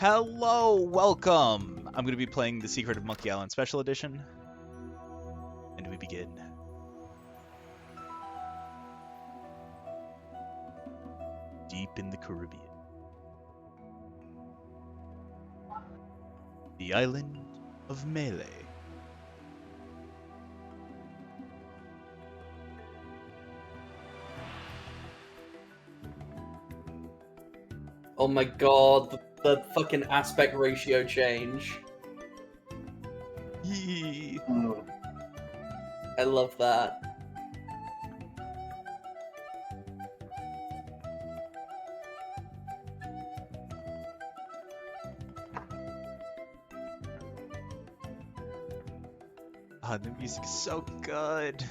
Hello, welcome! I'm going to be playing The Secret of Monkey Island Special Edition. And we begin. Deep in the Caribbean. The island of Melee. Oh my god, the fucking aspect ratio change. Yee. I love that. Oh, the music's so good.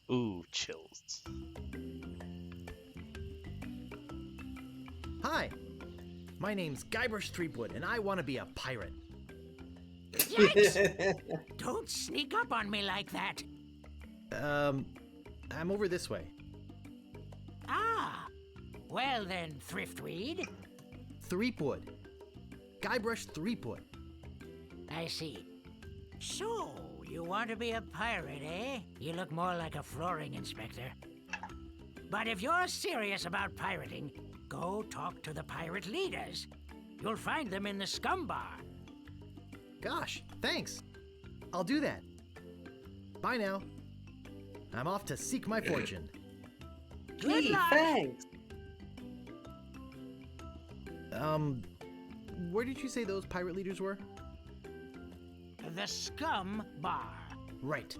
Ooh, chills. Hi, my name's Guybrush Threepwood, and I want to be a pirate. Yikes! Don't sneak up on me like that. I'm over this way. Ah, well then, Thriftweed. Threepwood. Guybrush Threepwood. I see. So, you want to be a pirate, eh? You look more like a flooring inspector. But if you're serious about pirating, go talk to the pirate leaders. You'll find them in the scum bar. Gosh, thanks. I'll do that. Bye now. I'm off to seek my fortune. Good Gee, luck. thanks. Where did you say those pirate leaders were? The scum bar. Right.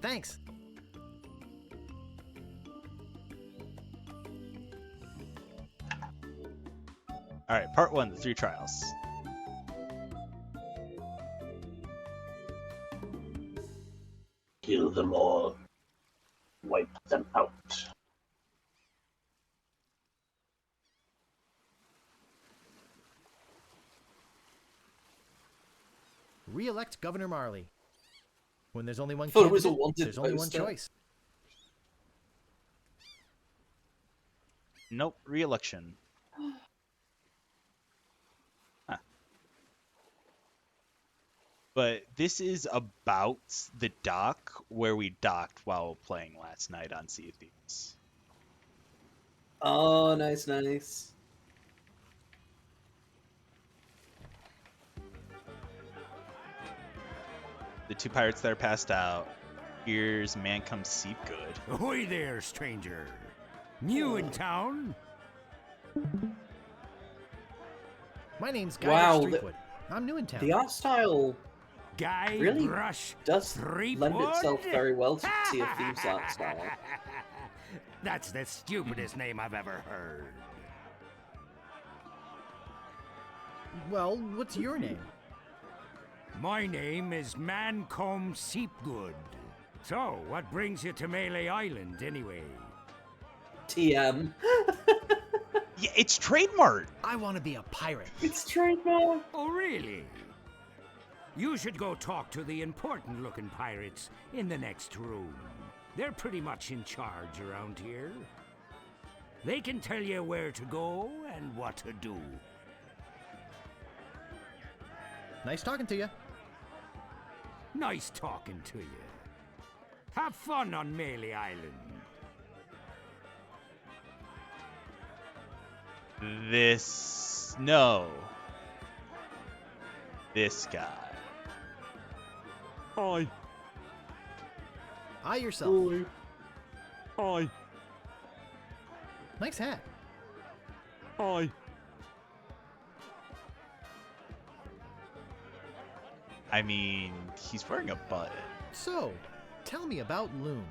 Thanks. Alright, part 1, the 3 trials. Kill them all. Wipe them out. Re-elect Governor Marley. When there's only one Thought it was a candidate, wanted there's only one poster. choice. Nope, re-election. Huh. But this is about the dock where we docked while playing last night on Sea of Thieves. Oh, nice, nice. The 2 pirates that are passed out. Here's Man Comes Seep Good. Ahoy there, stranger. New in town? My name's Wow, Guybrush Threepwood. I'm new in town. The art style really Guybrush does Threepwood? lend itself very well to Sea of Thieves art style. That's the stupidest name I've ever heard. Well, what's your name? My name is Mancomb Seepgood. So, what brings you to Melee Island, anyway? TM. Yeah, it's trademark. I want to be a pirate. It's trademark. Oh, really? You should go talk to the important-looking pirates in the next room. They're pretty much in charge around here. They can tell you where to go and what to do. Nice talking to you. Nice talking to you. Have fun on Melee Island. No. This guy. Hi. Hi yourself. Ooh. Hi. Nice hat. Aye. I mean, he's wearing a button. So, tell me about Loom.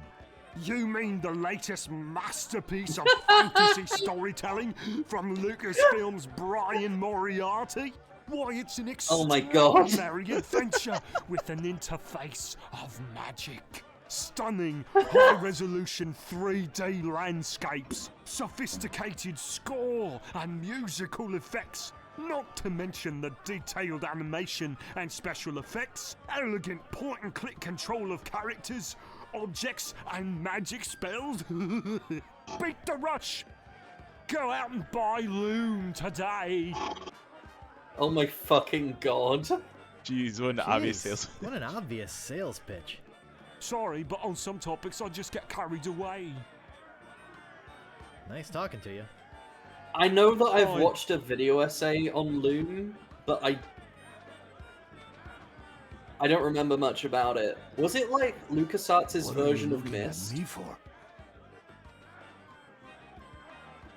You mean the latest masterpiece of fantasy storytelling from Lucasfilm's Brian Moriarty? Why, it's an Oh my God. extraordinary adventure with an interface of magic. Stunning, high-resolution 3D landscapes, sophisticated score and musical effects, not to mention the detailed animation and special effects, elegant point-and-click control of characters, objects and magic spells. Beat the rush! Go out and buy Loom today! Oh my fucking god. Jeez, what an obvious Jeez, sales. What an obvious sales pitch. Sorry, but on some topics I just get carried away. Nice talking to you. I know that I've Fine. watched a video essay on Loom, but I don't remember much about it. Was it like LucasArts' version of Myst? For?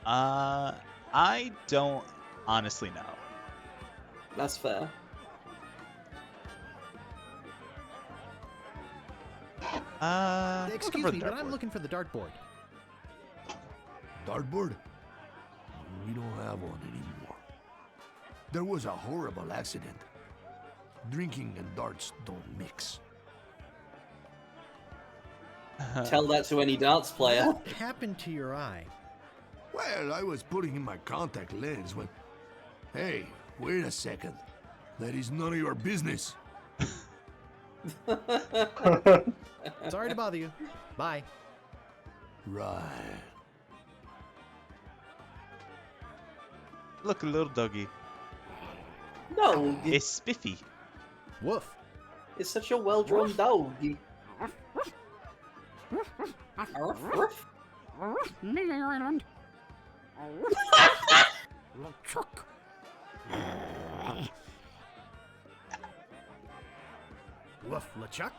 I don't honestly know. That's fair. Excuse me, but I'm looking for the dartboard. Dartboard? We don't have one anymore. There was a horrible accident. Drinking and darts don't mix. Tell that to any darts player. What happened to your eye? Well, I was putting in my contact lens when... Hey, wait a second. That is none of your business. Sorry to bother you. Bye. Right. Look, a little doggy. No, It's Spiffy. Woof. it's such a well-drawn dog. Arf, arf. Ireland. Chuck. Woof, LeChuck?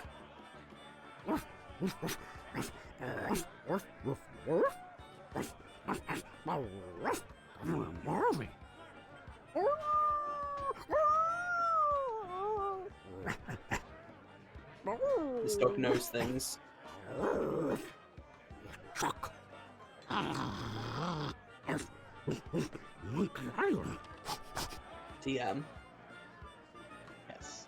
This dog knows things. Chuck. TM. Yes.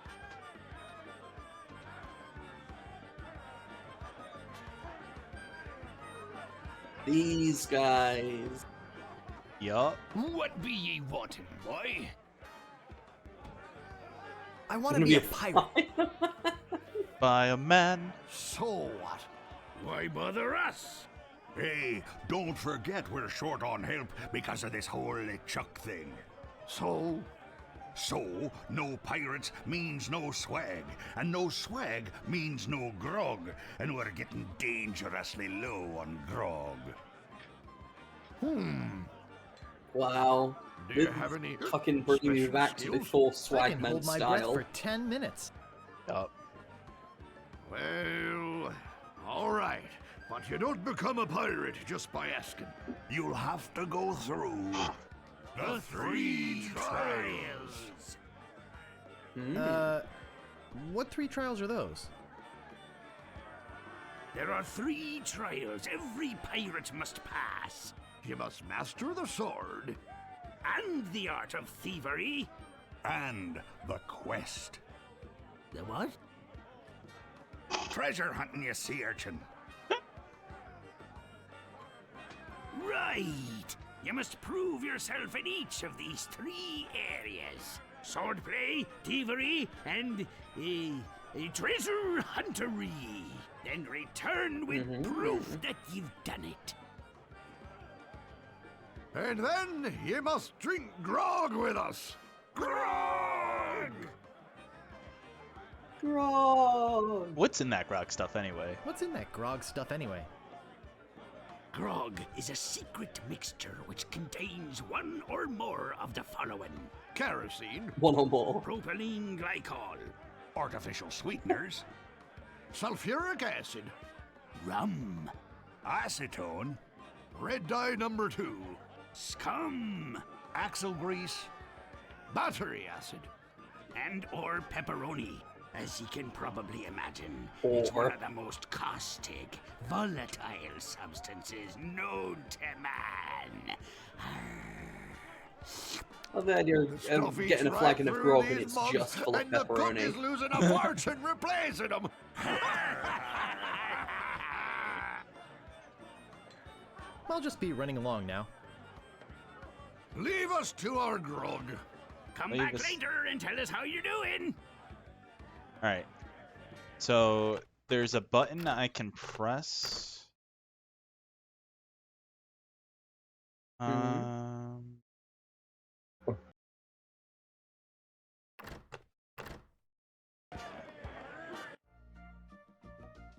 These guys. Yup. What be ye wanting, boy? I want Gonna to be a be a pirate. By a man. So what? Why bother us? Hey, don't forget we're short on help because of this whole LeChuck thing. So? So, no pirates means no swag, and no swag means no grog, and we're getting dangerously low on grog. Wow. Do you This have any fucking bringing me special back to skills? before I can Swagman hold my breath style. for 10 minutes. Yup. Well, all right. But you don't become a pirate just by asking. You'll have to go through the 3 trials. What 3 trials are those? There are 3 trials every pirate must pass. You must master the sword. And the art of thievery. And the quest. The what? Treasure hunting, you sea urchin. Right. You must prove yourself in each of these 3 areas. Swordplay, thievery, and treasure huntery. Then return with proof that you've done it. And then you must drink grog with us. Grog! Grog. What's in that grog stuff anyway? What's in that grog stuff anyway? Grog is a secret mixture which contains one or more of the following: Kerosene, One or more. propylene glycol, Artificial sweeteners, sulfuric acid, rum, acetone, red dye number 2, Scum! Axle grease, battery acid. And or pepperoni. As you can probably imagine, it's one of the most caustic, volatile substances known to man. I love the idea of getting a flagon of grog and it's just full of and the cook is pepperoni. losing a fortune replacing them. I'll just be running along now. Leave us to our grog. Come Leave back us- later and tell us how you're doing. All right. So there's a button I can press. Um.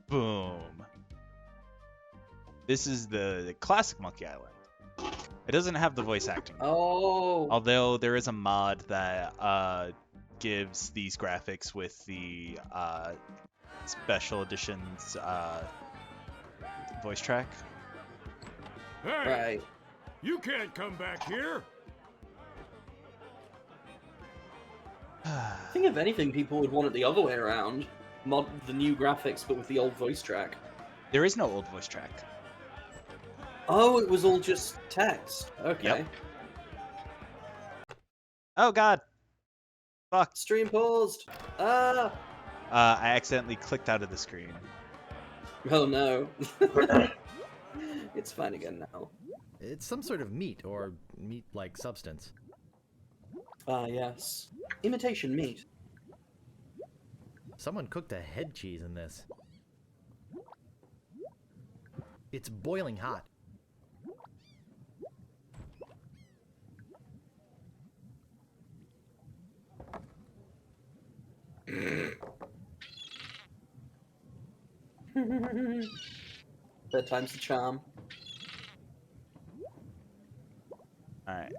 Boom. This is the classic Monkey Island. It doesn't have the voice acting. Oh, Although there is a mod that gives these graphics with the special editions voice track. Hey, right. you can't come back here. I think if anything, people would want it the other way around. Mod the new graphics, but with the old voice track. There is no old voice track. Oh, it was all just text. Okay. Yep. Oh god. Fuck. Stream paused. Ah. I accidentally clicked out of the screen. Oh no. It's fine again now. It's some sort of meat or meat-like substance. Ah, yes. Imitation meat. Someone cooked a head cheese in this. It's boiling hot. Bedtime's the charm. Alright.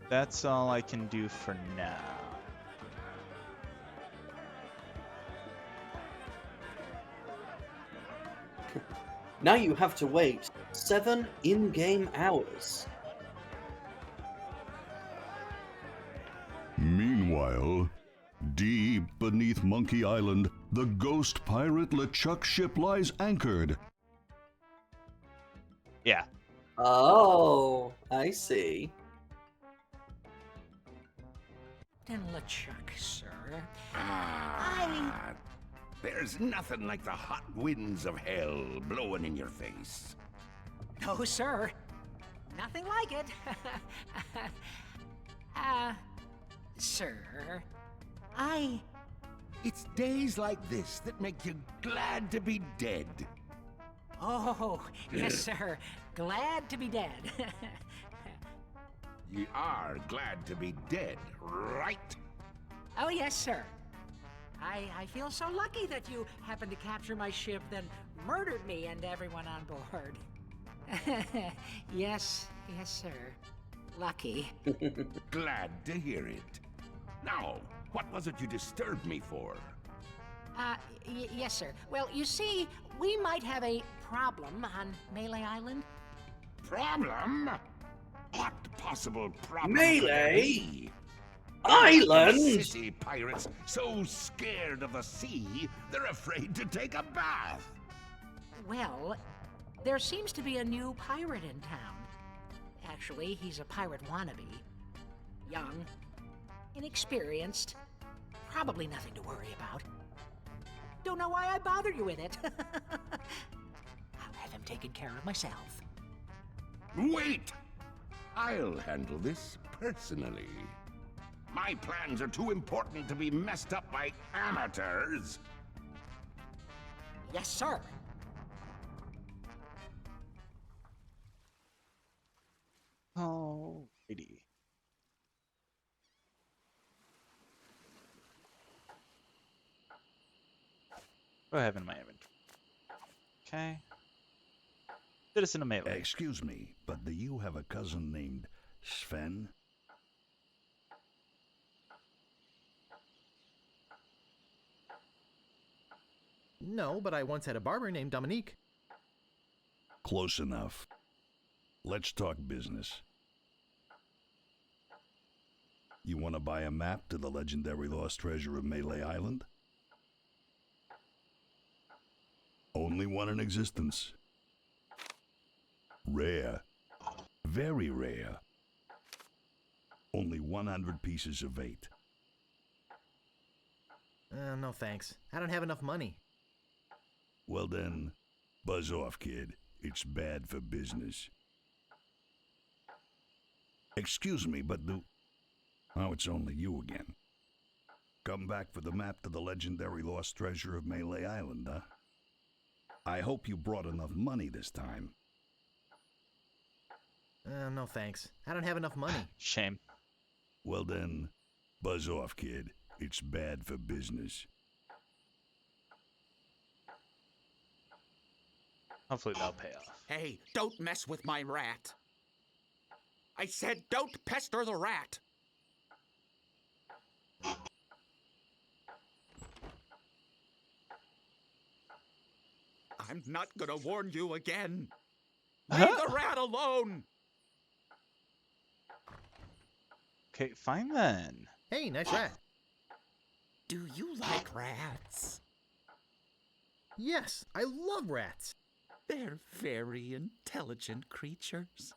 That's all I can do for now. Now you have to wait 7 in-game hours. Meanwhile, deep beneath Monkey Island, the ghost pirate LeChuck ship lies anchored. Yeah. Oh, I see. Then LeChuck, sir. There's nothing like the hot winds of hell blowing in your face. No, sir. Nothing like it. Sir, It's days like this that make you glad to be dead. Oh, yes, sir. Glad to be dead. You are glad to be dead, right? Oh, yes, sir. I feel so lucky that you happened to capture my ship, then murdered me and everyone on board. Yes, sir. Lucky. Glad to hear it. Now, what was it you disturbed me for? Yes, sir. Well, you see, we might have a problem on Melee Island. Problem? What possible problem Melee? could there be? Island? Sissy pirates so scared of the sea, they're afraid to take a bath. Well, there seems to be a new pirate in town. Actually, he's a pirate wannabe. Young, inexperienced, probably nothing to worry about. Don't know why I bother you with it. I'll have him taken care of myself. Wait! I'll handle this personally. My plans are too important to be messed up by amateurs. Yes, sir. Alrighty. What do I have in my inventory? Okay. Citizen of Melee. Excuse me, but do you have a cousin named Sven? No, but I once had a barber named Dominique. Close enough. Let's talk business. You want to buy a map to the legendary lost treasure of Melee Island? Only one in existence. Rare. Very rare. Only 100 pieces of 8. No thanks. I don't have enough money. Well then, buzz off, kid. It's bad for business. Excuse me, but oh, it's only you again. Come back for the map to the legendary lost treasure of Melee Island, huh? I hope you brought enough money this time. No thanks. I don't have enough money. Shame. Well then, buzz off, kid. It's bad for business. Hopefully that'll pay off. Hey, don't mess with my rat. I said don't pester the rat. I'm not gonna warn you again. Leave the rat alone. Okay, fine then. Hey, nice rat. Do you like rats? Yes, I love rats. They're very intelligent creatures.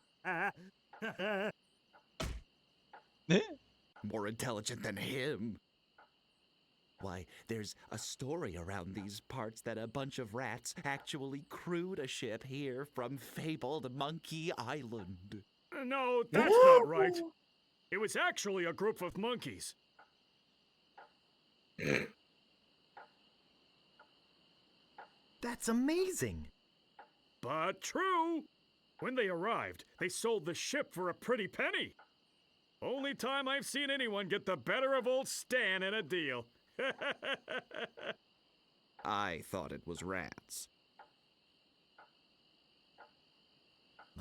More intelligent than him. Why, there's a story around these parts that a bunch of rats actually crewed a ship here from fabled Monkey Island. No, that's not right. It was actually a group of monkeys. That's amazing. But true. When they arrived, they sold the ship for a pretty penny. Only time I've seen anyone get the better of old Stan in a deal. I thought it was rats.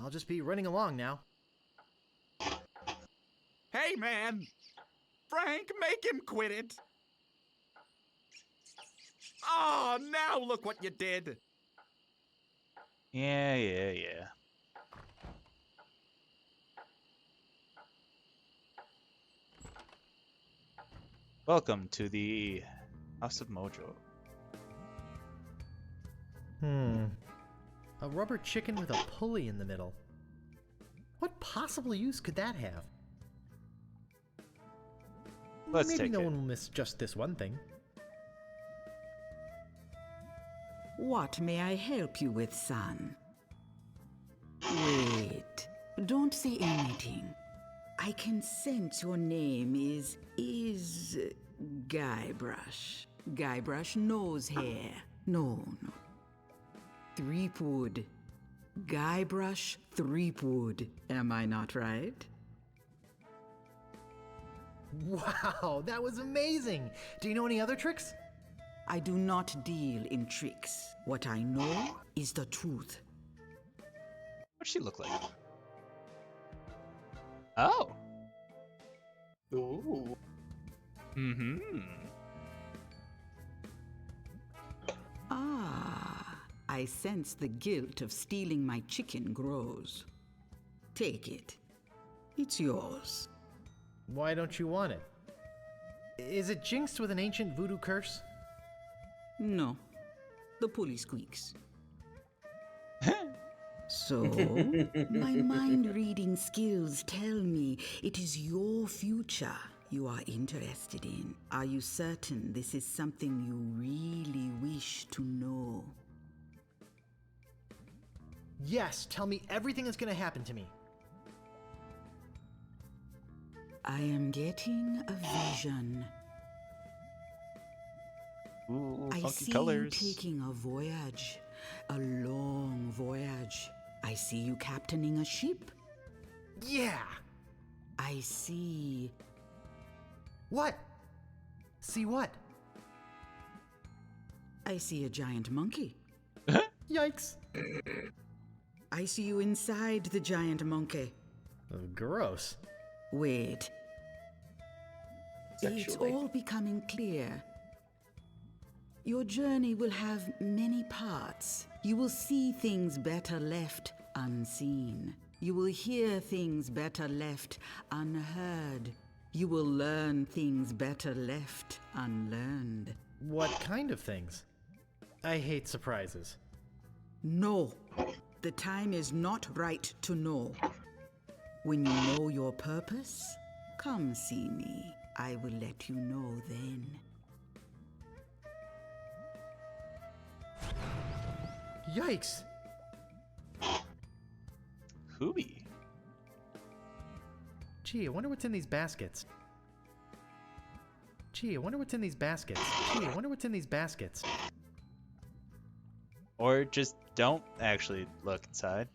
I'll just be running along now. Hey, man! Frank, make him quit it! Oh, now look what you did! Yeah. Welcome to the House of Mojo. A rubber chicken with a pulley in the middle. What possible use could that have? Let's Maybe take no it. one will miss just this one thing. What may I help you with, son? Wait, don't say anything. I can sense your name is Guybrush. Guybrush nose hair. No. Threepwood. Guybrush Threepwood. Am I not right? Wow, that was amazing! Do you know any other tricks? I do not deal in tricks. What I know is the truth. What'd she look like? Oh. Ooh. Mm-hmm. Ah, I sense the guilt of stealing my chicken grows. Take it. It's yours. Why don't you want it? Is it jinxed with an ancient voodoo curse? No. The pulley squeaks. So, my mind-reading skills tell me it is your future you are interested in. Are you certain this is something you really wish to know? Yes, tell me everything that's gonna happen to me. I am getting a vision. Ooh, I funky see colors. you taking a voyage, a long voyage. I see you captaining a ship. Yeah! I see. What? See what? I see a giant monkey. Yikes. I see you inside the giant monkey. Gross. Wait. It's Sexually. all becoming clear. Your journey will have many parts. You will see things better left unseen. You will hear things better left unheard. You will learn things better left unlearned. What kind of things? I hate surprises. No, the time is not right to know. When you know your purpose, come see me. I will let you know then. Yikes! Hooby. Gee, I wonder what's in these baskets. Gee, I wonder what's in these baskets. Gee, I wonder what's in these baskets. Or just don't actually look inside.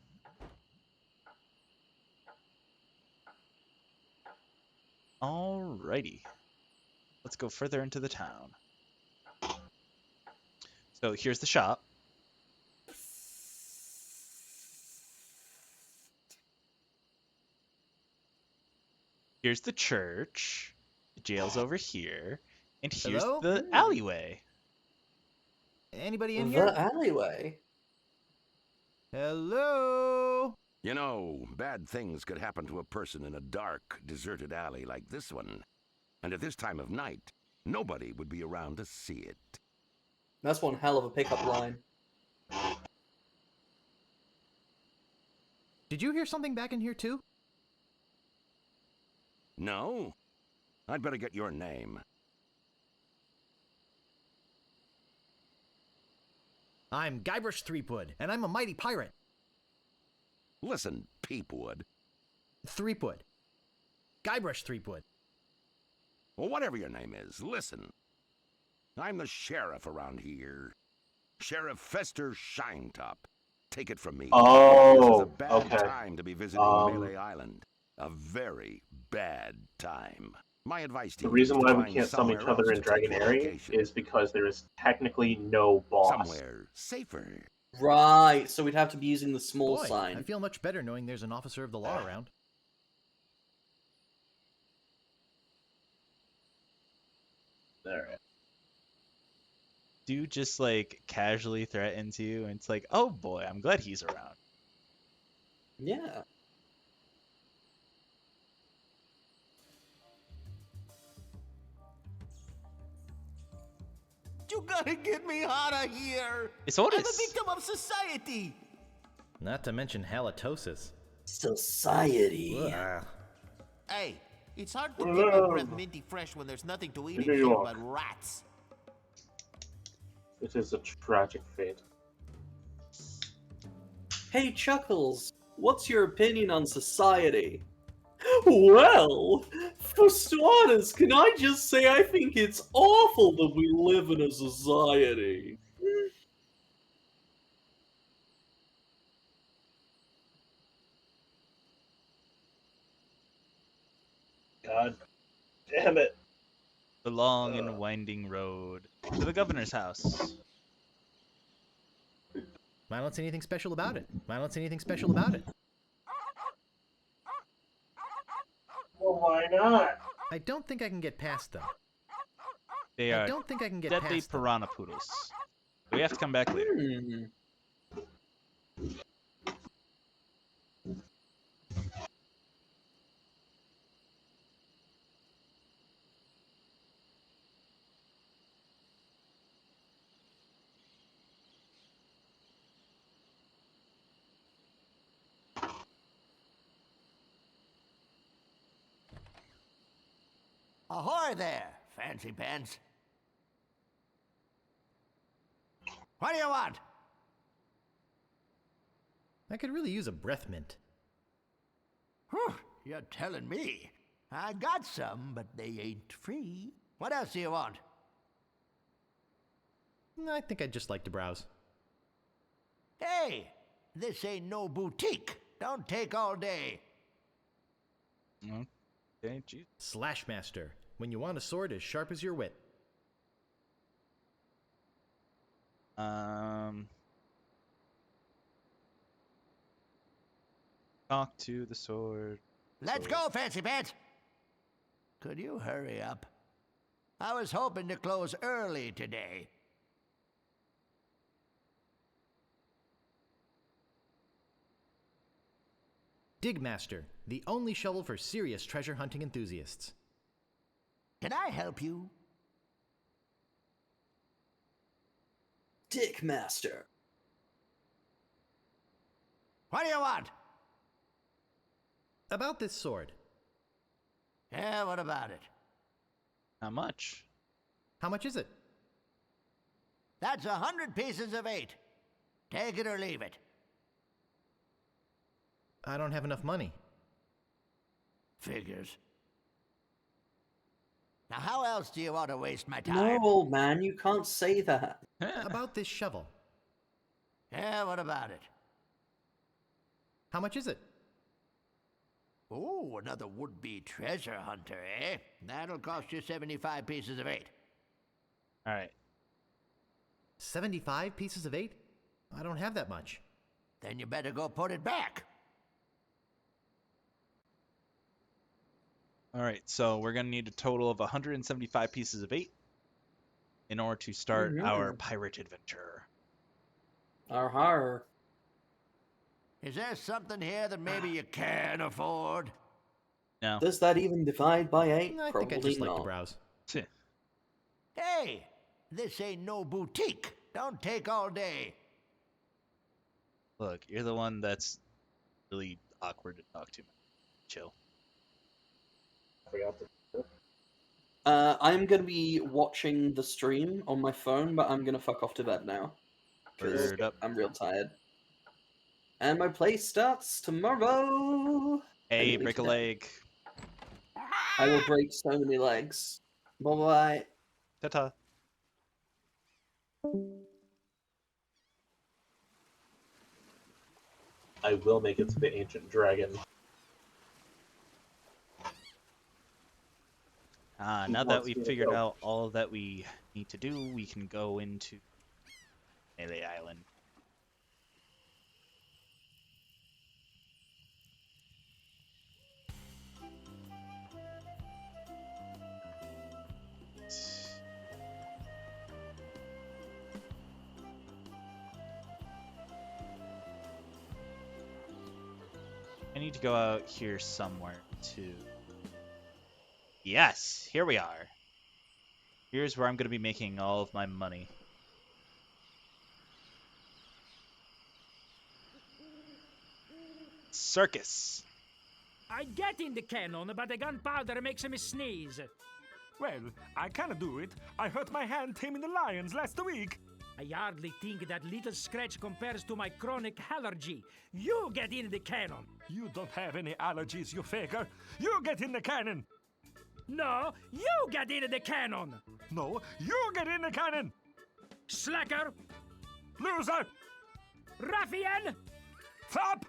Alrighty. Let's go further into the town. So here's the shop. Here's the church. The jail's over here. And here's Hello? the alleyway. Anybody in The here? alleyway. Hello? You know, bad things could happen to a person in a dark, deserted alley like this one. And at this time of night, nobody would be around to see it. That's one hell of a pickup line. Did you hear something back in here too? No? I'd better get your name. I'm Guybrush Threepwood, and I'm a mighty pirate. Listen, Peepwood. Threepwood. Guybrush Threepwood. Well, whatever your name is, listen. I'm the sheriff around here. Sheriff Fester Shinetop. Take it from me. Oh, this is a bad okay. time to be visiting Melee Island. A very bad time. My advice to The you reason is to why we find can't summon somewhere each other else in to take Dragon your Airy vacation. is because there is technically no boss. Somewhere safer. Right, so we'd have to be using the small Boy, sign. I feel much better knowing there's an officer of the law around. Alright. Dude just like casually threatens you, and it's like, oh boy, I'm glad he's around. Yeah. You gotta get me out of here! It's I'm a Otis. victim of society! Not to mention halitosis. Society. Ugh. Hey, it's hard to keep my breath minty fresh when there's nothing to eat in New here York. but rats. It is a tragic fate. Hey, Chuckles, what's your opinion on society? Well, for starters, can I just say I think it's awful that we live in a society. God damn it. The long and winding road to the governor's house. I don't see anything special about it. I don't see anything special about it. Well, why not? I don't think I can get past them. They I are don't think I can get deadly past them. piranha poodles. We have to come back later. Ahoy there, fancy pants. What do you want? I could really use a breath mint. Whew, you're telling me. I got some, but they ain't free. What else do you want? I think I'd just like to browse. Hey, this ain't no boutique. Don't take all day. Okay, geez. Slashmaster. When you want a sword as sharp as your wit. Talk to the sword. Let's go, fancy pants. Could you hurry up? I was hoping to close early today. Digmaster. The only shovel for serious treasure hunting enthusiasts. Can I help you? Dickmaster. What do you want? About this sword. Yeah, what about it? How much? How much is it? That's 100 pieces of 8. Take it or leave it. I don't have enough money. Figures. Now, how else do you want to waste my time? No, old man, you can't say that. About this shovel. Yeah, what about it? How much is it? Oh, another would-be treasure hunter, eh? That'll cost you 75 pieces of 8. All right. 75 pieces of 8? I don't have that much. Then you better go put it back. All right. So we're gonna need a total of 175 pieces of 8 in order to start our pirate adventure. Arr. Is there something here that maybe you can afford? No. Does that even divide by 8? I Probably think I just like to not. browse. Hey, this ain't no boutique. Don't take all day. Look, you're the one that's really awkward to talk to. Chill. I forgot to. I'm gonna be watching the stream on my phone, but I'm gonna fuck off to bed now. 'Cause Word up. I'm real tired. And my play starts tomorrow. Hey, Maybe break a today. leg. I will break so many legs. Bye bye. Ta-ta. I will make it to the ancient dragon. Now that we've figured out all that we need to do, we can go into Melee Island. I need to go out here somewhere too. Yes, here we are. Here's where I'm going to be making all of my money. Circus. I get in the cannon, but the gunpowder makes me sneeze. Well, I can do it. I hurt my hand taming the lions last week. I hardly think that little scratch compares to my chronic allergy. You get in the cannon. You don't have any allergies, you faker. You get in the cannon. No, you get in the cannon. No, you get in the cannon. Slacker. Loser. Ruffian. Fop.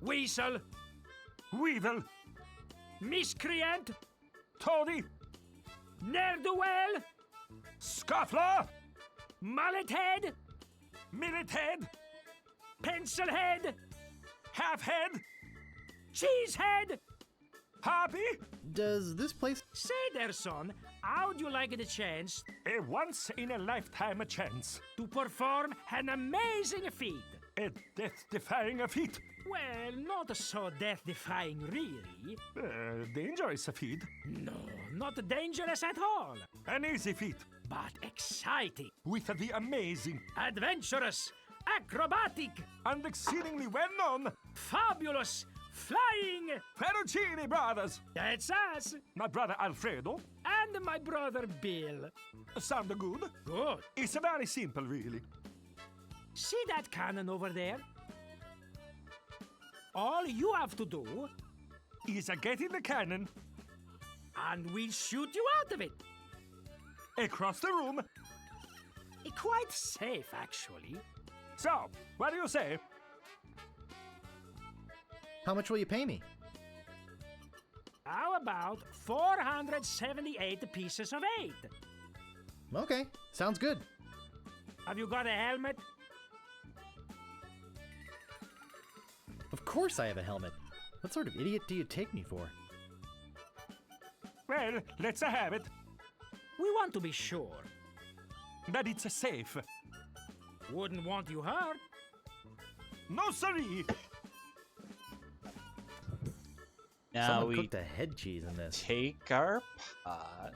Weasel. Weevil. Miscreant. Toady. Ne'er-do-well. Scoffler. Mullet head. Millet head. Pencil head. Half head. Cheese head. Happy. Does this place... Say there, son, how'd you like the chance A once-in-a-lifetime chance. to perform an amazing feat? A death-defying feat. Well, not so death-defying, really. Dangerous feat. No, not dangerous at all, An easy feat. but exciting, With the amazing adventurous, acrobatic, and exceedingly well-known fabulous, flying. Ferrucini brothers. That's us, My brother Alfredo. and my brother Bill. Sound good? Good. It's very simple, really. See that cannon over there? All you have to do, Is get in the cannon, and we'll shoot you out of it. across the room. Quite safe, actually. So, what do you say? How much will you pay me? How about 478 pieces of 8? Okay, sounds good. Have you got a helmet? Of course I have a helmet. What sort of idiot do you take me for? Well, let's have it. We want to be sure. That it's safe. Wouldn't want you hurt. No, siree. Now Someone we cooked a head cheese in this. take our pot.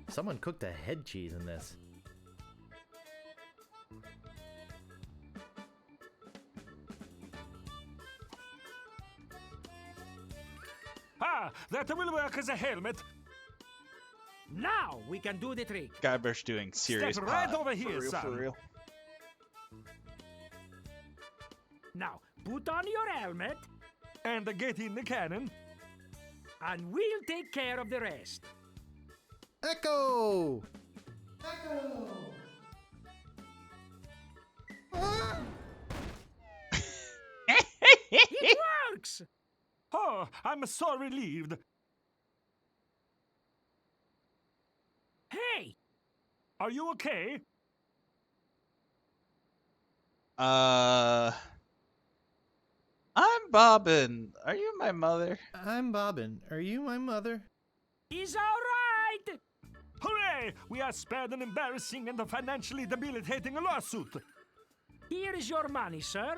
Someone cooked a head cheese in this. Ah, that will work as a helmet. Now we can do the trick. Guybrush doing serious Step right pot. over here, son. For real. Now, put on your helmet, And get in the cannon. and we'll take care of the rest. Echo! Echo! It works! Oh, I'm so relieved. Hey, Are you okay? I'm Bobbin. Are you my mother? I'm Bobbin. Are you my mother? he's all right! Hooray! We are spared an embarrassing and financially debilitating lawsuit. Here is your money, sir.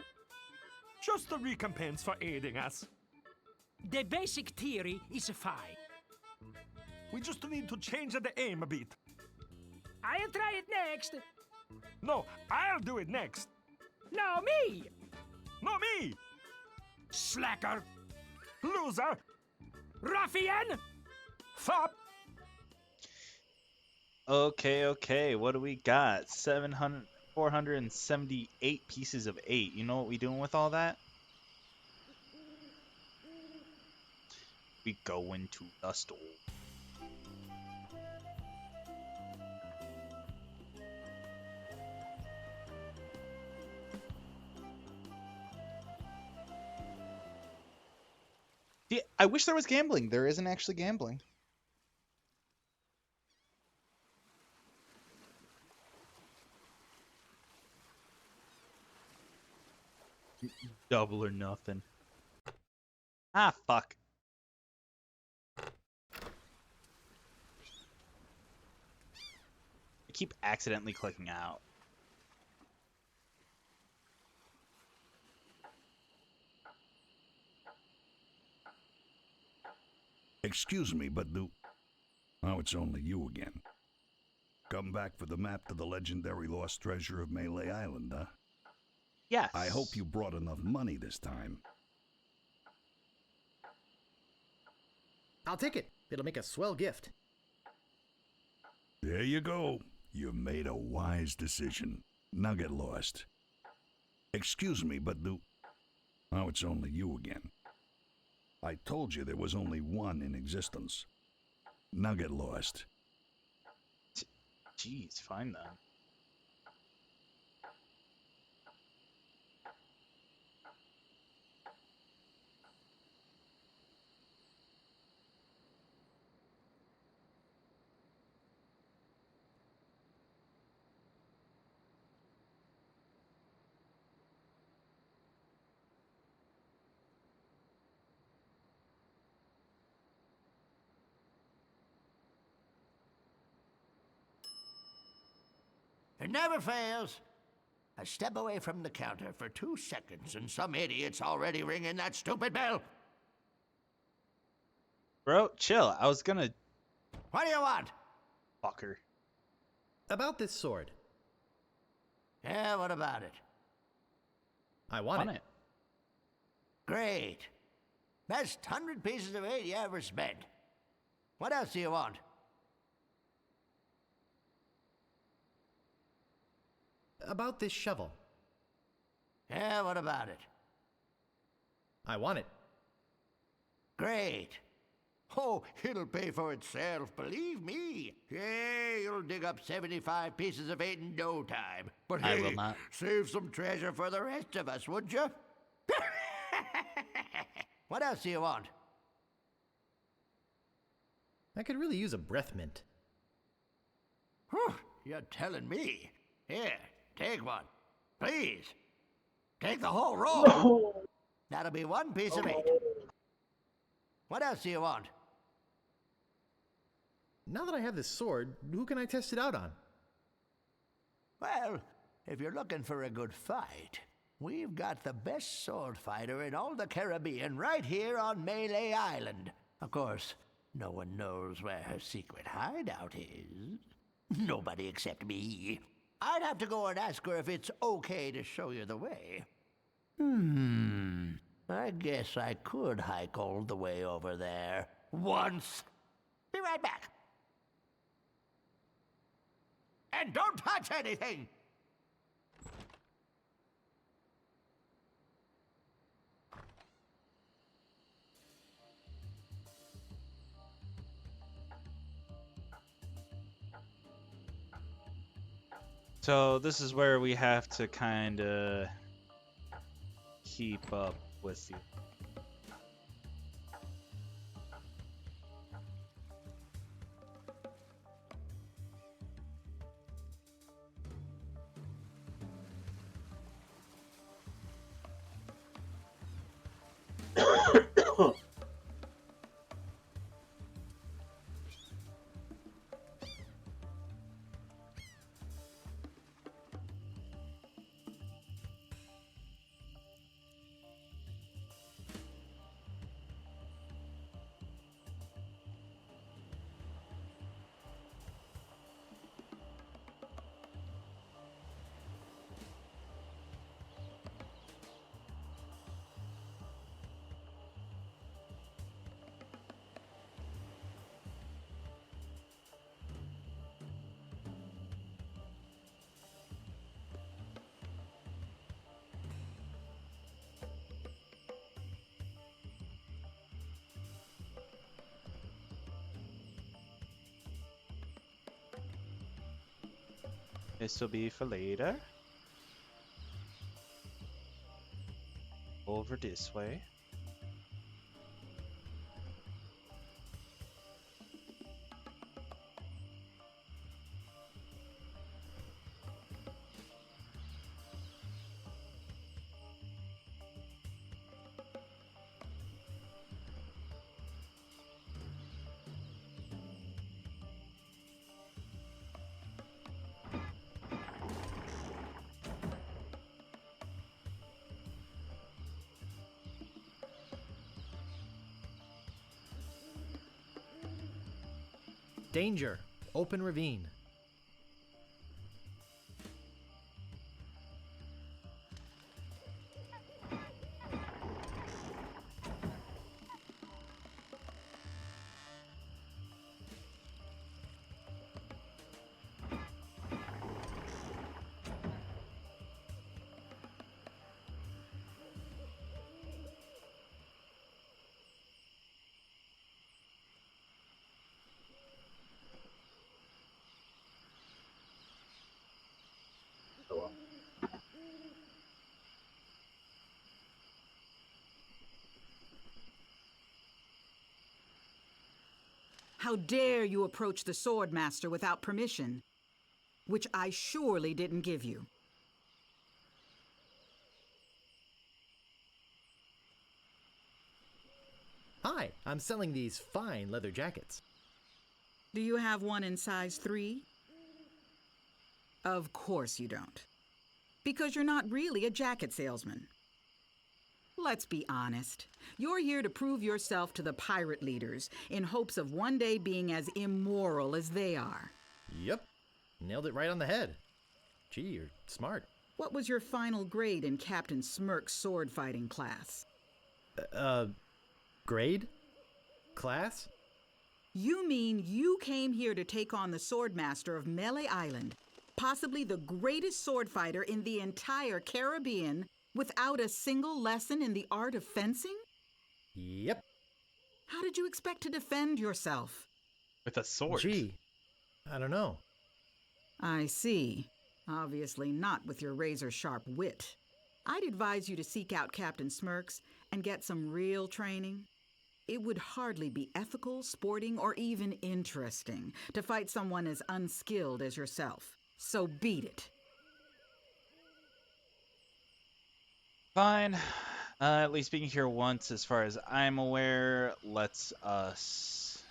Just a recompense for aiding us. The basic theory is fine. We just need to change the aim a bit. I'll try it next. No, I'll do it next. No, me! No, me! Slacker! Loser! Ruffian! Fop! Okay. What do we got? 478 pieces of 8. You know what we doing with all that? We go into the store. Yeah, I wish there was gambling. There isn't actually gambling. Double or nothing. Ah, fuck. I keep accidentally clicking out. Excuse me, but do... Oh, it's only you again. Come back for the map to the legendary lost treasure of Melee Island, huh? Yes. I hope you brought enough money this time. I'll take it. It'll make a swell gift. There you go. You've made a wise decision. Now get lost. Excuse me, but do... Oh, it's only you again. I told you there was only one in existence. Now get lost. Jeez, fine then. It never fails. I step away from the counter for 2 seconds and some idiot's already ringing that stupid bell. Bro, chill. I was gonna... What do you want? Fucker. About this sword. Yeah, what about it? I want it. Great. Best 100 pieces of 8 you ever spent. What else do you want? About this shovel. Yeah, what about it? I want it. Great. Oh, it'll pay for itself, believe me. Yeah, you'll dig up 75 pieces of 8 in no time. But I hey, will not. save some treasure for the rest of us, would you? What else do you want? I could really use a breath mint. Whew, you're telling me. Here, take one. Please. Take the whole roll. No. That'll be 1 piece of 8. What else do you want? Now that I have this sword, who can I test it out on? Well, if you're looking for a good fight, we've got the best sword fighter in all the Caribbean right here on Malay Island. Of course, no one knows where her secret hideout is. Nobody except me. I'd have to go and ask her if it's okay to show you the way. I guess I could hike all the way over there. Once. Be right back. And don't touch anything! So this is where we have to kind of keep up with you. This will be for later. Over this way. Danger. Open ravine. How dare you approach the Swordmaster without permission, which I surely didn't give you. Hi, I'm selling these fine leather jackets. Do you have one in size 3? Of course you don't. Because you're not really a jacket salesman. Let's be honest. You're here to prove yourself to the pirate leaders in hopes of one day being as immoral as they are. Yep. Nailed it right on the head. Gee, you're smart. What was your final grade in Captain Smirk's sword fighting class? Grade? Class? You mean you came here to take on the Swordmaster of Melee Island, possibly the greatest sword fighter in the entire Caribbean, without a single lesson in the art of fencing? Yep. How did you expect to defend yourself? With a sword. Gee, I don't know. I see. Obviously not with your razor-sharp wit. I'd advise you to seek out Captain Smirks and get some real training. It would hardly be ethical, sporting, or even interesting to fight someone as unskilled as yourself. So beat it. Fine. At least being here once, as far as I'm aware, lets us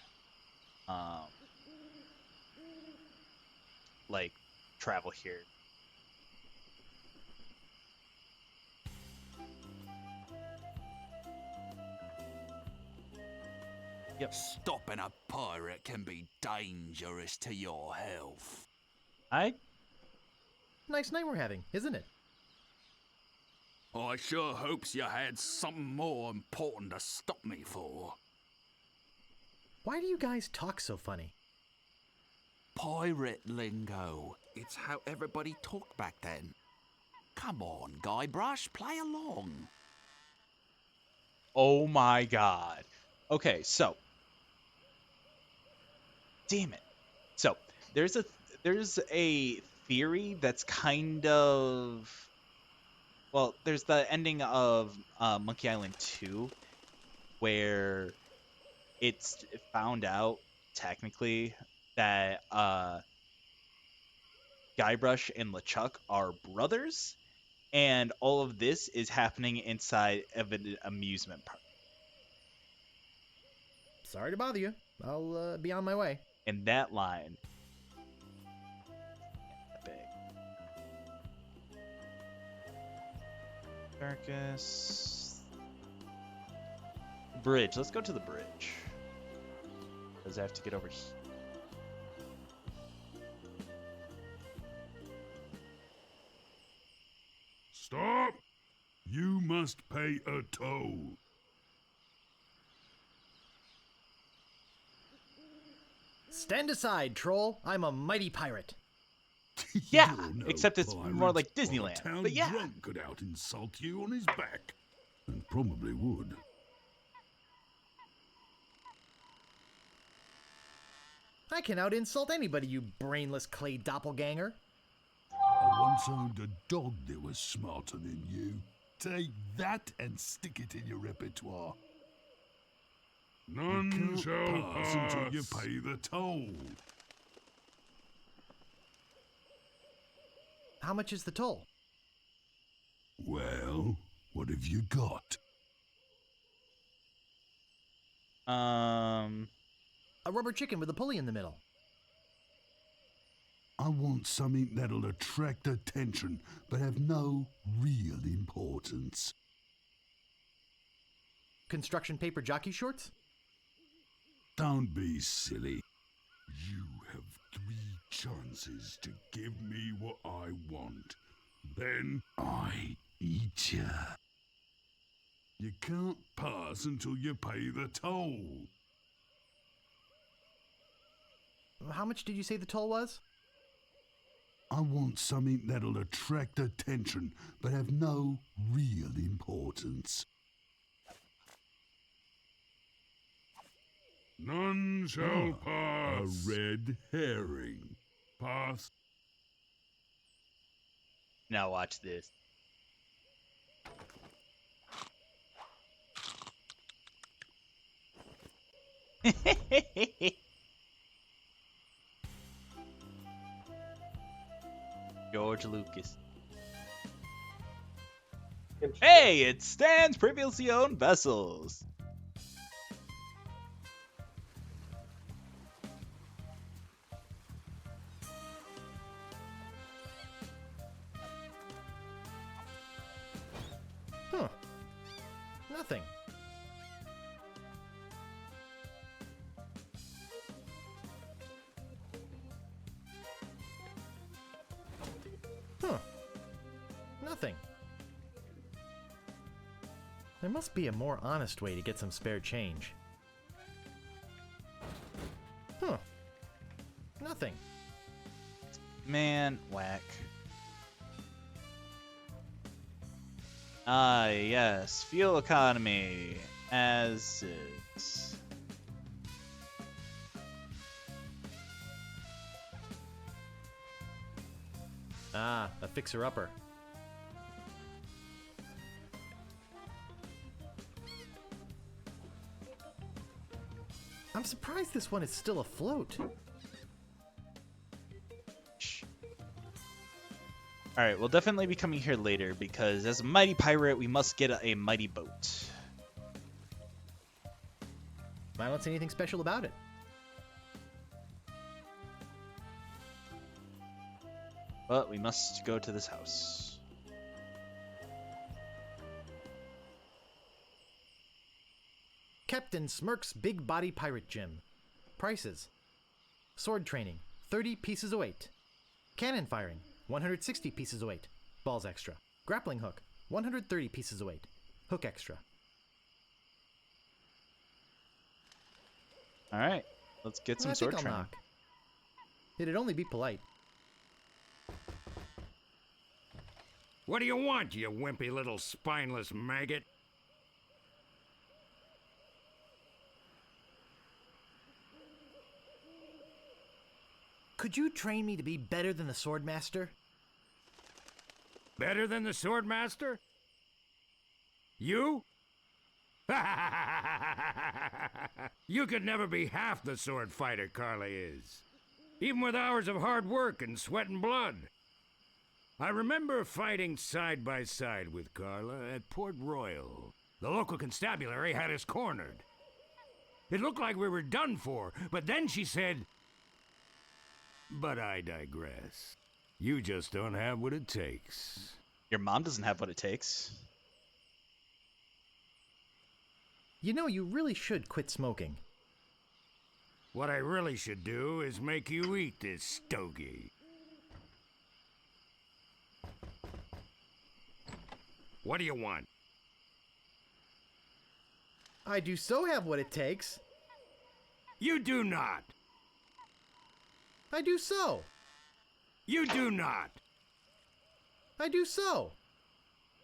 like travel here. Yep. Stopping a pirate can be dangerous to your health. Nice night we're having, isn't it? I sure hopes you had something more important to stop me for. Why do you guys talk so funny? Pirate lingo. It's how everybody talked back then. Come on, Guybrush, play along. Oh my god. Okay, so damn it. So there's a theory that's kind of, well, there's the ending of Monkey Island 2 where it's found out technically that Guybrush and LeChuck are brothers, and all of this is happening inside of an amusement park. Sorry to bother you. I'll be on my way. And that line, big circus bridge. Let's go to the bridge. Because I have to get over here. Stop! You must pay a toll. Stand aside, troll. I'm a mighty pirate. Yeah, No except it's more pirate, like or a Disneyland. town But yeah. drunk could out insult you on his back. And probably would. I can out insult anybody, you brainless clay doppelganger. I once owned a dog that was smarter than you. Take that and stick it in your repertoire. None shall pass until you pay the toll. How much is the toll? Well, what have you got? A rubber chicken with a pulley in the middle. I want something that'll attract attention, but have no real importance. Construction paper jockey shorts? Don't be silly. You have 3 chances to give me what I want. Then I eat ya. You can't pass until you pay the toll. How much did you say the toll was? I want something that'll attract attention, but have no real importance. None shall pass. A red herring. Pass. Now watch this. George Lucas. Hey, it's Stan's previously owned vessels. Huh. Nothing. Huh. Nothing. There must be a more honest way to get some spare change. Huh. Nothing. Man, whack. Ah, yes. Fuel economy. As is. Ah, a fixer-upper. I'm surprised this one is still afloat. Alright, we'll definitely be coming here later because as a mighty pirate, we must get a mighty boat. I don't see anything special about it. But we must go to this house. Captain Smirk's Big Body Pirate Gym. Prices. Sword training, 30 pieces of weight. Cannon firing, 160 pieces of weight. Balls extra. Grappling hook, 130 pieces of weight. Hook extra. Alright, let's get some I sword think I'll training. knock. It'd only be polite. What do you want, you wimpy little spineless maggot? Could you train me to be better than the Swordmaster? Better than the Swordmaster? You? You could never be half the sword fighter Carla is. Even with hours of hard work and sweat and blood. I remember fighting side by side with Carla at Port Royal. The local constabulary had us cornered. It looked like we were done for, but then she said, "But I digress. You just don't have what it takes." Your mom doesn't have what it takes. You know, you really should quit smoking. What I really should do is make you eat this stogie. What do you want? I do so have what it takes. You do not. I do so. You do not. I do so.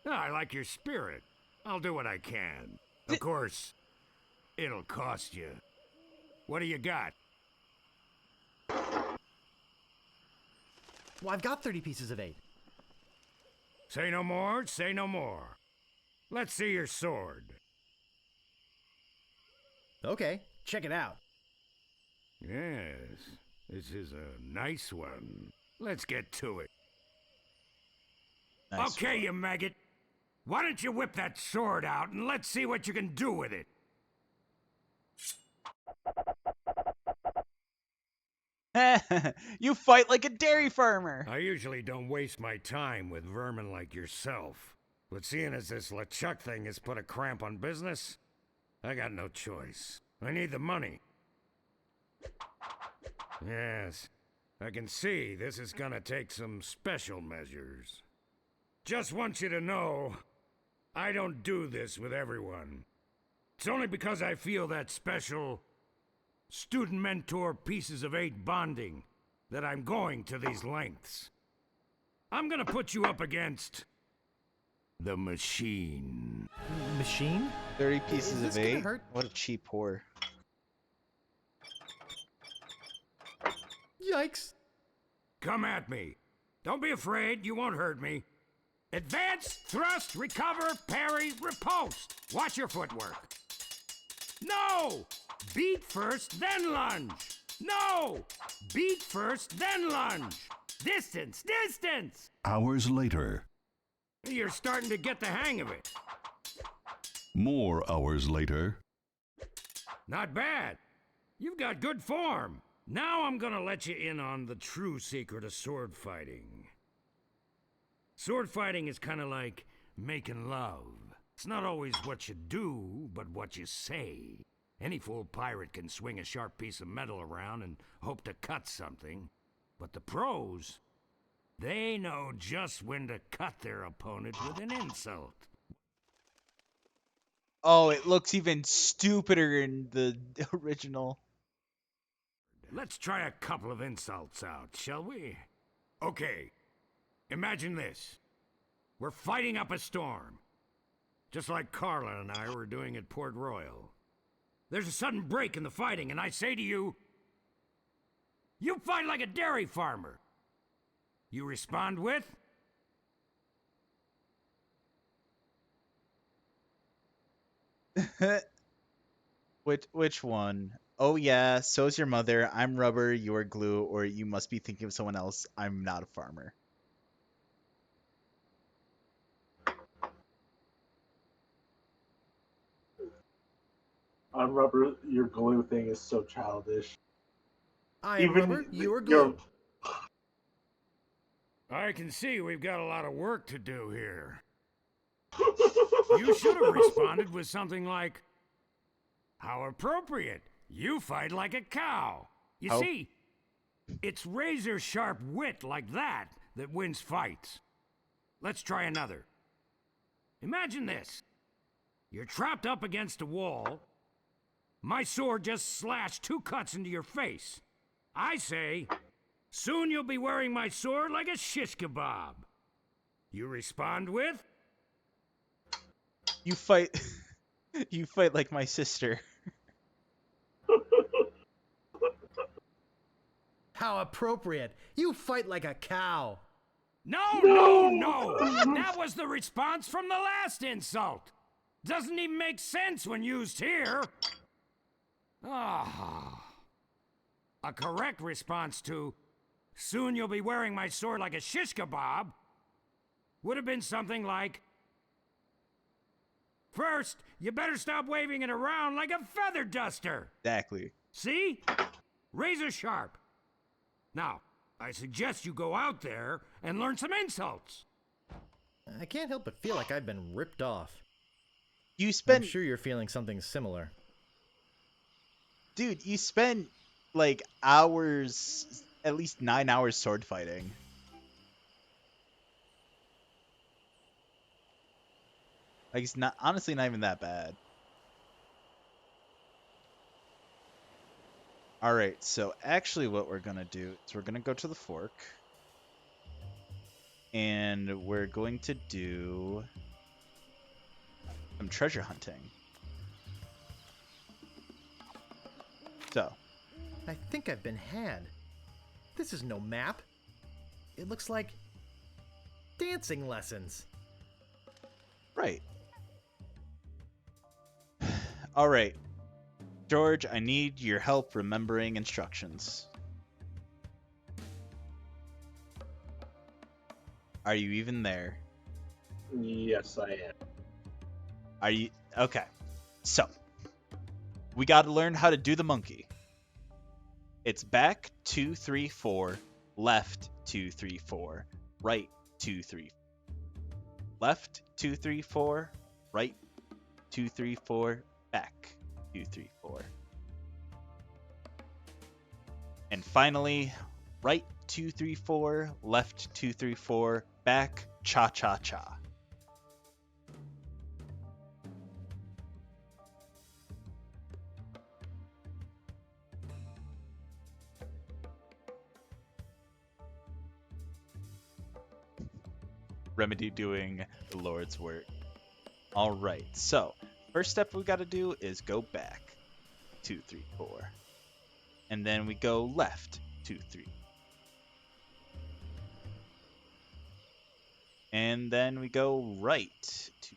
I like your spirit. I'll do what I can. Of course, it'll cost you. What do you got? Well, I've got 30 pieces of 8. Say no more, say no more. Let's see your sword. Okay, check it out. Yes, this is a nice one. Let's get to it. Nice Okay, one. you maggot. Why don't you whip that sword out and let's see what you can do with it? You fight like a dairy farmer. I usually don't waste my time with vermin like yourself. But seeing as this LeChuck thing has put a cramp on business, I got no choice. I need the money. Yes, I can see this is gonna take some special measures. Just want you to know, I don't do this with everyone. It's only because I feel that special student-mentor pieces of 8 bonding that I'm going to these lengths. I'm gonna put you up against the machine. Machine? 30 pieces Is this of gonna 8? hurt? What a cheap whore. Yikes. Come at me. Don't be afraid, you won't hurt me. Advance, thrust, recover, parry, riposte. Watch your footwork. No! Beat first, then lunge. No! Beat first, then lunge. Distance, distance! Hours later. You're starting to get the hang of it. More hours later. Not bad. You've got good form. Now I'm gonna let you in on the true secret of sword fighting. Sword fighting is kind of like making love. It's not always what you do, but what you say. Any fool pirate can swing a sharp piece of metal around and hope to cut something. But the pros, they know just when to cut their opponent with an insult. Oh, it looks even stupider in the original. Let's try a couple of insults out, shall we? Okay, imagine this. We're fighting up a storm. Just like Carla and I were doing at Port Royal. There's a sudden break in the fighting, and I say to you, "You fight like a dairy farmer." You respond with, Which one? Oh yeah, so's your mother. I'm rubber, you're glue, or you must be thinking of someone else. I'm not a farmer. On rubber, your glue thing is so childish. I am Even rubber, you are your- glue. I can see we've got a lot of work to do here. You should have responded with something like, "How appropriate. You fight like a cow." You How- see, it's razor-sharp wit like that that wins fights. Let's try another. Imagine this. You're trapped up against a wall. My sword just slashed 2 cuts into your face. I say, soon you'll be wearing my sword like a shish kebab. You respond with, You fight. You fight like my sister. How appropriate. You fight like a cow. No! That was the response from the last insult. Doesn't even make sense when used here. Ah. A correct response to, soon you'll be wearing my sword like a shish kebab, would have been something like, first, you better stop waving it around like a feather duster. Exactly. See? Razor sharp. Now, I suggest you go out there and learn some insults. I can't help but feel like I've been ripped off. You I'm spent, sure you're feeling something similar. dude. You spent like hours, at least 9 hours sword fighting. Like it's not honestly not even that bad. All right, so actually what we're gonna do is we're gonna go to the fork, and we're going to do some treasure hunting. So, I think I've been had. This is no map. It looks like dancing lessons. right. All right. George, I need your help remembering instructions. Are you even there? Yes, I am. Are you okay? So, we got to learn how to do the monkey. It's back 2 3 4, left 2 3 4, right 2 3, left 2 3 4, right 2 3 4, back 2 3 4, and finally right 2 3 4, left 2 3 4, back cha cha cha. Remedy doing the Lord's work. All right, so first step we got to do is go back 2 3 4, and then we go left 2 3, and then we go right 2.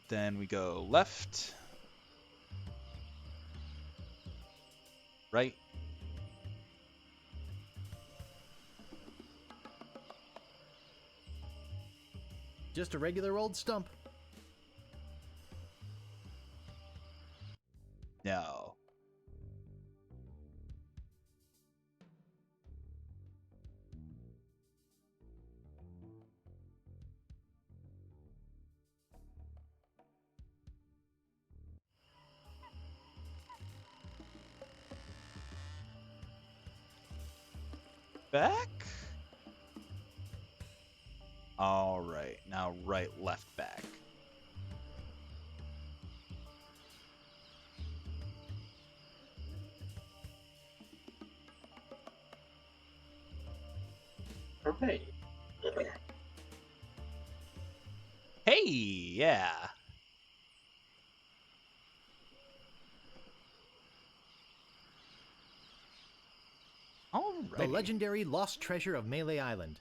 Then we go left, right, Just a regular old stump. no. Back? All right, now right, left, back. Okay. Hey, yeah. The Alrighty. legendary lost treasure of Melee Island.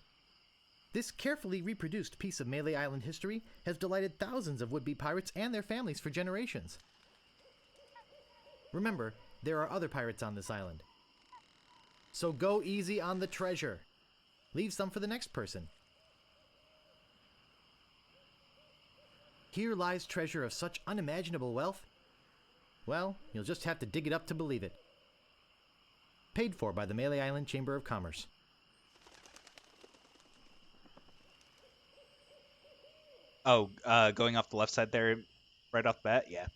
This carefully reproduced piece of Melee Island history has delighted thousands of would-be pirates and their families for generations. Remember, there are other pirates on this island. So go easy on the treasure. Leave some for the next person. Here lies treasure of such unimaginable wealth. Well, you'll just have to dig it up to believe it. Paid for by the Melee Island Chamber of Commerce. Oh, going off the left side there, right off the bat? Yeah.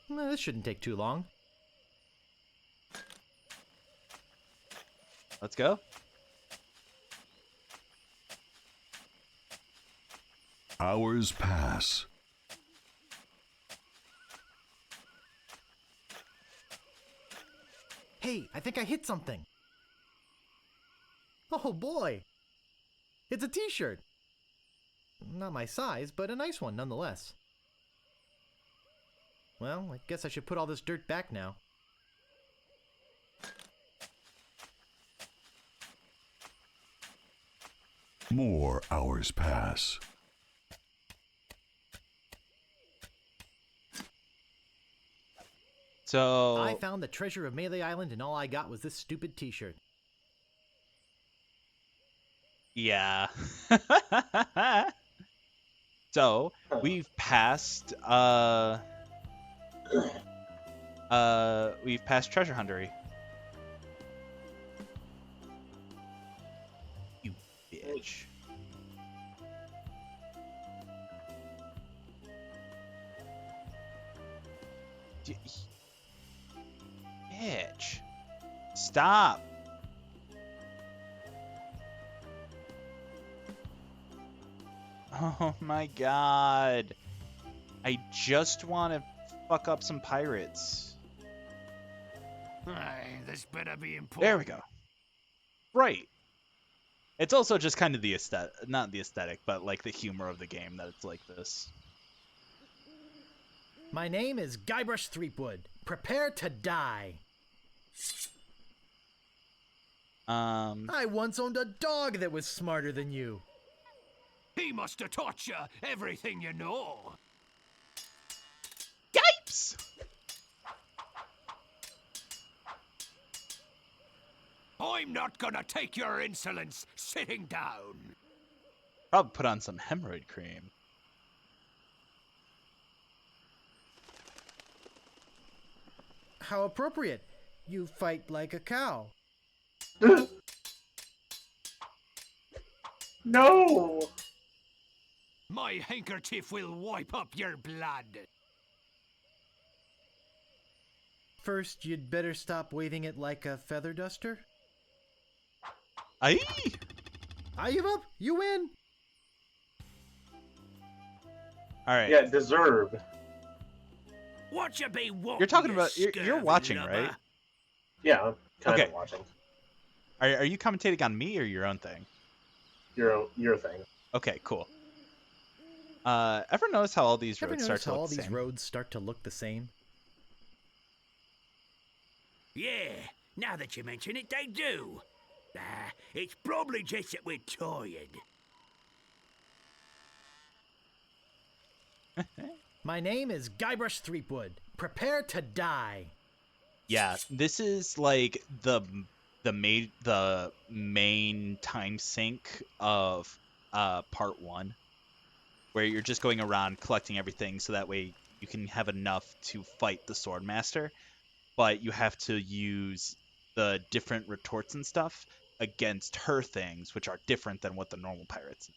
This shouldn't take too long. Let's go. Hours pass. Hey, I think I hit something. Oh boy! It's a t-shirt. Not my size, but a nice one nonetheless. Well, I guess I should put all this dirt back now. More hours pass. So I found the treasure of Melee Island and all I got was this stupid t-shirt. yeah. So we've passed treasure huntery. You bitch. Bitch. Stop. Oh my god. I just want to fuck up some pirates. This better be important. There we go. Right. It's also just kind of the aesthetic, not the aesthetic, but like the humor of the game that it's like this. My name is Guybrush Threepwood. Prepare to die. I once owned a dog that was smarter than you. He must have taught you everything you know. Yipes! I'm not gonna take your insolence sitting down. Probably put on some hemorrhoid cream. How appropriate. You fight like a cow. No! My handkerchief will wipe up your blood. First, you'd better stop waving it like a feather duster. Aye! I give up. You win. Alright. Yeah, deserved. What you be wanting? You're talking about... You're watching, lubber? right? Yeah, I'm kind Okay. of watching. Are you commentating on me or your own thing? Your thing. Okay, cool. Ever notice how all these Ever roads notice start to how look all the these same? roads start to look the same? Yeah, now that you mention it, they do. It's probably just that we're tired. My name is Guybrush Threepwood. Prepare to die. Yeah, this is like the main time sink of part 1, where you're just going around collecting everything so that way you can have enough to fight the Swordmaster, but you have to use the different retorts and stuff against her things, which are different than what the normal pirates.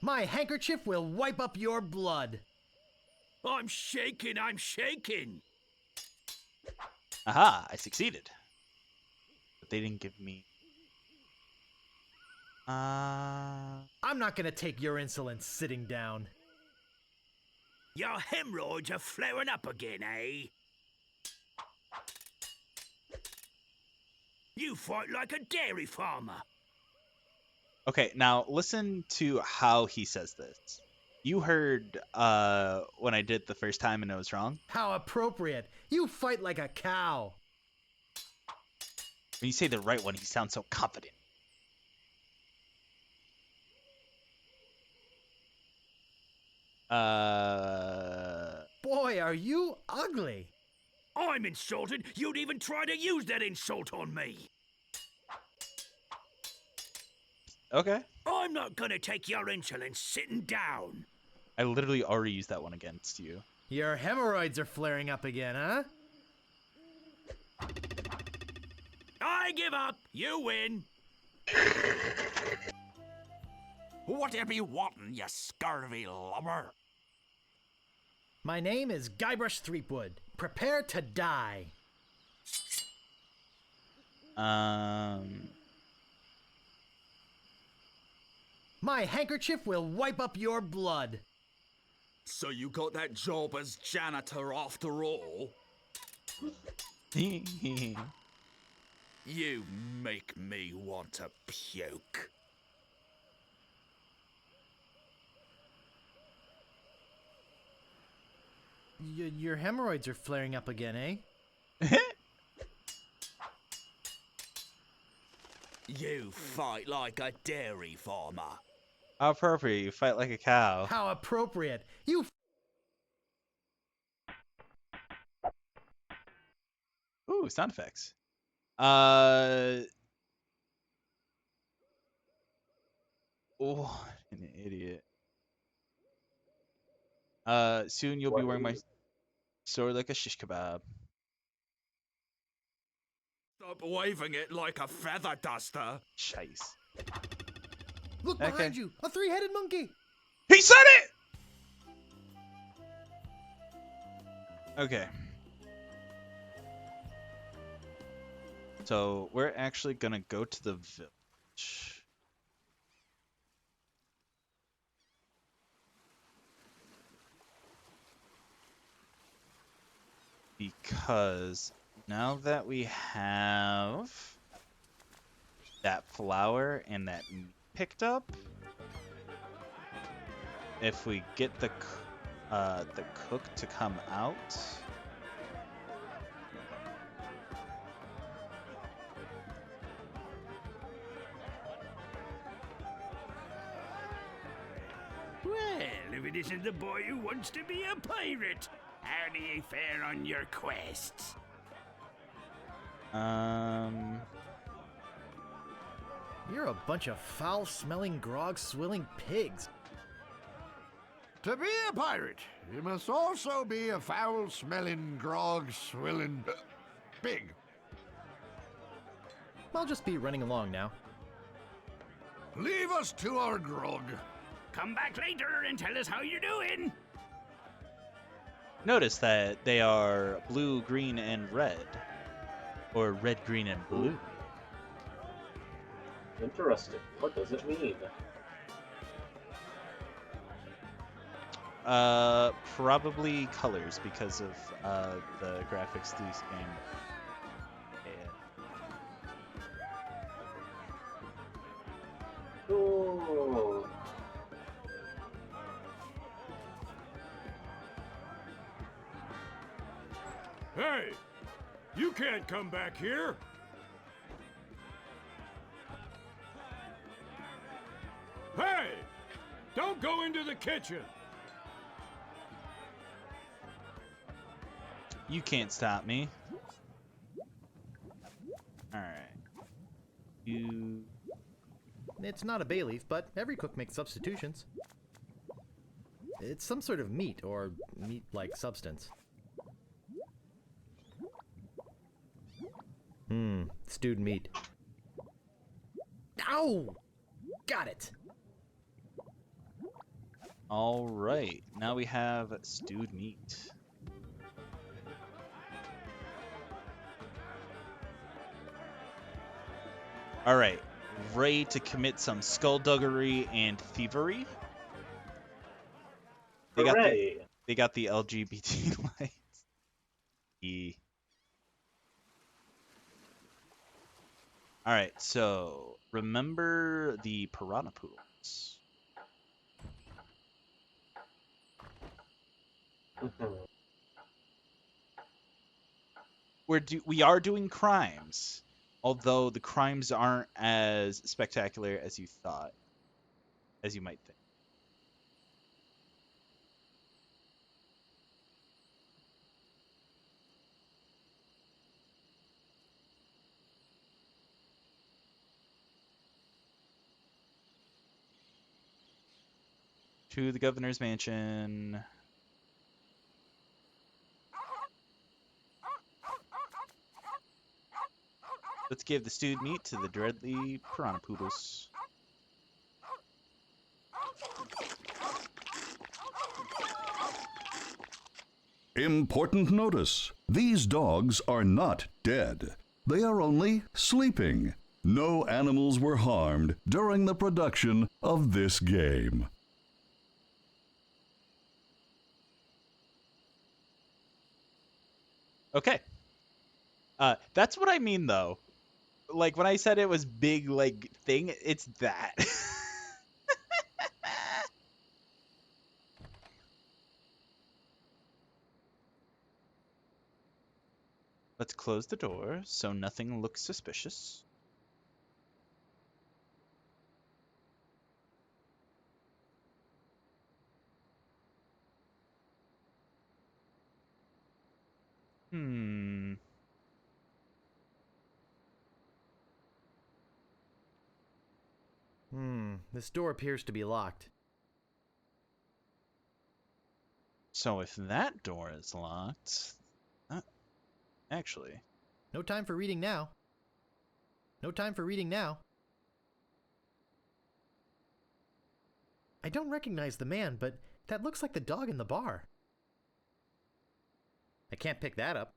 My handkerchief will wipe up your blood. I'm shaking, I'm shaking. Aha, I succeeded. But they didn't give me... I'm not gonna take your insolence sitting down. Your hemorrhoids are flaring up again, eh? You fight like a dairy farmer. Okay, now listen to how he says this. You heard when I did it the first time and it was wrong? How appropriate. You fight like a cow. When you say the right one, he sounds so confident. Boy, are you ugly. I'm insulted you'd even try to use that insult on me. Okay. I'm not gonna take your insolence sitting down. I literally already used that one against you. Your hemorrhoids are flaring up again, huh? I give up. You win. Whatever you wantin', you scurvy lubber? My name is Guybrush Threepwood. Prepare to die. My handkerchief will wipe up your blood. So you got that job as janitor after all? You make me want to puke. Your hemorrhoids are flaring up again, eh? You fight like a dairy farmer. How appropriate, you fight like a cow. How appropriate. You Ooh, sound effects. Oh, an idiot. Soon you'll be wearing my sword like a shish kebab. Stop waving it like a feather duster. Chase. look behind you. A three-headed monkey. He said it! Okay. So we're actually gonna go to the village. Because now that we have that flour and that meat picked up, if we get the cook to come out, Well, if it isn't the boy who wants to be a pirate, how do you fare on your quests? You're a bunch of foul-smelling, grog-swilling pigs. To be a pirate, you must also be a foul-smelling, grog-swilling pig. I'll just be running along now. Leave us to our grog. Come back later and tell us how you're doing. notice that they are blue, green, and red. Or red, green, and blue. Interesting. What does it mean? Probably colors because of the graphics to this game. Oh. Hey! You can't come back here! Hey! Don't go into the kitchen! You can't stop me. Alright. You... It's not a bay leaf, but every cook makes substitutions. It's some sort of meat, or meat-like substance. Stewed meat. Ow! Got it! Alright, now we have stewed meat. Alright, ready to commit some skullduggery and thievery. They got the LGBT lights. Alright, so remember the piranha pools. We are doing crimes, although the crimes aren't as spectacular as you thought, as you might think. To the governor's mansion. Let's give the stewed meat to the dreadly piranha poodles. Important notice. These dogs are not dead. They are only sleeping. No animals were harmed during the production of this game. Okay. That's what I mean, though. Like, when I said it was big, like, thing, it's that. Let's close the door so nothing looks suspicious. This door appears to be locked. So if that door is locked... actually... No time for reading now. No time for reading now. I don't recognize the man, but that looks like the dog in the bar. I can't pick that up.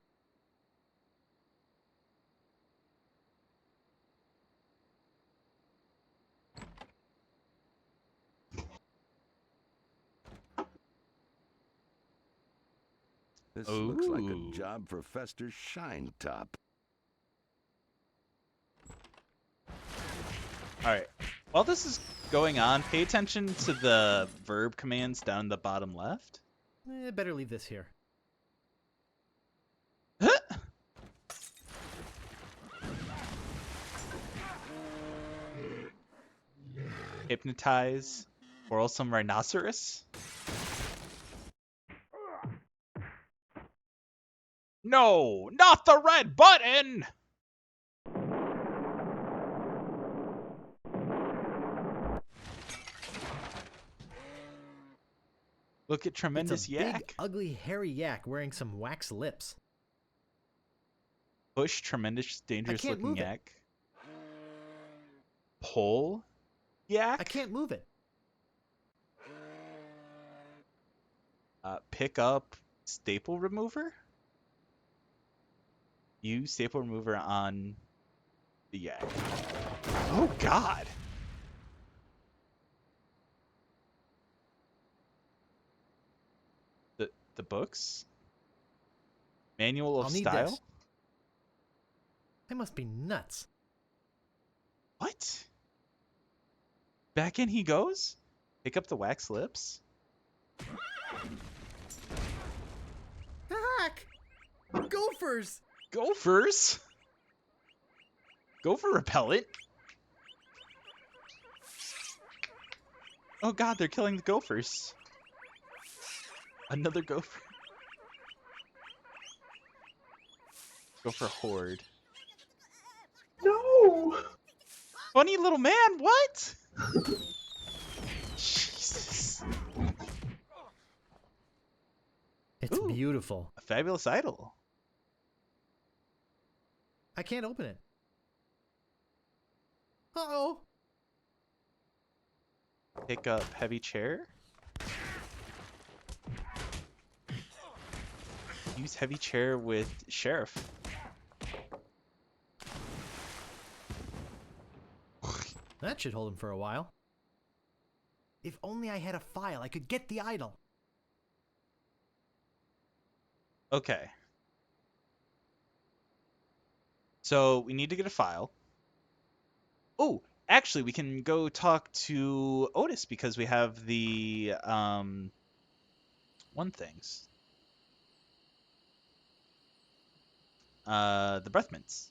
This looks like a job for Fester Shinetop. Alright. While this is going on, pay attention to the verb commands down the bottom left. Better leave this here. Hypnotize. Quarrelsome rhinoceros. No, not the red button! Look at tremendous it's a yak. big, ugly, hairy yak wearing some wax lips. Push tremendous, dangerous looking move it. yak. Pull yak. I can't move it. Pick up staple remover. Use staple remover on the yak. Oh God. The books? Manual of I'll need Style? this. I must be nuts. What? Back in he goes? Pick up the wax lips? Heck! Gophers! Gophers? Gopher repellent? Oh God, they're killing the gophers. Another gopher. Gopher horde. No! Funny little man, what? Jesus. It's beautiful. A fabulous idol. I can't open it. Uh-oh. Pick up heavy chair. Use heavy chair with sheriff. That should hold him for a while. If only I had a file, I could get the idol. Okay. So we need to get a file. Oh, actually, we can go talk to Otis because we have the one things. The breath mints.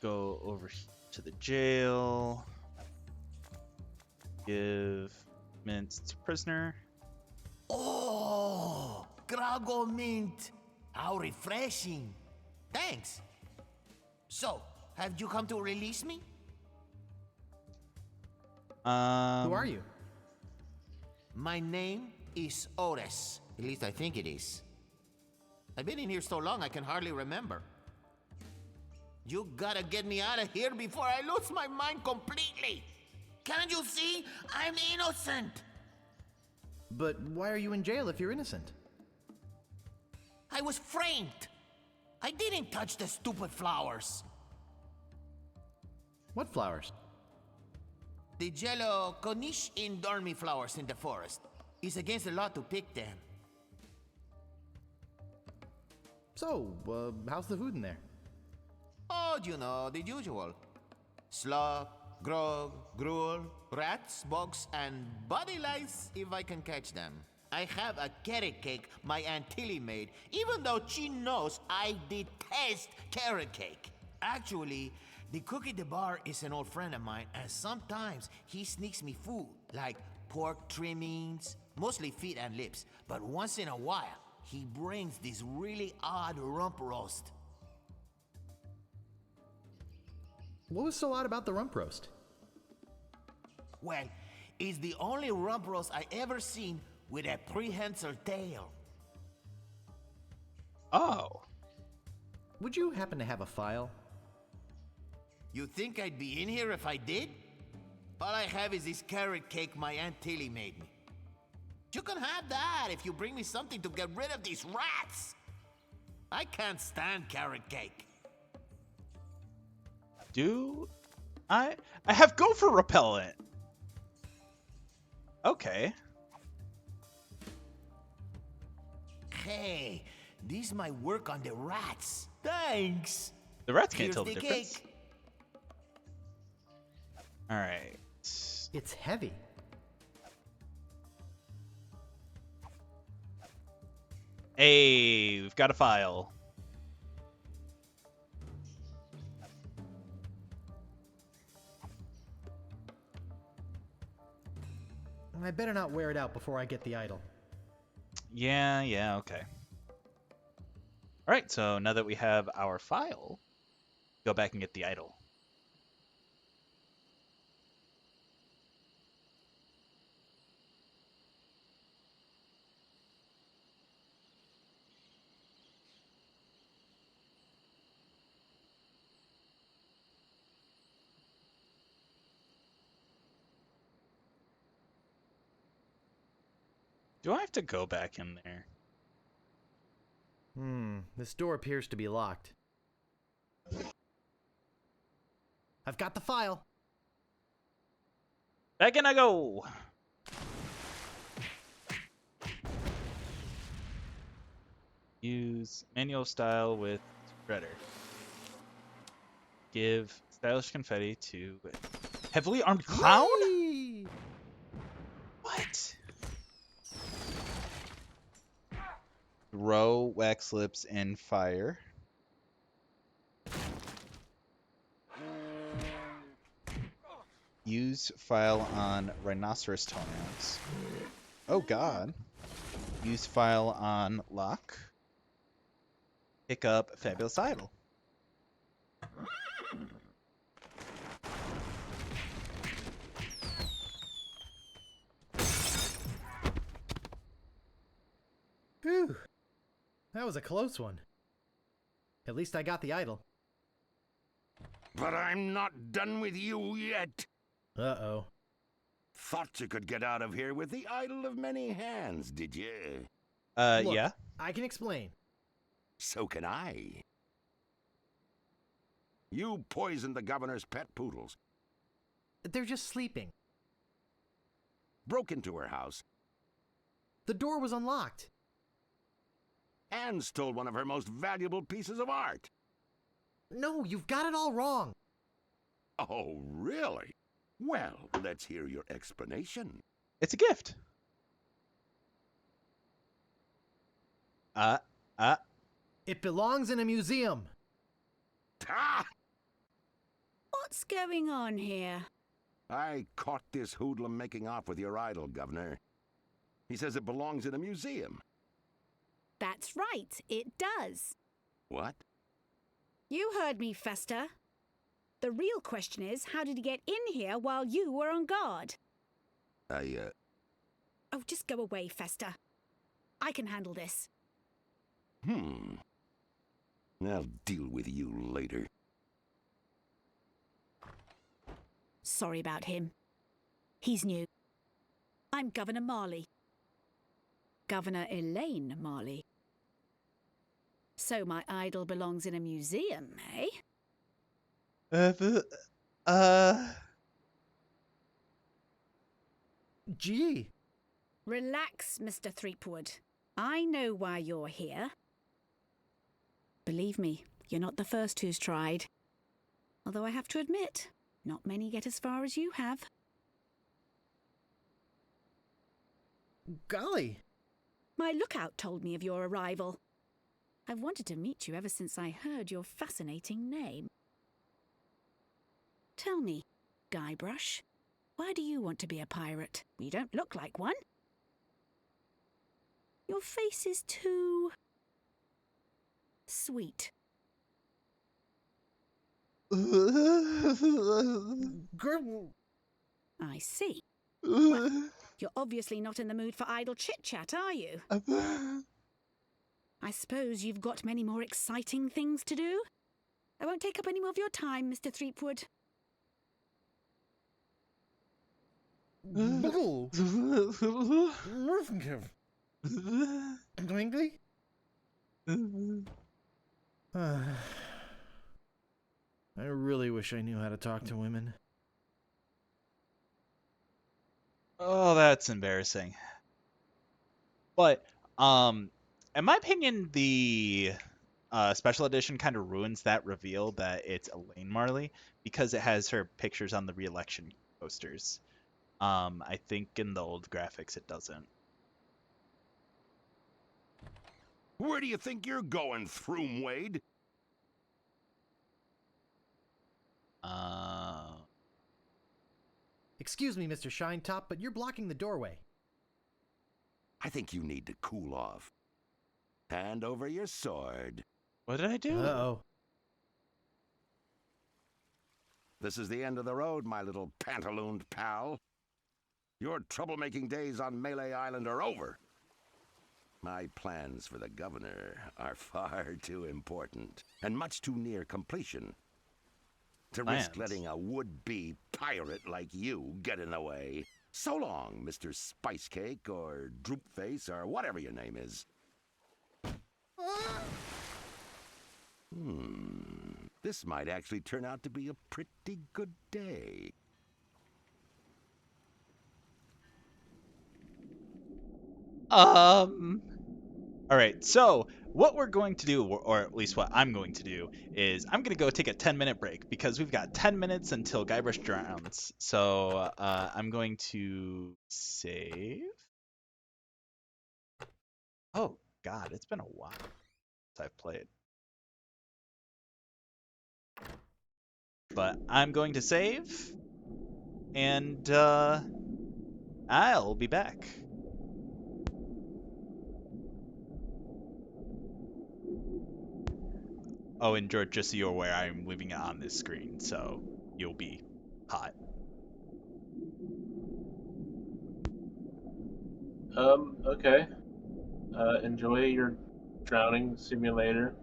Go over to the jail. Give mints to prisoner. Grago mint. How refreshing. Thanks. So, have you come to release me? Who are you? My name is Otis. At least I think it is. I've been in here so long I can hardly remember. You gotta get me out of here before I lose my mind completely. Can't you see? I'm innocent. But why are you in jail if you're innocent? I was framed. I didn't touch the stupid flowers. What flowers? The yellow Konish Indormi flowers in the forest. It's against the law to pick them. So, how's the food in there? Oh, you know, the usual. Slop, grog, gruel, rats, bugs, and body lice if I can catch them. I have a carrot cake my Aunt Tilly made, even though she knows I detest carrot cake. Actually, the cook at the bar is an old friend of mine, and sometimes he sneaks me food, like pork trimmings, mostly feet and lips. But once in a while, he brings this really odd rump roast. What was so odd about the rump roast? Well, it's the only rump roast I ever seen with a prehensile tail. Oh. Would you happen to have a file? You think I'd be in here if I did? All I have is this carrot cake my Aunt Tilly made me. You can have that if you bring me something to get rid of these rats. I can't stand carrot cake. Do I have gopher repellent. Okay. Hey, this might work on the rats. Thanks. The rats can't Here's tell the the difference. cake. All right. It's heavy. Hey, we've got a file. I better not wear it out before I get the idol. Yeah, okay. All right, so now that we have our file, go back and get the idol. Do I have to go back in there? This door appears to be locked. I've got the file. Back in I go. Use manual style with spreader. Give stylish confetti to heavily armed clown? Whee! What? Throw wax lips in fire. Use file on rhinoceros toenails. Oh god. Use file on lock. Pick up fabulous idol. Whew. That was a close one. At least I got the idol. But I'm not done with you yet. Uh-oh. Thought you could get out of here with the idol of many hands, did you? Look, Yeah. I can explain. So can I. You poisoned the governor's pet poodles, They're just sleeping. broke into her house, The door was unlocked. and stole one of her most valuable pieces of art. No, you've got it all wrong. Oh, really? Well, let's hear your explanation. It's a gift. It belongs in a museum. Ah! What's going on here? I caught this hoodlum making off with your idol, Governor. He says it belongs in a museum. That's right, it does. What? You heard me, Fester. The real question is, how did he get in here while you were on guard? Oh, just go away, Fester. I can handle this. I'll deal with you later. Sorry about him. He's new. I'm Governor Marley. Governor Elaine Marley. So my idol belongs in a museum, eh? Gee. Relax, Mr. Threepwood. I know why you're here. Believe me, you're not the first who's tried. Although I have to admit, not many get as far as you have. Golly. My lookout told me of your arrival. I've wanted to meet you ever since I heard your fascinating name. Tell me, Guybrush, why do you want to be a pirate? You don't look like one. Your face is too... sweet. I see. Well, you're obviously not in the mood for idle chit-chat, are you? I suppose you've got many more exciting things to do? I won't take up any more of your time, Mr. Threepwood. Angry? I really wish I knew how to talk to women. Oh, that's embarrassing. But, in my opinion, the special edition kind of ruins that reveal that it's Elaine Marley because it has her pictures on the re-election posters. I think in the old graphics it doesn't. Where do you think you're going, Throomwade? Excuse me, Mr. Shinetop, but you're blocking the doorway. I think you need to cool off. Hand over your sword. What did I do? Uh-oh. This is the end of the road, my little pantalooned pal. Your troublemaking days on Melee Island are over. My plans for the governor are far too important and much too near completion to risk letting a would-be pirate like you get in the way. So long, Mr. Spicecake or Droopface or whatever your name is. This might actually turn out to be a pretty good day. All right, so what we're going to do, or at least what I'm going to do, is I'm going to go take a 10-minute break because we've got 10 minutes until Guybrush drowns. So I'm going to save. Oh, God, it's been a while since I've played. But I'm going to save, and I'll be back. Oh, and George, just so you're aware, I'm leaving it on this screen, so you'll be hot. Okay. Enjoy your drowning simulator.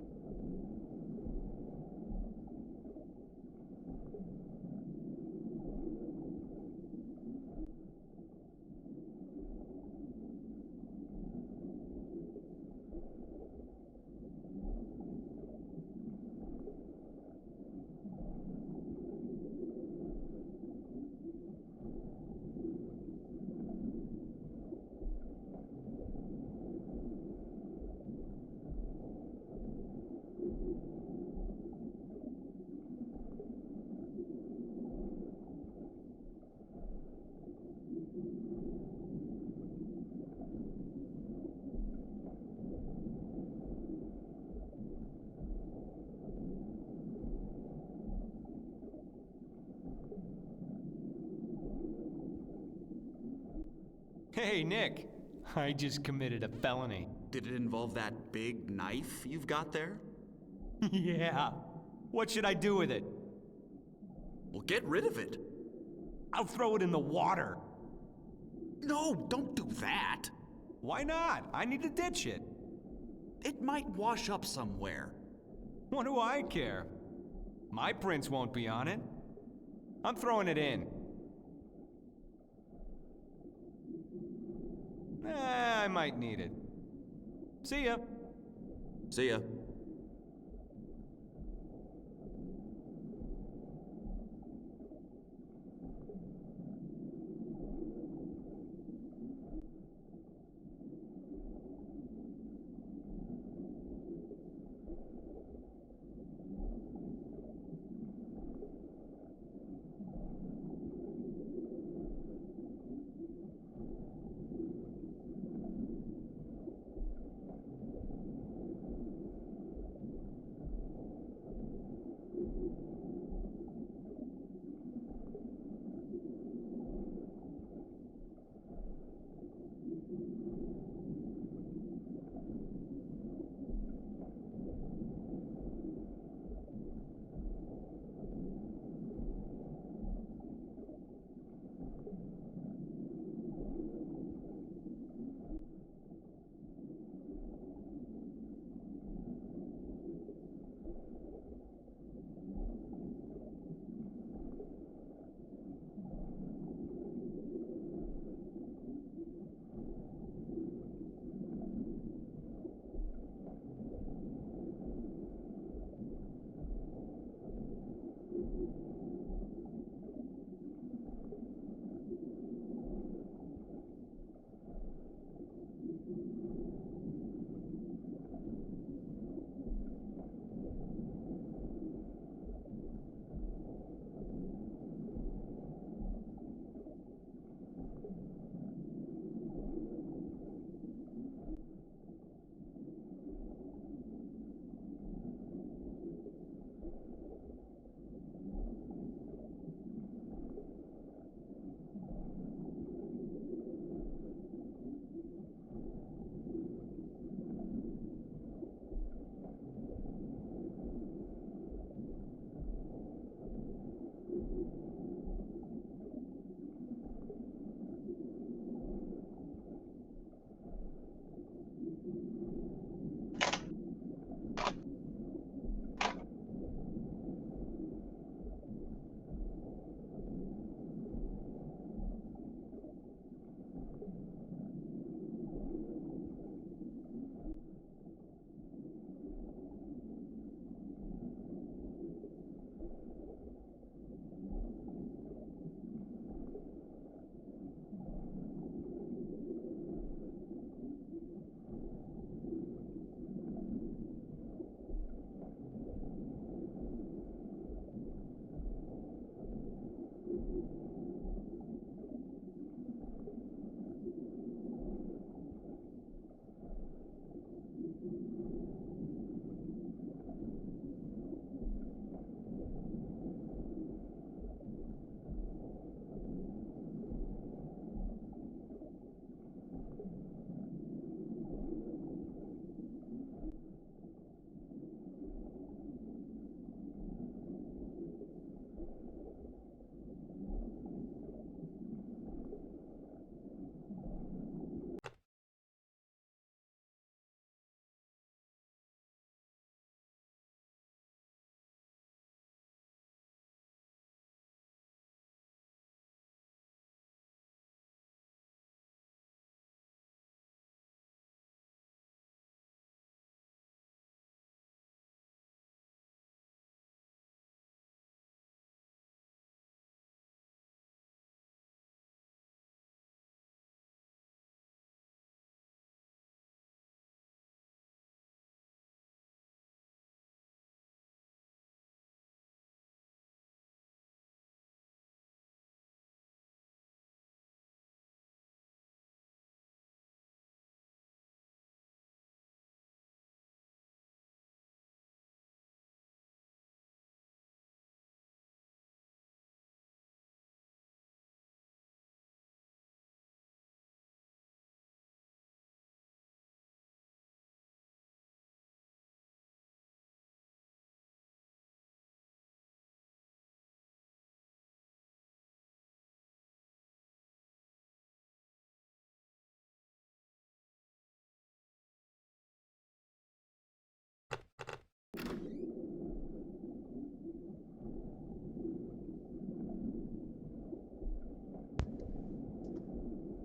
Hey, Nick. I just committed a felony. Did it involve that big knife you've got there? Yeah. What should I do with it? Well, get rid of it. I'll throw it in the water. No, don't do that. Why not? I need to ditch it. It might wash up somewhere. What do I care? My prints won't be on it. I'm throwing it in. I might need it. See ya. See ya.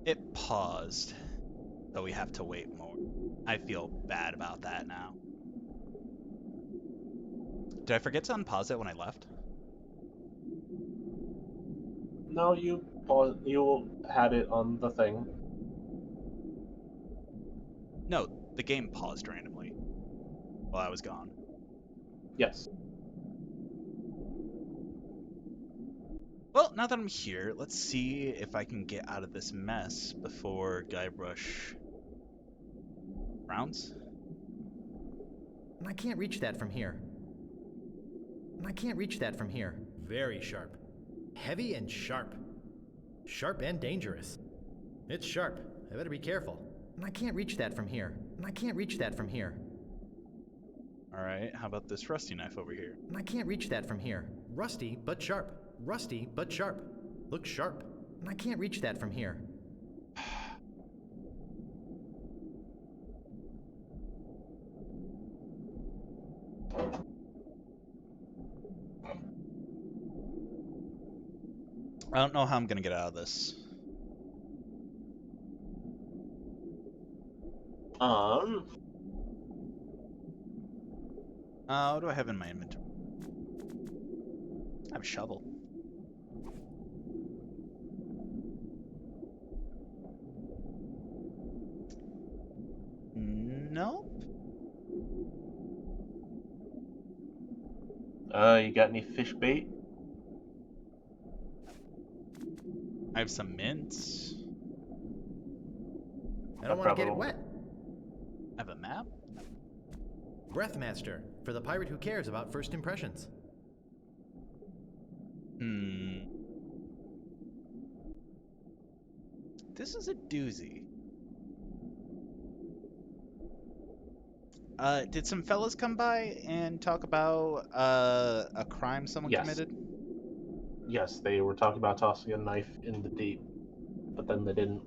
It paused, so we have to wait more. I feel bad about that now. Did I forget to unpause it when I left? No, you had it on the thing. No, the game paused randomly while I was gone. Yes. Well, now that I'm here, let's see if I can get out of this mess before Guybrush frowns. I can't reach that from here. I can't reach that from here. Very sharp. Heavy and sharp. Sharp and dangerous. It's sharp. I better be careful. I can't reach that from here. I can't reach that from here. Alright, how about this rusty knife over here? I can't reach that from here. Rusty, but sharp. Rusty, but sharp. Looks sharp. I can't reach that from here. I don't know how I'm gonna get out of this. What do I have in my inventory? I have a shovel. Nope. You got any fish bait? I have some mints. I don't want to get it wet. I have a map. Breathmaster, for the pirate who cares about first impressions. This is a doozy. Did some fellas come by and talk about a crime someone committed? Yes, they were talking about tossing a knife in the deep, but then they didn't.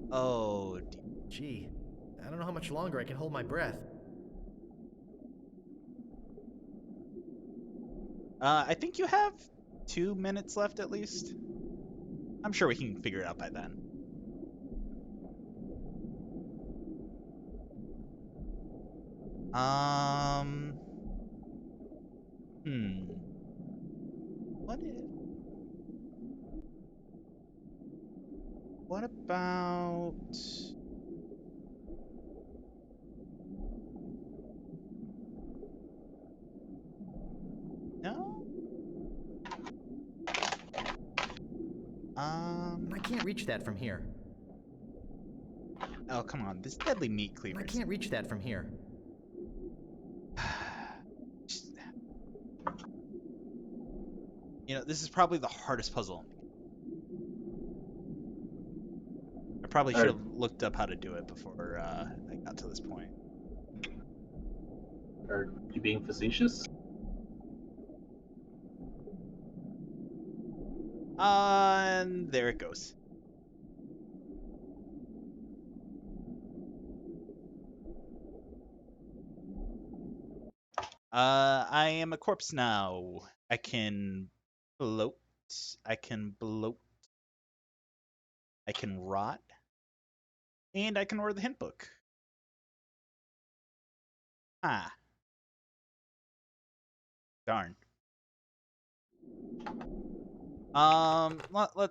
Oh, gee. I don't know how much longer I can hold my breath. I think you have 2 minutes left at least. I'm sure we can figure it out by then. What about... No? I can't reach that from here. Oh, come on. This deadly meat cleavers. I can't reach that from here. You know, this is probably the hardest puzzle. I probably should have looked up how to do it before I got to this point. Are you being facetious? And there it goes. I am a corpse now. I can bloat. I can bloat. I can rot. And I can order the hint book. Ah. Darn.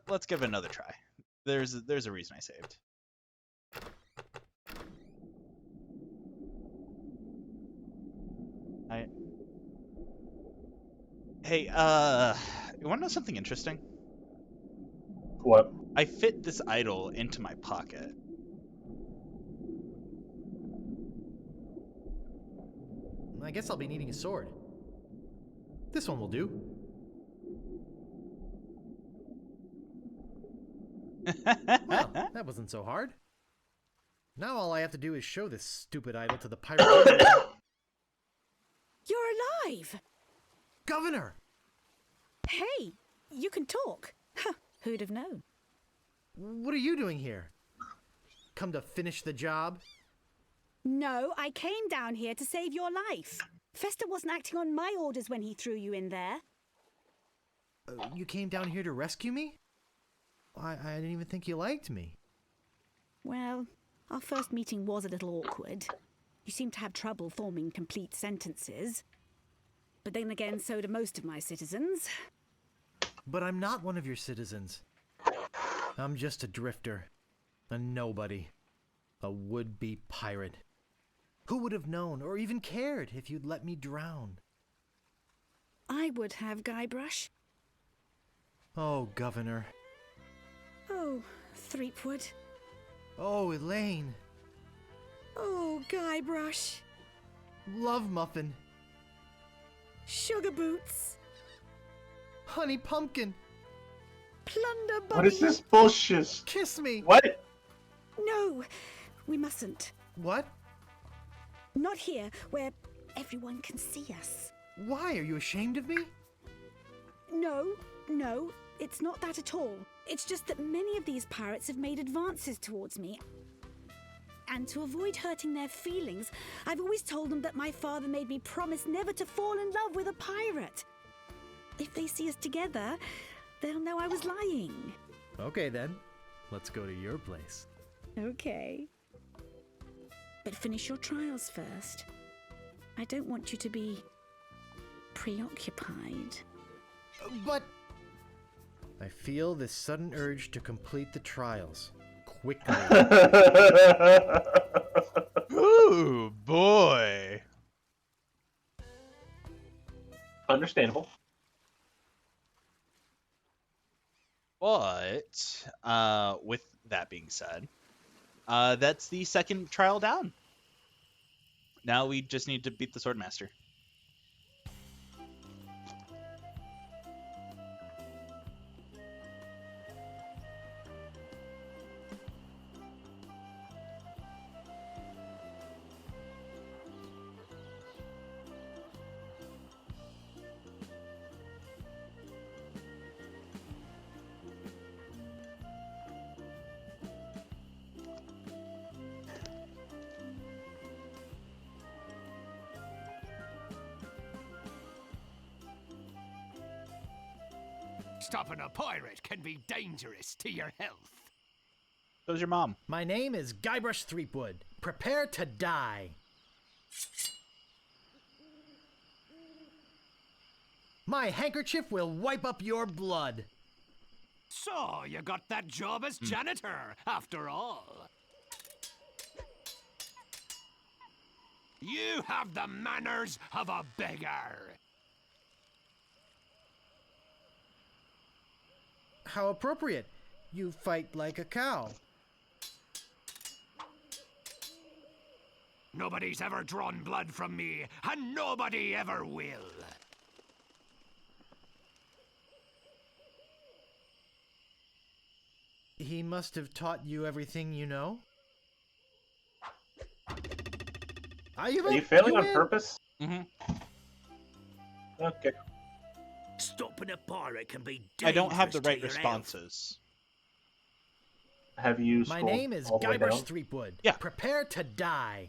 Let's give it another try. There's a reason I saved. Hey, you want to know something interesting? What? I fit this idol into my pocket. I guess I'll be needing a sword. This one will do. Well, that wasn't so hard. Now all I have to do is show this stupid idol to the pirate. You're alive! Governor! Hey, you can talk. Huh, who'd have known? What are you doing here? Come to finish the job? No, I came down here to save your life. Fester wasn't acting on my orders when he threw you in there. You came down here to rescue me? I didn't even think you liked me. Well, our first meeting was a little awkward. You seem to have trouble forming complete sentences. But then again, so do most of my citizens. But I'm not one of your citizens. I'm just a drifter. A nobody. A would-be pirate. Who would have known or even cared if you'd let me drown? I would have, Guybrush. Oh, Governor. Oh, Threepwood. Oh, Elaine. Oh, Guybrush. Love Muffin. Sugar Boots. Honey Pumpkin. Plunder Bunny. What is this bullshit? Kiss me. What? No, we mustn't. What? Not here, where everyone can see us. Why? Are you ashamed of me? No, it's not that at all. It's just that many of these pirates have made advances towards me. And to avoid hurting their feelings, I've always told them that my father made me promise never to fall in love with a pirate. If they see us together, they'll know I was lying. Okay then, let's go to your place. Okay. But finish your trials first. I don't want you to be preoccupied. But I feel this sudden urge to complete the trials. Quickly. Ooh, boy. Understandable. But, with that being said, that's the second trial down. Now we just need to beat the Swordmaster. Stopping a pirate can be dangerous to your health. So's your mom. My name is Guybrush Threepwood. Prepare to die. My handkerchief will wipe up your blood. So, you got that job as janitor, after all. You have the manners of a beggar. How appropriate. You fight like a cow. Nobody's ever drawn blood from me, and nobody ever will. He must have taught you everything you know? Are you failing on purpose? Mm-hmm. Okay. Stopping a pirate can be dangerous. I don't have the right to your responses. Have you My scrolled name is all the way Guybrush down? Threepwood. Yeah. Prepare to die.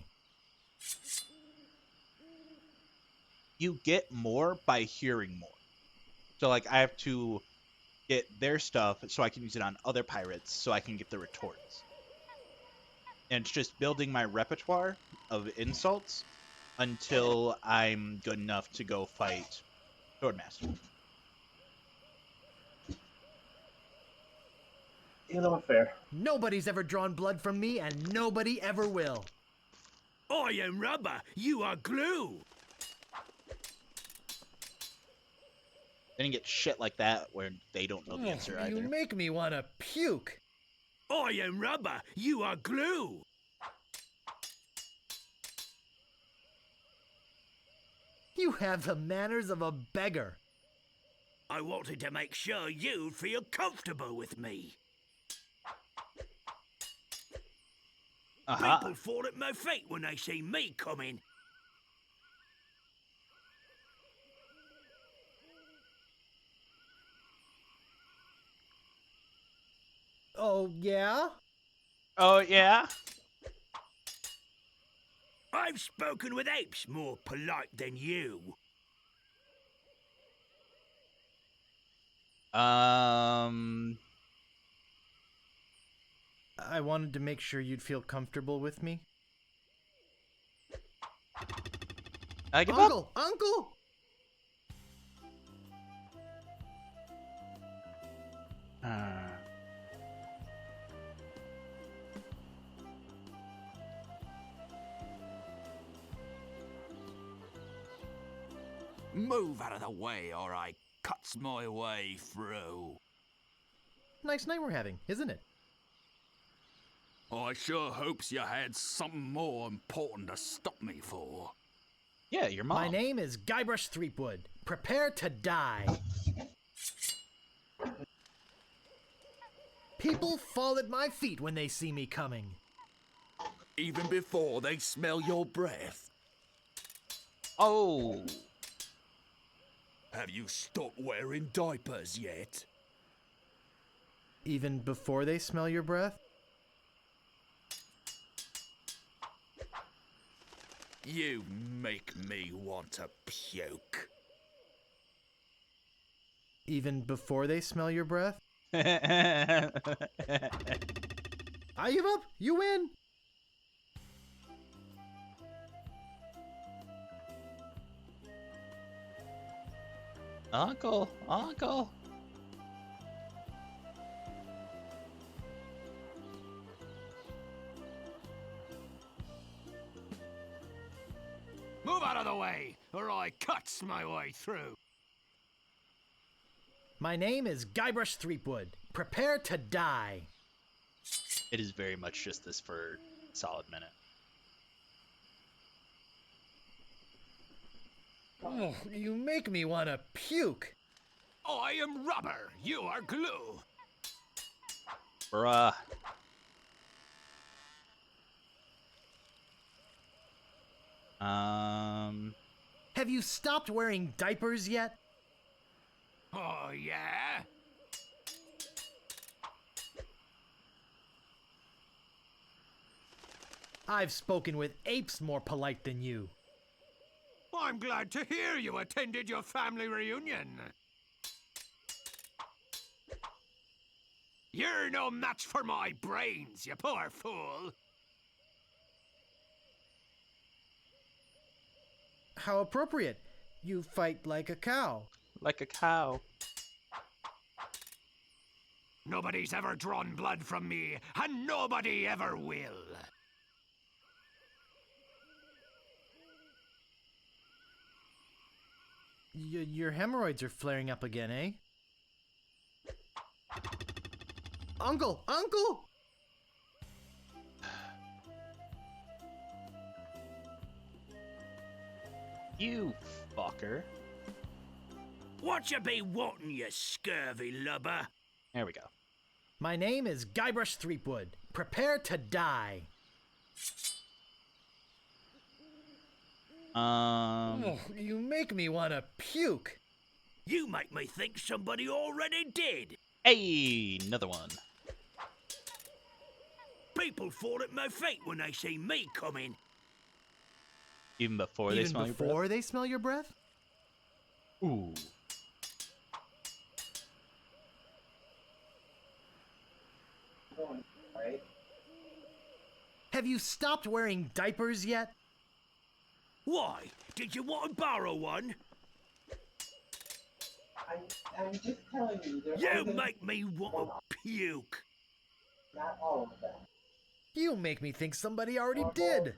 You get more by hearing more. So, like, I have to get their stuff so I can use it on other pirates so I can get the retorts. And it's just building my repertoire of insults until I'm good enough to go fight Swordmaster. You know, fair. Nobody's ever drawn blood from me, and nobody ever will. I am rubber, you are glue. They didn't get shit like that where they don't know the answer You either. make me want to puke. I am rubber, you are glue. You have the manners of a beggar. I wanted to make sure you'd feel comfortable with me. Uh-huh. People fall at my feet when they see me coming. Oh, yeah? Oh, yeah? I've spoken with apes more polite than you. I wanted to make sure you'd feel comfortable with me. I give Uncle! up. Uncle! Move out of the way or I cuts my way through. Nice night we're having, isn't it? I sure hopes you had something more important to stop me for. Yeah, your mom. My name is Guybrush Threepwood. Prepare to die. People fall at my feet when they see me coming. Even before they smell your breath. Oh. Have you stopped wearing diapers yet? Even before they smell your breath? You make me want to puke. Even before they smell your breath? I give up. You win. Uncle. Move out of the way, or I cuts my way through. My name is Guybrush Threepwood. Prepare to die. It is very much just this for a solid minute. Oh, you make me want to puke. I am rubber, you are glue. Bruh. Have you stopped wearing diapers yet? Oh, yeah? I've spoken with apes more polite than you. I'm glad to hear you attended your family reunion. You're no match for my brains, you poor fool. How appropriate. You fight like a cow. Like a cow. Nobody's ever drawn blood from me, and nobody ever will. Your hemorrhoids are flaring up again, eh? Uncle! Uncle! You fucker. What you be wanting, you scurvy lubber? There we go. My name is Guybrush Threepwood. Prepare to die. Oh, you make me want to puke. You make me think somebody already did. Hey, another one. People fall at my feet when they see me coming. Even before they smell your breath? Before they smell your breath? Ooh. Have you stopped wearing diapers yet? Why? Did you want to borrow one? I'm just telling you. You make me want to puke. Not all of them. You make me think somebody already did.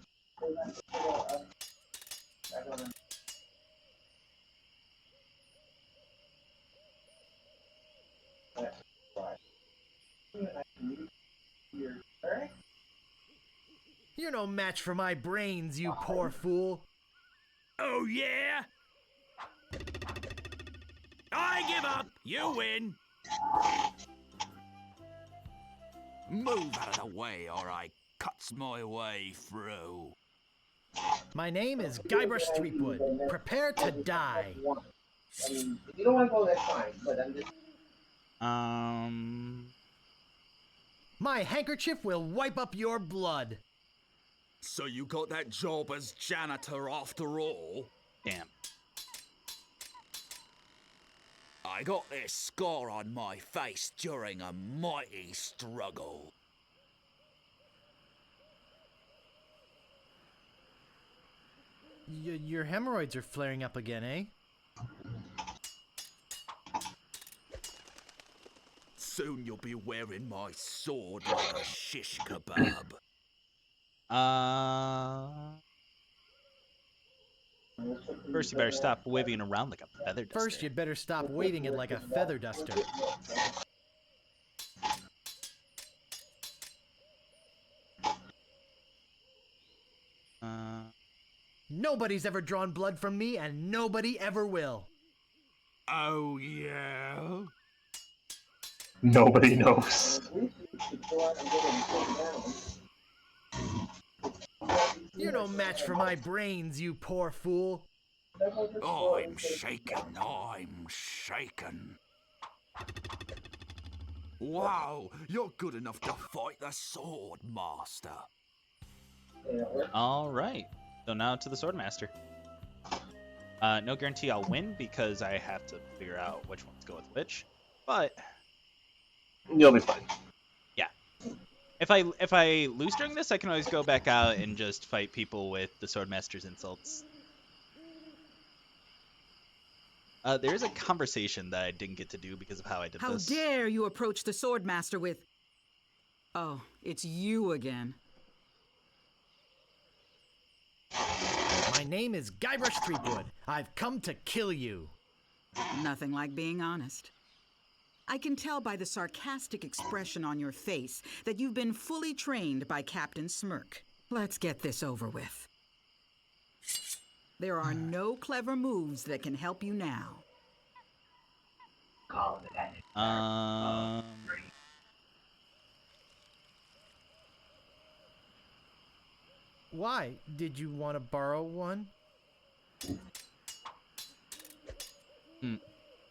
You're no match for my brains, you poor fool. Oh, yeah? I give up. You win. Move out of the way or I cuts my way through. My name is Guybrush Threepwood. Prepare to die. I mean, if you don't want to go, that's fine, but I'm just... My handkerchief will wipe up your blood. So you got that job as janitor after all? Damn. I got this scar on my face during a mighty struggle. Your hemorrhoids are flaring up again, eh? Soon you'll be wearing my sword like a shish kebab. First, you better stop waving around like a feather duster. First, you'd better stop waving it like a feather duster. Nobody's ever drawn blood from me, and nobody ever will. Oh, yeah? Nobody knows. You're no match for my brains, you poor fool. I'm shaken, I'm shaken. Wow, you're good enough to fight the sword master. All right. So now to the Swordmaster. No guarantee I'll win because I have to figure out which one to go with which. But you'll be fine. Yeah. If I lose during this, I can always go back out and just fight people with the Swordmaster's insults. There is a conversation that I didn't get to do because of how I did How this. dare you approach the Swordmaster with... Oh, it's you again. My name is Guybrush Threepwood. I've come to kill you. Nothing like being honest. I can tell by the sarcastic expression on your face that you've been fully trained by Captain Smirk. Let's get this over with. There are no clever moves that can help you now. Why? Did you want to borrow one?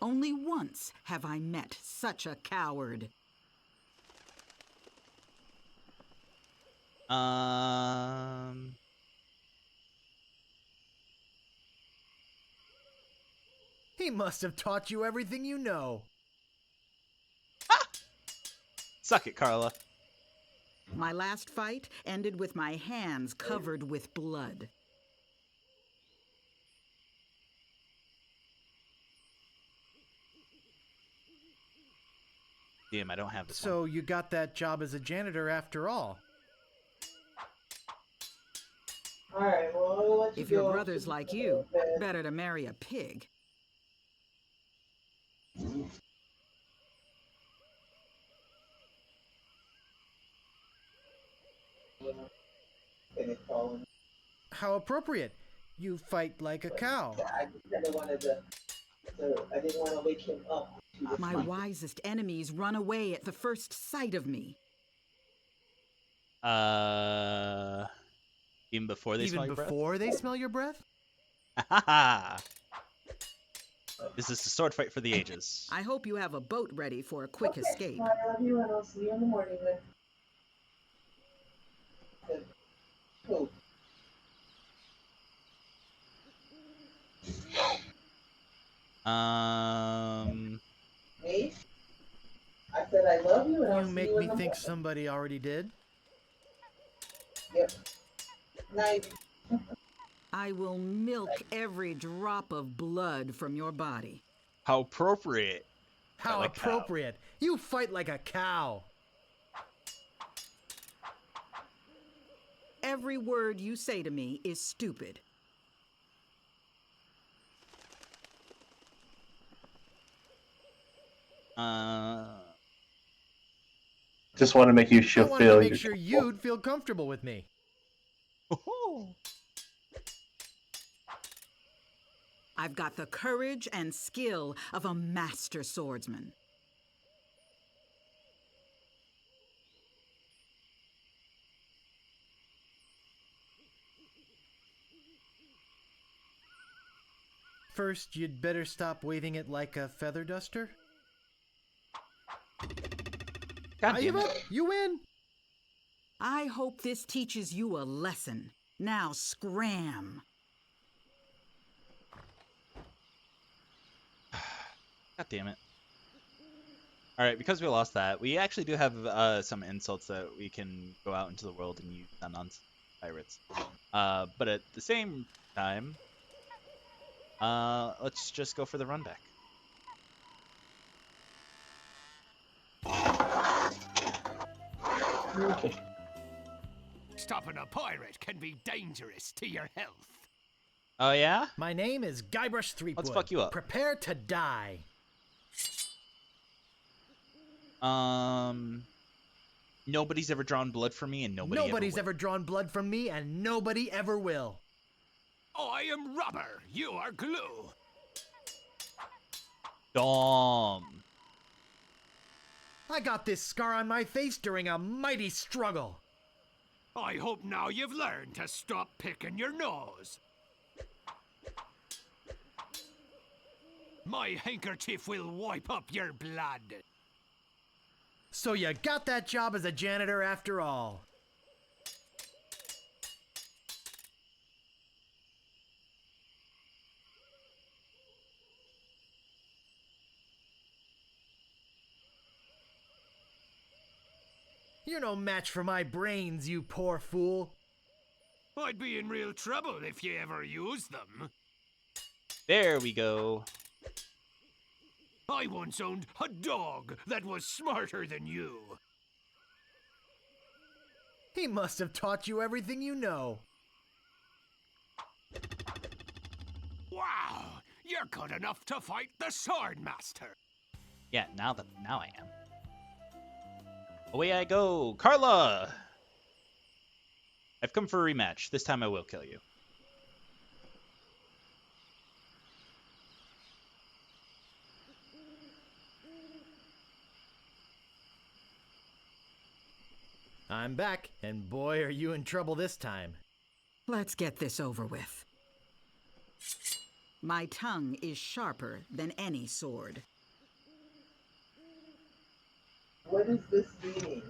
Only once have I met such a coward. He must have taught you everything you know. Suck it, Carla. My last fight ended with my hands covered with blood. Damn, I don't have this So you got that job as a janitor after all. Alright, well, I'll let you If your go. brother's like you, better to marry a pig. How appropriate. You fight like a cow. I just kind of wanted to, I didn't want to wake him up. My wisest enemies run away at the first sight of me. Even before they smell your breath? Even before they smell your breath? This is a sword fight for the ages. I hope you have a boat ready for a quick escape. I love you, and I'll see you in the morning then. Good. Cool. Me? I said I love you, and I'll see you in the morning. You make me think somebody already did. Yep. Night. I will milk every drop of blood from your body. How appropriate. How like appropriate. You fight like a cow. Every word you say to me is stupid. Just want to make you I feel wanted to make you're sure you'd feel comfortable with me. I've got the courage and skill of a master swordsman. First, you'd better stop waving it like a feather duster. God damn it. You win. I hope this teaches you a lesson. Now scram. God damn it. Alright, because we lost that, we actually do have some insults that we can go out into the world and use on pirates. But at the same time, let's just go for the run back. Okay. Stopping a pirate can be dangerous to your health. Oh yeah? My name is Guybrush Threepwood. Let's fuck you up. Prepare to die. Nobody's ever drawn blood from me, and Nobody's ever drawn blood from me, and nobody ever will. I am rubber. You are glue. Dom. I got this scar on my face during a mighty struggle. I hope now you've learned to stop picking your nose. My handkerchief will wipe up your blood. So you got that job as a janitor after all. You're no match for my brains, you poor fool. I'd be in real trouble if you ever used them. There we go. I once owned a dog that was smarter than you. He must have taught you everything you know. Wow, you're good enough to fight the Sword Master. Yeah, now I am. Away I go, Carla. I've come for a rematch. This time I will kill you. I'm back, and boy, are you in trouble this time. Let's get this over with. My tongue is sharper than any sword. What is this meaning?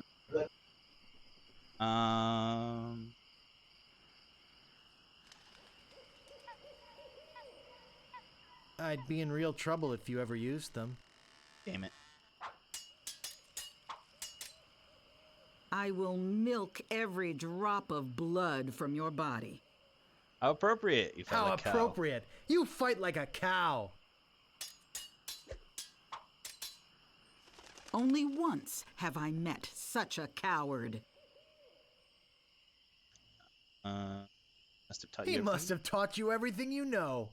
I'd be in real trouble if you ever used them. Damn it. I will milk every drop of blood from your body. How appropriate, you fight How like a cow. appropriate. You fight like a cow. Only once have I met such a coward. Must have taught He you must have taught you everything you know.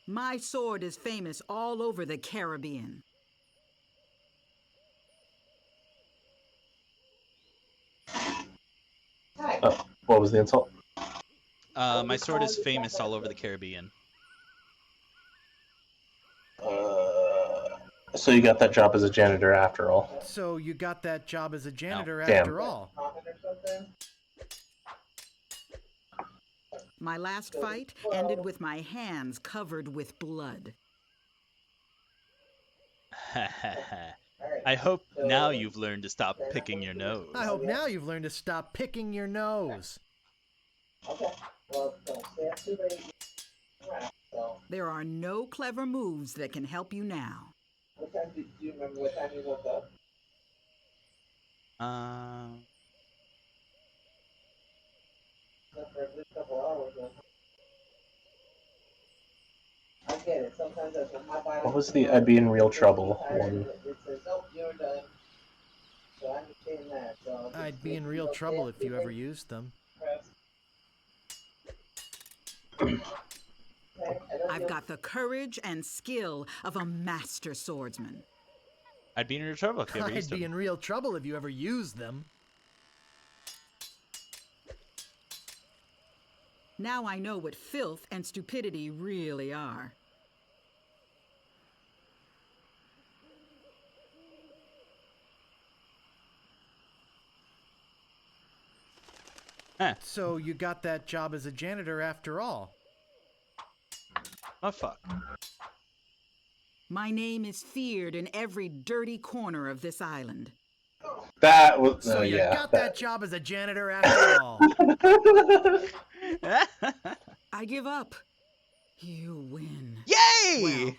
My sword is famous all over the Caribbean. Oh, what was the insult? My sword is famous all over the Caribbean. So you got that job as a janitor after all. So you got that job as a janitor Damn. after all. My last fight ended with my hands covered with blood. I hope now you've learned to stop picking your nose. I hope now you've learned to stop picking your nose. Okay. Well, don't stay up too late. So, There are no clever moves that can help you now. what time do you remember what time you woke up? Slept for at least a couple hours. I get it. Sometimes that's when my body. What was the I'd be in real trouble one? It says, "Oh, you're done." So I understand that. So I'd be in real trouble if you ever used them. I've got the courage and skill of a master swordsman. I'd be in real trouble if you ever I'd used be them. in real trouble if you ever used them. Now I know what filth and stupidity really are. So you got that job as a janitor after all. Oh, fuck. My name is feared in every dirty corner of this island. That was. So you yeah. got that job as a janitor after all. I give up. You win. Yay! Well,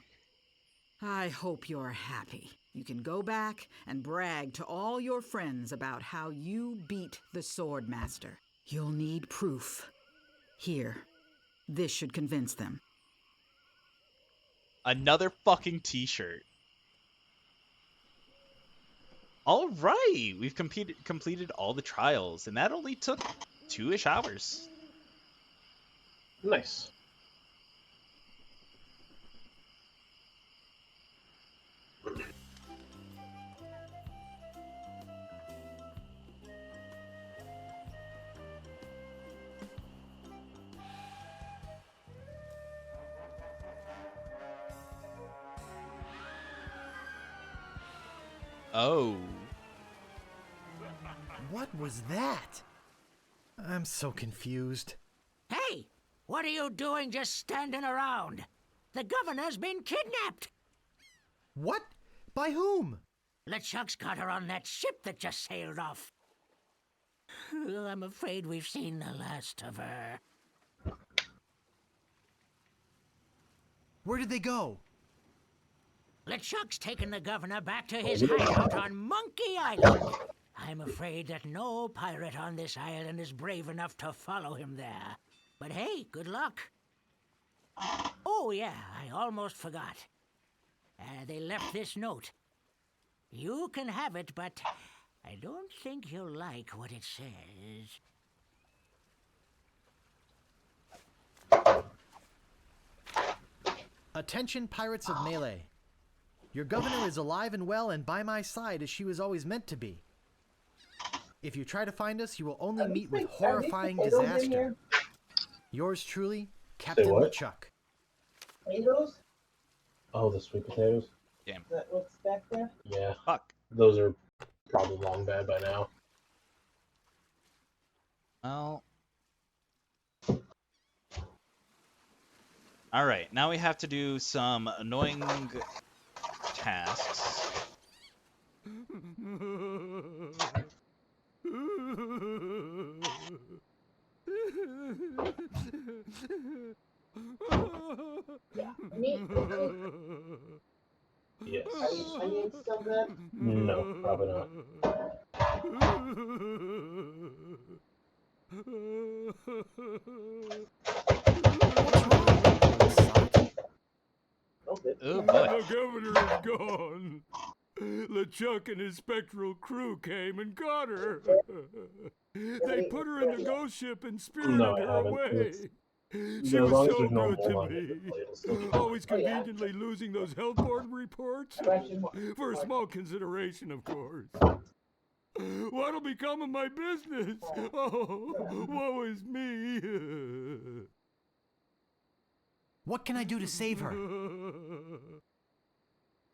I hope you're happy. You can go back and brag to all your friends about how you beat the Swordmaster. You'll need proof. Here, this should convince them. Another fucking t-shirt. All right, we've completed all the trials, and that only took 2-ish hours. Nice. Oh. What was that? I'm so confused. Hey, what are you doing just standing around? The governor's been kidnapped. What? By whom? LeChuck's got her on that ship that just sailed off. I'm afraid we've seen the last of her. Where did they go? LeChuck's taken the governor back to his hideout on Monkey Island. I'm afraid that no pirate on this island is brave enough to follow him there. But hey, good luck. Oh yeah, I almost forgot. They left this note. You can have it, but I don't think you'll like what it says. Attention, pirates of Melee. Your governor is alive and well and by my side as she was always meant to be. If you try to find us, you will only meet with horrifying disaster. Yours truly, Captain LeChuck. Potatoes? Oh, the sweet potatoes? Damn. Is that what's back there? Yeah. Fuck. Those are probably long bad by now. Well. Alright, now we have to do some annoying tasks. Meat. Yes. Are you still good? No, probably not. Oh boy. The governor is gone. LeChuck and his spectral crew came and got her. They put her in the ghost ship and spirited her away. She was so good to me. Always conveniently losing those health board reports. For a small consideration, of course. What'll become of my business? Oh, woe is me. What can I do to save her?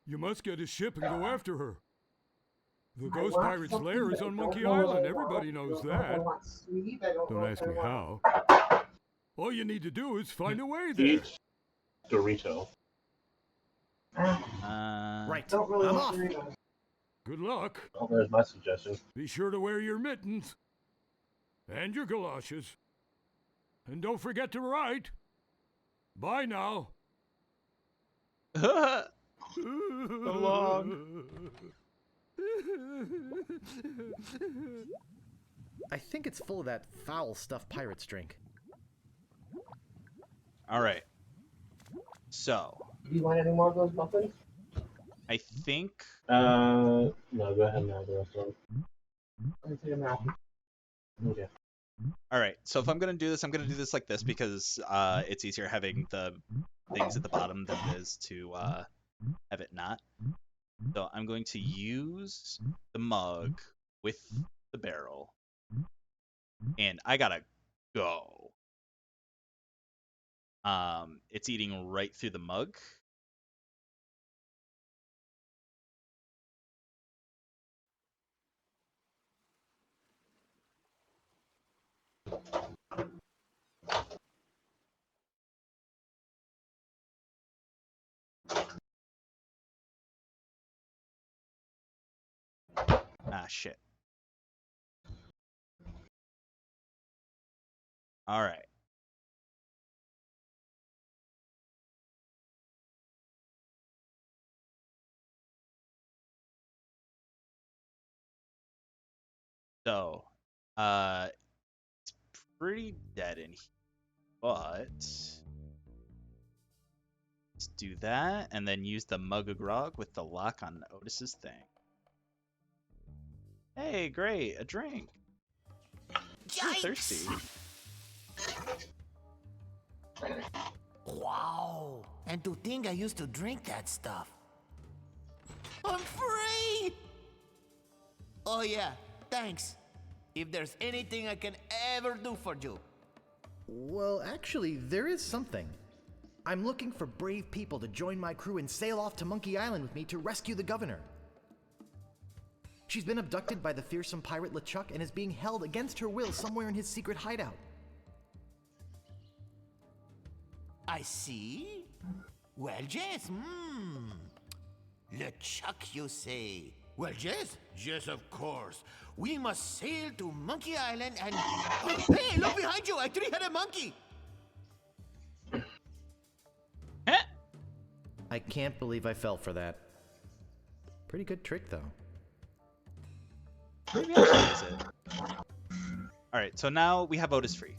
You must get a ship and go after her. The Ghost Pirate's lair is on Monkey Island. Everybody knows that. Don't ask me how. All you need to do is find a way there. Eat Dorito. Right. Don't I'm off. Good luck. Oh, there's my suggestion. Be sure to wear your mittens. And your galoshes. And don't forget to write. Bye now. So long. I think it's full of that foul stuff pirates drink. Alright. So. Do you want any more of those muffins? I think. No, go ahead and have the rest of them. Let me take them out. Okay. Alright, so if I'm going to do this, I'm going to do this like this because it's easier having the things at the bottom than it is to have it not. So I'm going to use the mug with the barrel. And I gotta go. It's eating right through the mug. Ah, shit. All right. So, it's pretty dead in here, but let's do that, and then use the mug of grog with the lock on Otis's thing. Hey, great, a drink. You're thirsty. Wow. And to think I used to drink that stuff. I'm free! Oh yeah, thanks. If there's anything I can ever do for you. Well, actually, there is something. I'm looking for brave people to join my crew and sail off to Monkey Island with me to rescue the governor. She's been abducted by the fearsome pirate LeChuck and is being held against her will somewhere in his secret hideout. I see. Well, yes, LeChuck, you say? Well, yes, yes, of course. We must sail to Monkey Island and... Hey, look behind you, a three-headed monkey! I can't believe I fell for that. Pretty good trick, though. Maybe I should use it. Alright, so now we have Otis free.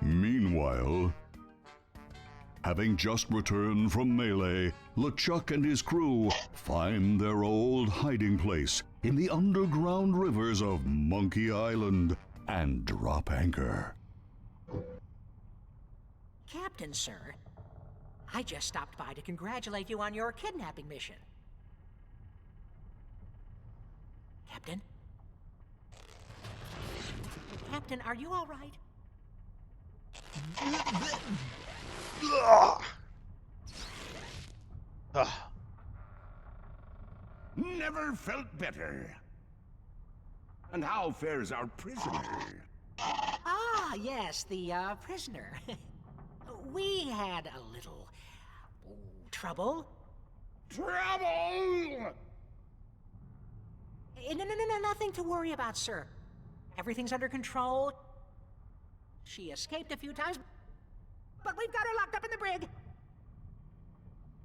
Meanwhile, having just returned from Melee, LeChuck and his crew find their old hiding place in the underground rivers of Monkey Island and drop anchor. Captain, sir, I just stopped by to congratulate you on your kidnapping mission. Captain? Captain, are you all right? Never felt better. And how fares our prisoner? Ah, yes, the prisoner. We had a little trouble. Trouble! No, nothing to worry about, sir. Everything's under control. She escaped a few times, but we've got her locked up in the brig.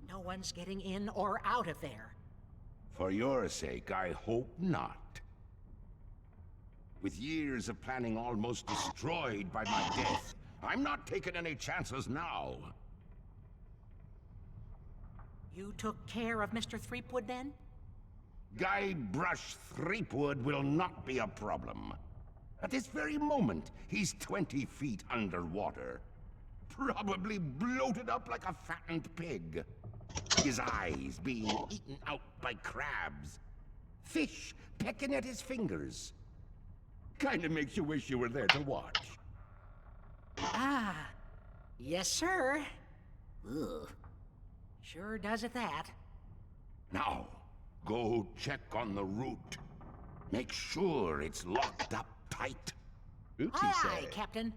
No one's getting in or out of there. For your sake, I hope not. With years of planning almost destroyed by my death, I'm not taking any chances now. You took care of Mr. Threepwood then? Guybrush Threepwood will not be a problem. At this very moment, he's 20 feet underwater. Probably bloated up like a fattened pig. His eyes being eaten out by crabs. Fish pecking at his fingers. Kinda makes you wish you were there to watch. Ah, yes, sir. Ugh. Sure does at that. Now, go check on the route. Make sure it's locked up tight. Aye, aye, Captain.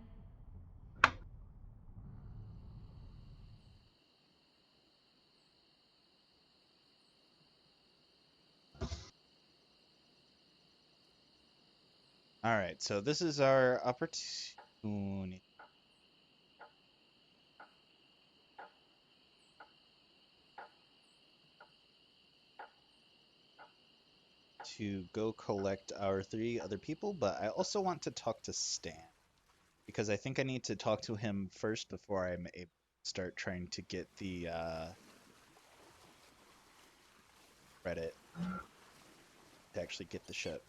Alright, so this is our opportunity. To go collect our 3 other people, but I also want to talk to Stan. Because I think I need to talk to him first before I'm able to start trying to get the credit to actually get the ship.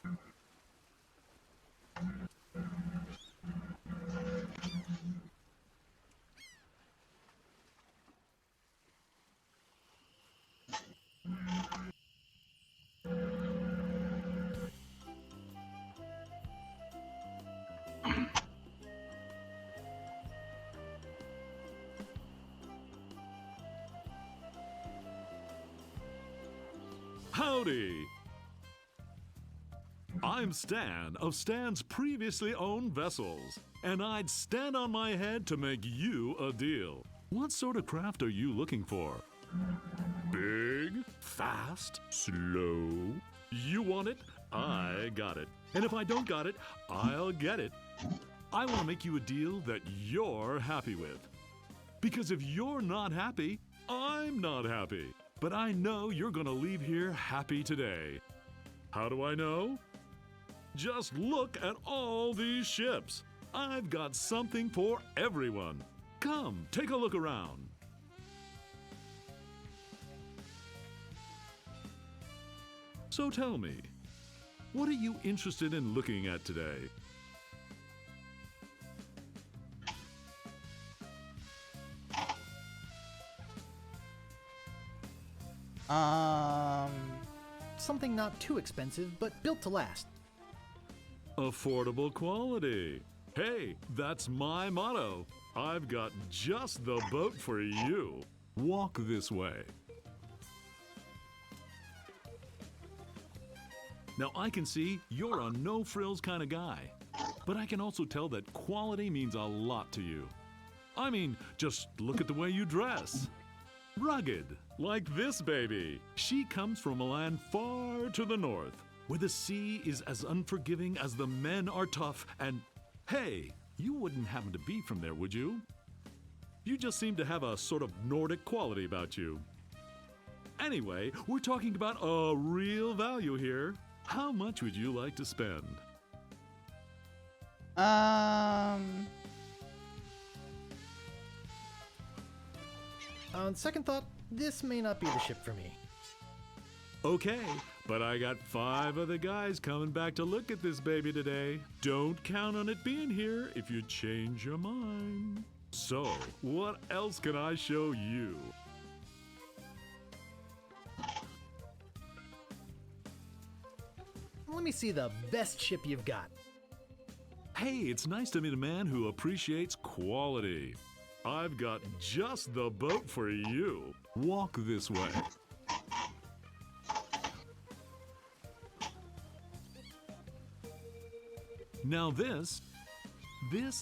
Howdy! I'm Stan of Stan's previously owned vessels, and I'd stand on my head to make you a deal. What sort of craft are you looking for? Big, fast, slow? You want it? I got it. And if I don't got it, I'll get it. I want to make you a deal that you're happy with. Because if you're not happy, I'm not happy. But I know you're gonna leave here happy today. How do I know? Just look at all these ships. I've got something for everyone. Come, take a look around. So tell me, what are you interested in looking at today? Something not too expensive, but built to last. Affordable quality. Hey, that's my motto. I've got just the boat for you. Walk this way. Now, I can see you're a no-frills kind of guy, but I can also tell that quality means a lot to you. I mean, just look at the way you dress. Rugged, like this baby. She comes from a land far to the north, where the sea is as unforgiving as the men are tough, and hey, you wouldn't happen to be from there, would you? You just seem to have a sort of Nordic quality about you. Anyway, we're talking about a real value here. How much would you like to spend? On second thought, this may not be the ship for me. Okay, but I got 5 of the guys coming back to look at this baby today. Don't count on it being here if you change your mind. So, what else can I show you? Let me see the best ship you've got. Hey, it's nice to meet a man who appreciates quality. I've got just the boat for you. Walk this way. Now this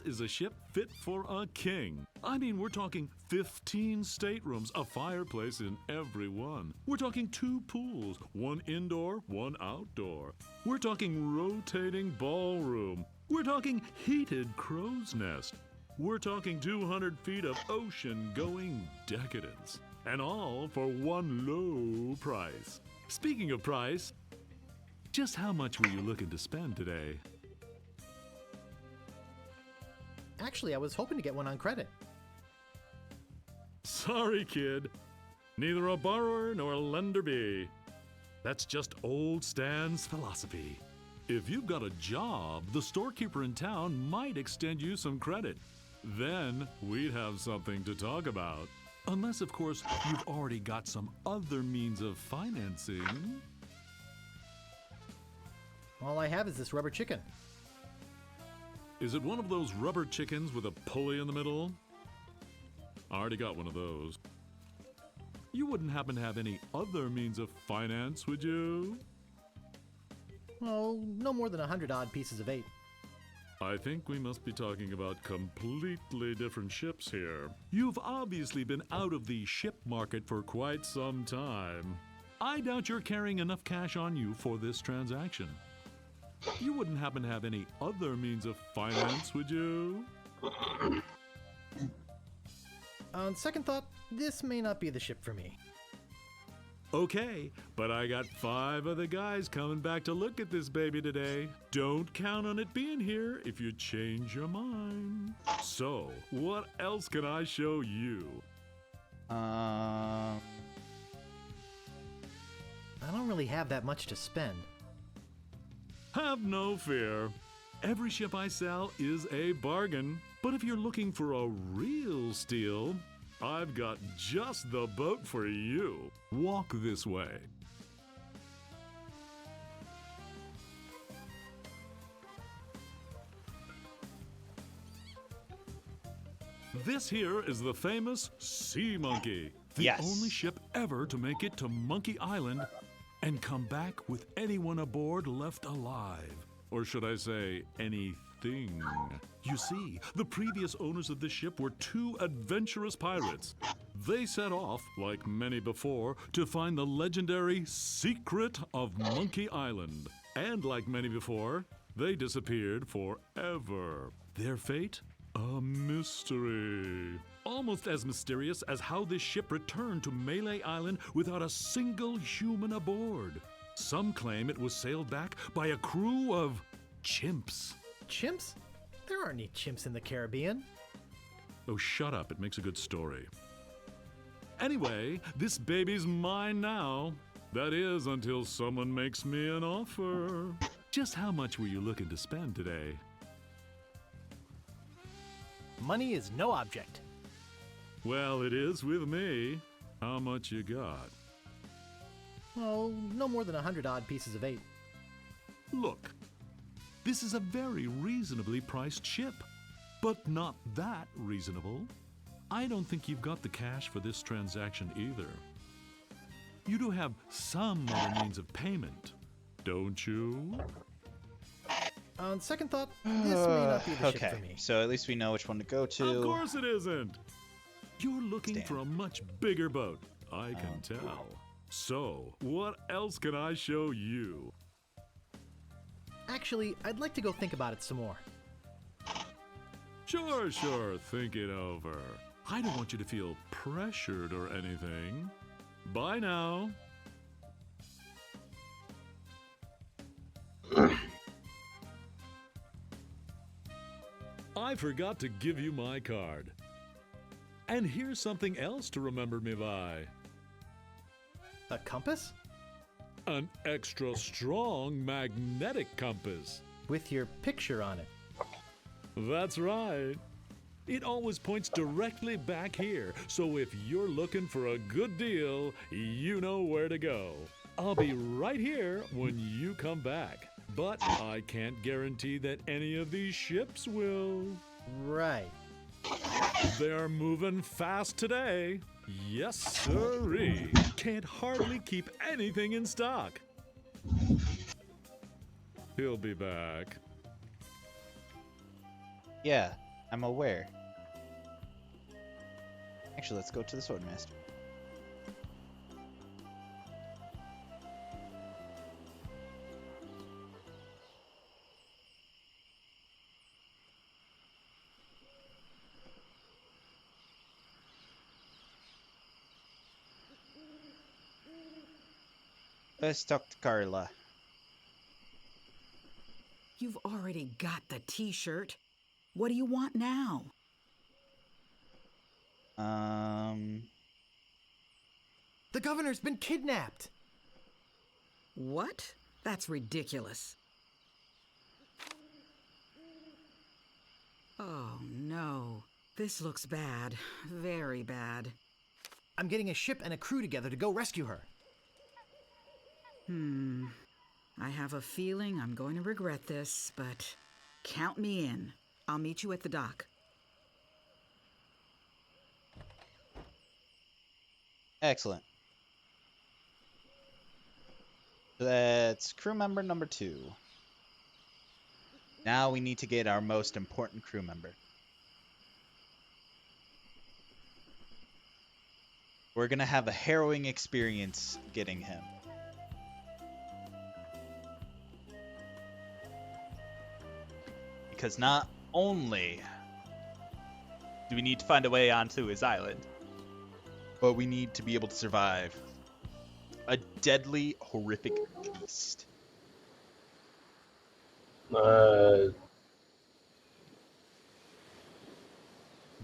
is a ship fit for a king. I mean, we're talking 15 staterooms, a fireplace in every one. We're talking 2 pools, 1 indoor, 1 outdoor. We're talking rotating ballroom. We're talking heated crow's nest. We're talking 200 feet of ocean-going decadence. And all for one low price. Speaking of price, just how much were you looking to spend today? Actually, I was hoping to get one on credit. Sorry, kid. Neither a borrower nor a lender be. That's just old Stan's philosophy. If you've got a job, the storekeeper in town might extend you some credit. Then we'd have something to talk about. Unless, of course, you've already got some other means of financing. All I have is this rubber chicken. Is it one of those rubber chickens with a pulley in the middle? I already got one of those. You wouldn't happen to have any other means of finance, would you? Oh, no more than 100 odd pieces of 8. I think we must be talking about completely different ships here. You've obviously been out of the ship market for quite some time. I doubt you're carrying enough cash on you for this transaction. You wouldn't happen to have any other means of finance, would you? On second thought, this may not be the ship for me. Okay, but I got 5 of the guys coming back to look at this baby today. Don't count on it being here if you change your mind. So, what else can I show you? I don't really have that much to spend. Have no fear. Every ship I sell is a bargain. But if you're looking for a real steal, I've got just the boat for you. Walk this way. This here is the famous Sea Monkey. The only ship ever to make it to Monkey Island and come back with anyone aboard left alive. Or should I say, anything. You see, the previous owners of this ship were 2 adventurous pirates. They set off, like many before, to find the legendary secret of Monkey Island. And like many before, they disappeared forever. Their fate? A mystery. Almost as mysterious as how this ship returned to Malay Island without a single human aboard. Some claim it was sailed back by a crew of chimps. Chimps? There aren't any chimps in the Caribbean. Oh, shut up. It makes a good story. Anyway, this baby's mine now. That is, until someone makes me an offer. Just how much were you looking to spend today? Money is no object. Well, it is with me. How much you got? Oh, no more than 100 odd pieces of 8. Look, this is a very reasonably priced ship, but not that reasonable. I don't think you've got the cash for this transaction either. You do have some other means of payment, don't you? On second thought, this may not be the ship for me. So at least we know which one to go to. Of course it isn't. You're looking for a much bigger boat, I can tell. So, what else can I show you? Actually, I'd like to go think about it some more. Sure, think it over. I don't want you to feel pressured or anything. Bye now. I forgot to give you my card. And here's something else to remember me by. A compass? An extra strong magnetic compass. With your picture on it. That's right. It always points directly back here, so if you're looking for a good deal, you know where to go. I'll be right here when you come back, but I can't guarantee that any of these ships will. Right. They're moving fast today. Yes, sirree. Can't hardly keep anything in stock. He'll be back. Yeah, I'm aware. Actually, let's go to the Swordmaster. Let's talk to Carla. You've already got the t-shirt. What do you want now? The governor's been kidnapped. What? That's ridiculous. Oh, no. This looks bad. Very bad. I'm getting a ship and a crew together to go rescue her. I have a feeling I'm going to regret this, but count me in. I'll meet you at the dock. Excellent. That's crew member number 2. Now we need to get our most important crew member. We're gonna have a harrowing experience getting him. Because not only do we need to find a way onto his island, but we need to be able to survive a deadly, horrific beast. Is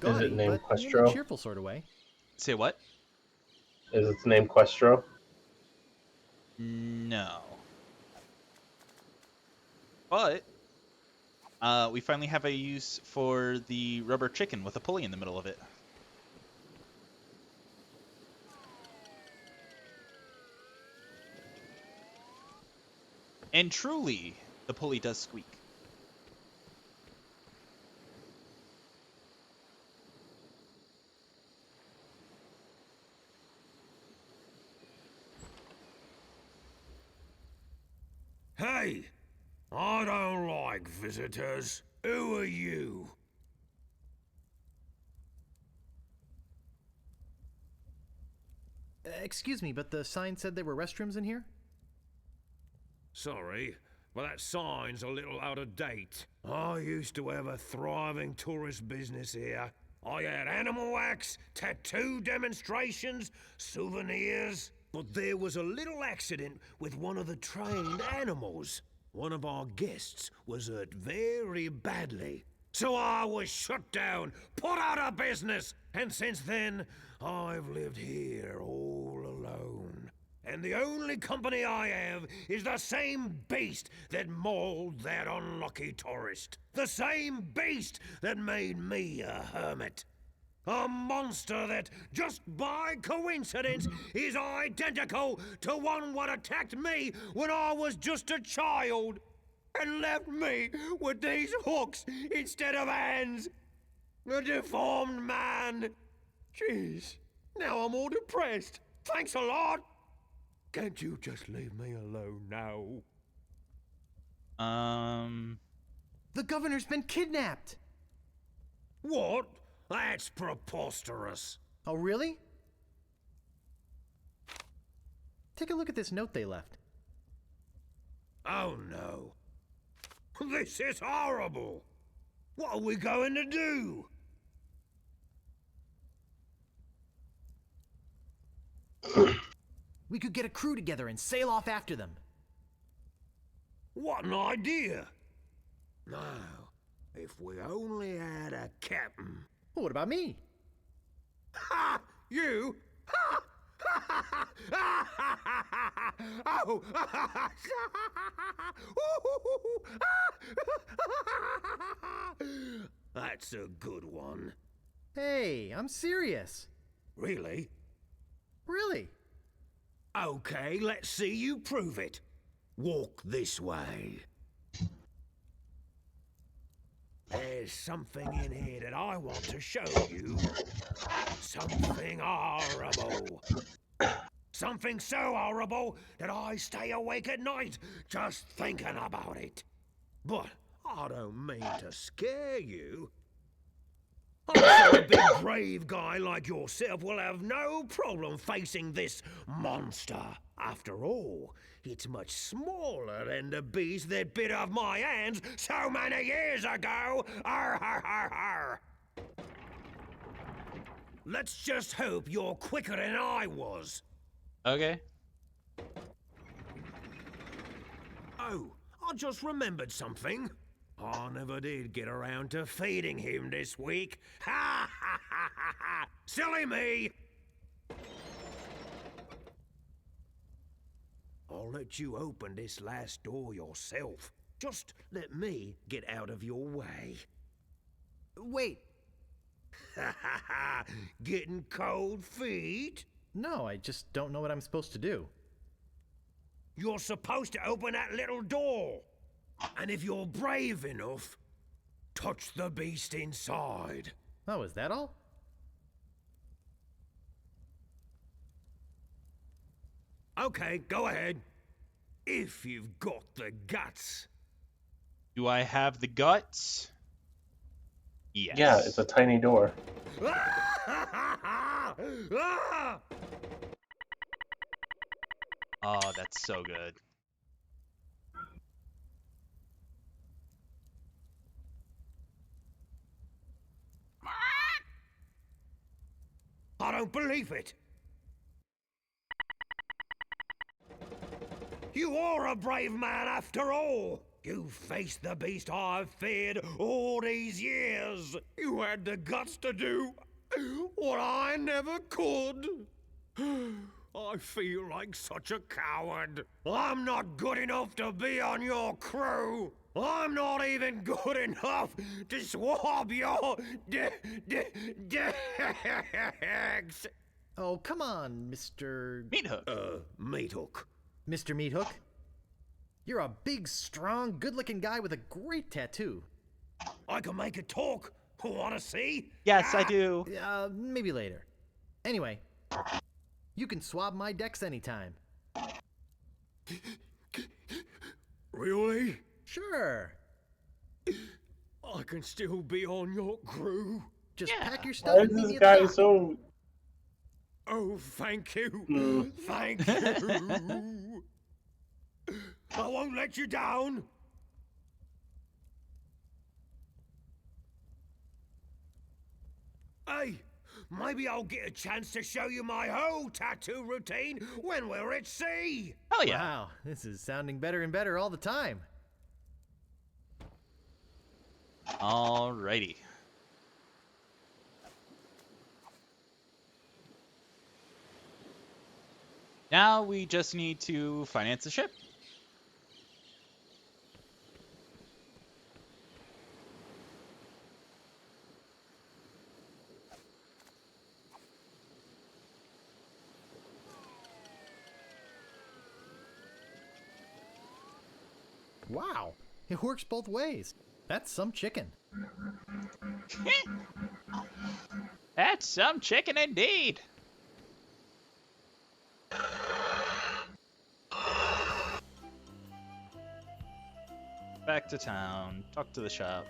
Gaudy, it named but in a Questro? cheerful sort of way. Say what? Is its name Questro? No. But we finally have a use for the rubber chicken with a pulley in the middle of it. And truly, the pulley does squeak. Hey! I don't like visitors. Who are you? Excuse me, but the sign said there were restrooms in here? Sorry, but that sign's a little out of date. I used to have a thriving tourist business here. I had animal wax, tattoo demonstrations, souvenirs. But there was a little accident with one of the trained animals. one of our guests was hurt very badly. So I was shut down, put out of business, and since then, I've lived here all alone. And the only company I have is the same beast that mauled that unlucky tourist. The same beast that made me a hermit. A monster that, just by coincidence, is identical to one what attacked me when I was just a child and left me with these hooks instead of hands. A deformed man. Jeez, now I'm all depressed. Thanks a lot. Can't you just leave me alone now? The governor's been kidnapped. What? That's preposterous. Oh, really? Take a look at this note they left. Oh no. This is horrible. What are we going to do? We could get a crew together and sail off after them. What an idea. Now, if we only had a captain. What about me? Ha! You? Ha! Oh! That's a good one. Hey, I'm serious. Really? Really? Okay, let's see you prove it. Walk this way. There's something in here that I want to show you. Something horrible. Something so horrible that I stay awake at night just thinking about it. But I don't mean to scare you. I'm sure a big brave guy like yourself will have no problem facing this monster. After all, it's much smaller than the beast that bit off my hands so many years ago. Arr, har, har, har. Let's just hope you're quicker than I was. Okay. Oh, I just remembered something. I never did get around to feeding him this week. Ha ha ha ha ha! Silly me! I'll let you open this last door yourself. Just let me get out of your way. Wait. Ha ha ha! Getting cold feet? No, I just don't know what I'm supposed to do. You're supposed to open that little door. And if you're brave enough, touch the beast inside. Oh, is that all? Okay, go ahead. If you've got the guts. Do I have the guts? Yes. Yeah, it's a tiny door. Oh, that's so good. I don't believe it. You are a brave man after all. You faced the beast I've feared all these years. You had the guts to do what I never could. I feel like such a coward. I'm not good enough to be on your crew. I'm not even good enough to swab your decks. Oh, come on, Mr. Meathook. Meathook. Mr. Meathook? You're a big, strong, good-looking guy with a great tattoo. I can make it talk. Want to see? Yes, I do. Maybe later. Anyway, you can swab my decks anytime. Really? Sure. I can still be on your crew. Just pack your stuff Why and is meet this me at the guy dock. so... Oh, thank you. Thank you. I won't let you down. Hey, maybe I'll get a chance to show you my whole tattoo routine when we're at sea. Hell yeah. Wow, this is sounding better and better all the time. Alrighty. Now we just need to finance the ship. Wow, it works both ways. That's some chicken. That's some chicken indeed. Back to town. Talk to the shop.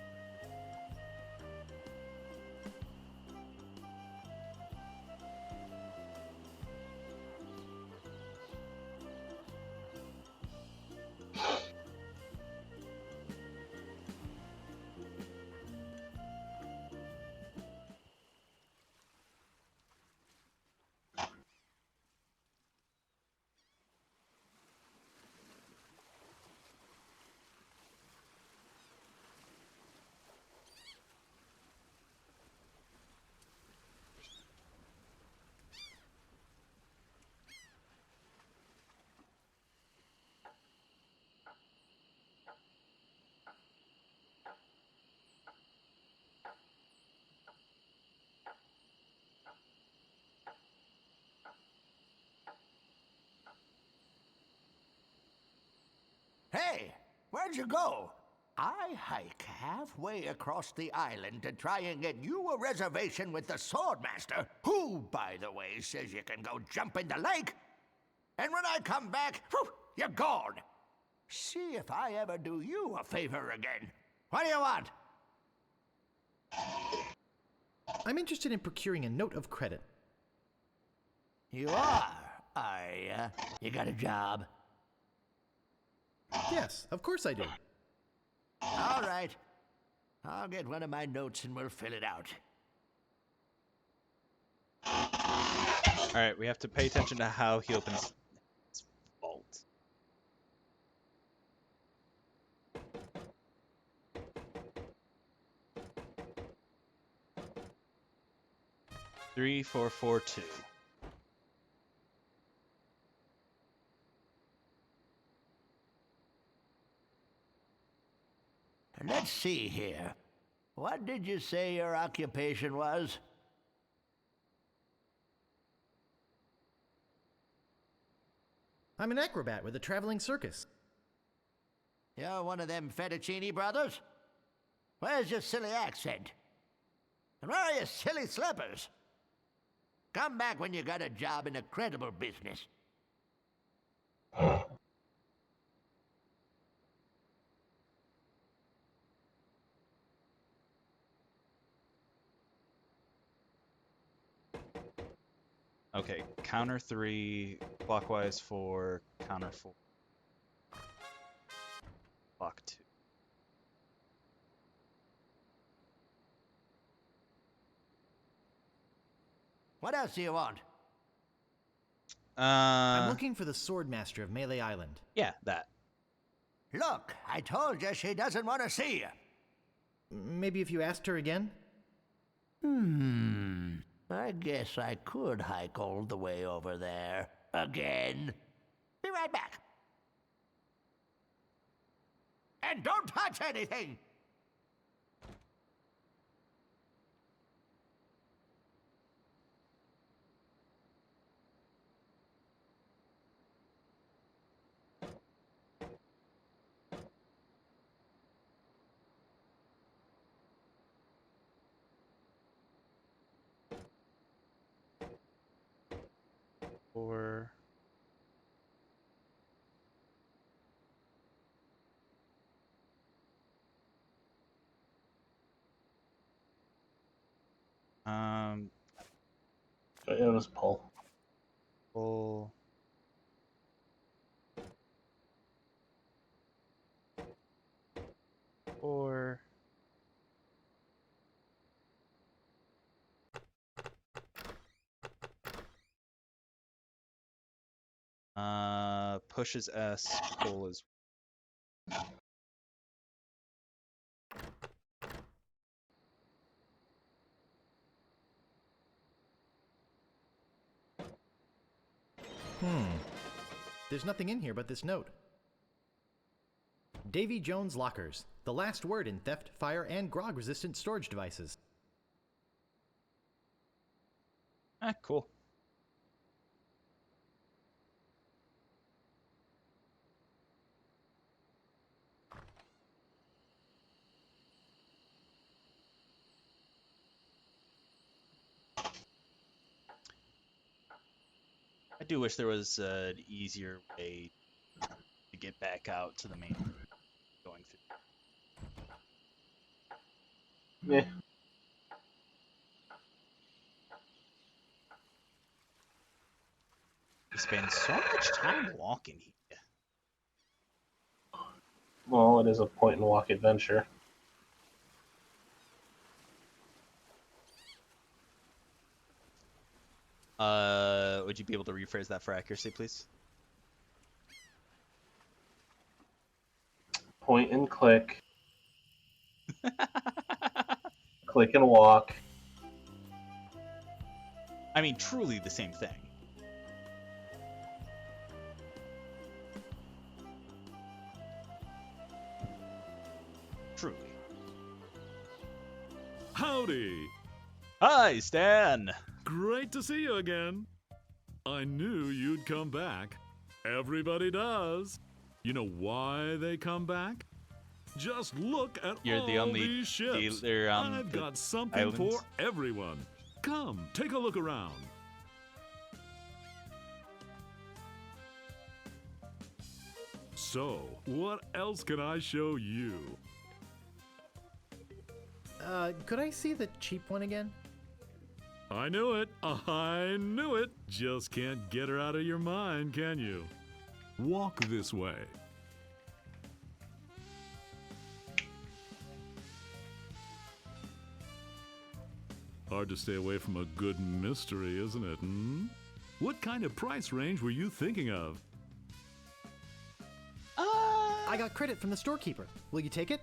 Hey, where'd you go? I hike halfway across the island to try and get you a reservation with the Swordmaster, who, by the way, says you can go jump in the lake. And when I come back, whew, you're gone. See if I ever do you a favor again. What do you want? I'm interested in procuring a note of credit. You are you? You got a job? Yes, of course I do. All right. I'll get one of my notes and we'll fill it out. Alright, we have to pay attention to how he opens his vault. Three, 4, 4, 2. Let's see here. What did you say your occupation was? I'm an acrobat with a traveling circus. You're one of them fettuccine brothers? Where's your silly accent? And where are your silly slippers? Come back when you got a job in a credible business. Okay, counter 3, clockwise 4, counter 4. Clock 2. What else do you want? I'm looking for the Swordmaster of Melee Island. Yeah, that. Look, I told you she doesn't want to see you. Maybe if you asked her again? I guess I could hike all the way over there. Again. Be right back. And don't touch anything! Four. It was pull. Pull. Four. Pushes S, pull is. There's nothing in here but this note. Davy Jones Lockers. The last word in theft, fire, and grog-resistant storage devices. Ah, cool. I do wish there was an easier way to get back out to the main going through. Yeah. You spend so much time walking here. Well, it is a point-and-walk adventure. Would you be able to rephrase that for accuracy, please? Point and click. Click and walk. I mean, truly the same thing. Truly. Howdy! Hi, Stan! Great to see you again. I knew you'd come back. Everybody does. You know why they come back? Just look at You're all the only these ships. dealer on I've the got something islands. for everyone. Come, take a look around. So, what else can I show you? Could I see the cheap one again? I knew it. I knew it. Just can't get her out of your mind, can you? Walk this way. Hard to stay away from a good mystery, isn't it? Hmm? What kind of price range were you thinking of? I got credit from the storekeeper. Will you take it?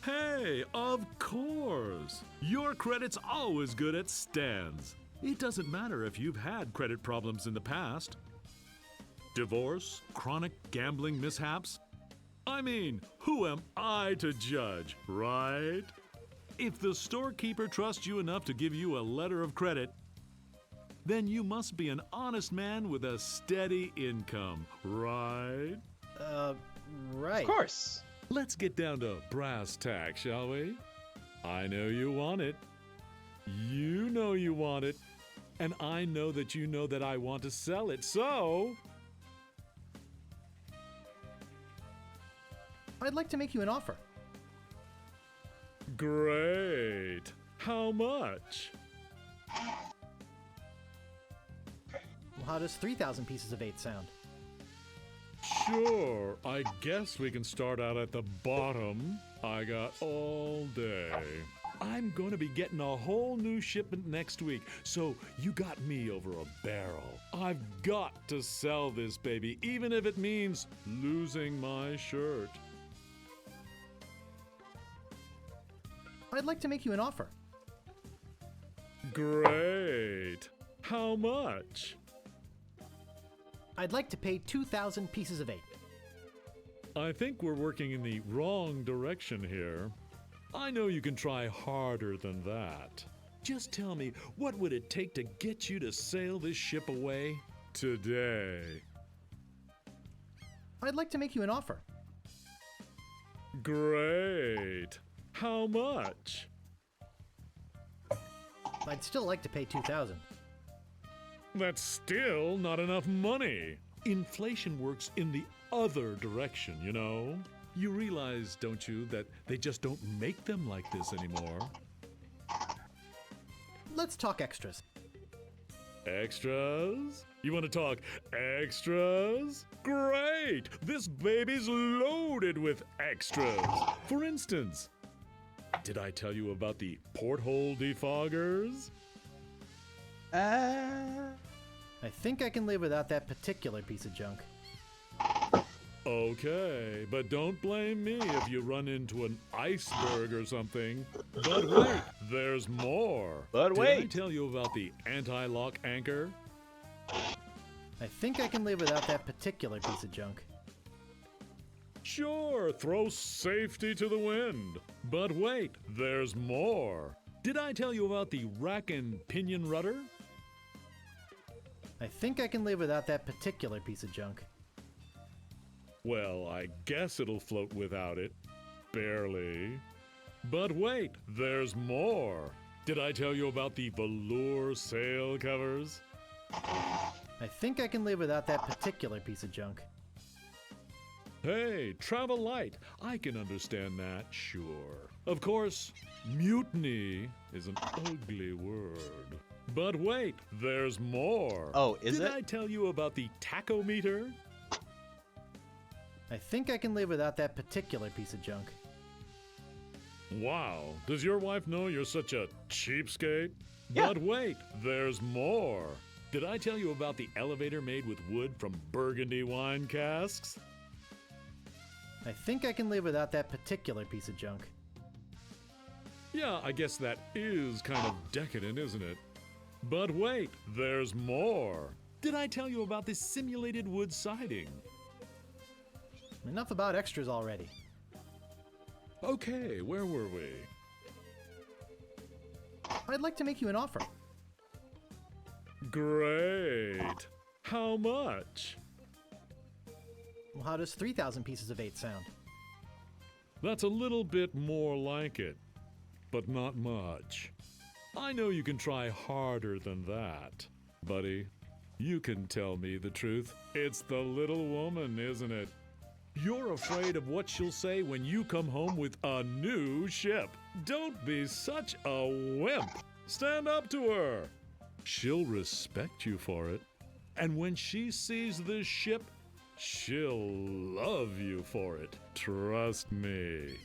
Hey, of course! Your credit's always good at Stan's. It doesn't matter if you've had credit problems in the past. Divorce, chronic gambling mishaps. I mean, who am I to judge, right? If the storekeeper trusts you enough to give you a letter of credit, then you must be an honest man with a steady income, right? Right. Of course. Let's get down to brass tacks, shall we? I know you want it. You know you want it. And I know that you know that I want to sell it, so... I'd like to make you an offer. Great. How much? Well, how does 3,000 pieces of 8 sound? Sure, I guess we can start out at the bottom. I got all day. I'm going to be getting a whole new shipment next week, so you got me over a barrel. I've got to sell this baby, even if it means losing my shirt. I'd like to make you an offer. Great. How much? I'd like to pay 2,000 pieces of 8. I think we're working in the wrong direction here. I know you can try harder than that. Just tell me, what would it take to get you to sail this ship away today? I'd like to make you an offer. Great. How much? I'd still like to pay 2,000. That's still not enough money. Inflation works in the other direction, you know? You realize, don't you, that they just don't make them like this anymore? Let's talk extras. Extras? You want to talk extras? Great! This baby's loaded with extras. For instance, did I tell you about the porthole defoggers? I think I can live without that particular piece of junk. Okay, but don't blame me if you run into an iceberg or something. But wait, there's more. But Did wait. I tell you about the anti-lock anchor? I think I can live without that particular piece of junk. Sure, throw safety to the wind. But wait, there's more. Did I tell you about the rack and pinion rudder? I think I can live without that particular piece of junk. Well, I guess it'll float without it. Barely. But wait, there's more. Did I tell you about the velour sail covers? I think I can live without that particular piece of junk. Hey, travel light. I can understand that, sure. Of course, mutiny is an ugly word. But wait, there's more. Oh, is Did it? I tell you about the tachometer? I think I can live without that particular piece of junk. Wow, does your wife know you're such a cheapskate? Yeah. But wait, there's more. Did I tell you about the elevator made with wood from Burgundy wine casks? I think I can live without that particular piece of junk. Yeah, I guess that is kind of decadent, isn't it? But wait, there's more. Did I tell you about this simulated wood siding? Enough about extras already. Okay, where were we? I'd like to make you an offer. Great. How much? Well, how does 3,000 pieces of 8 sound? That's a little bit more like it, but not much. I know you can try harder than that, buddy. You can tell me the truth. It's the little woman, isn't it? You're afraid of what she'll say when you come home with a new ship. Don't be such a wimp. Stand up to her. She'll respect you for it. And when she sees this ship, she'll love you for it. Trust me.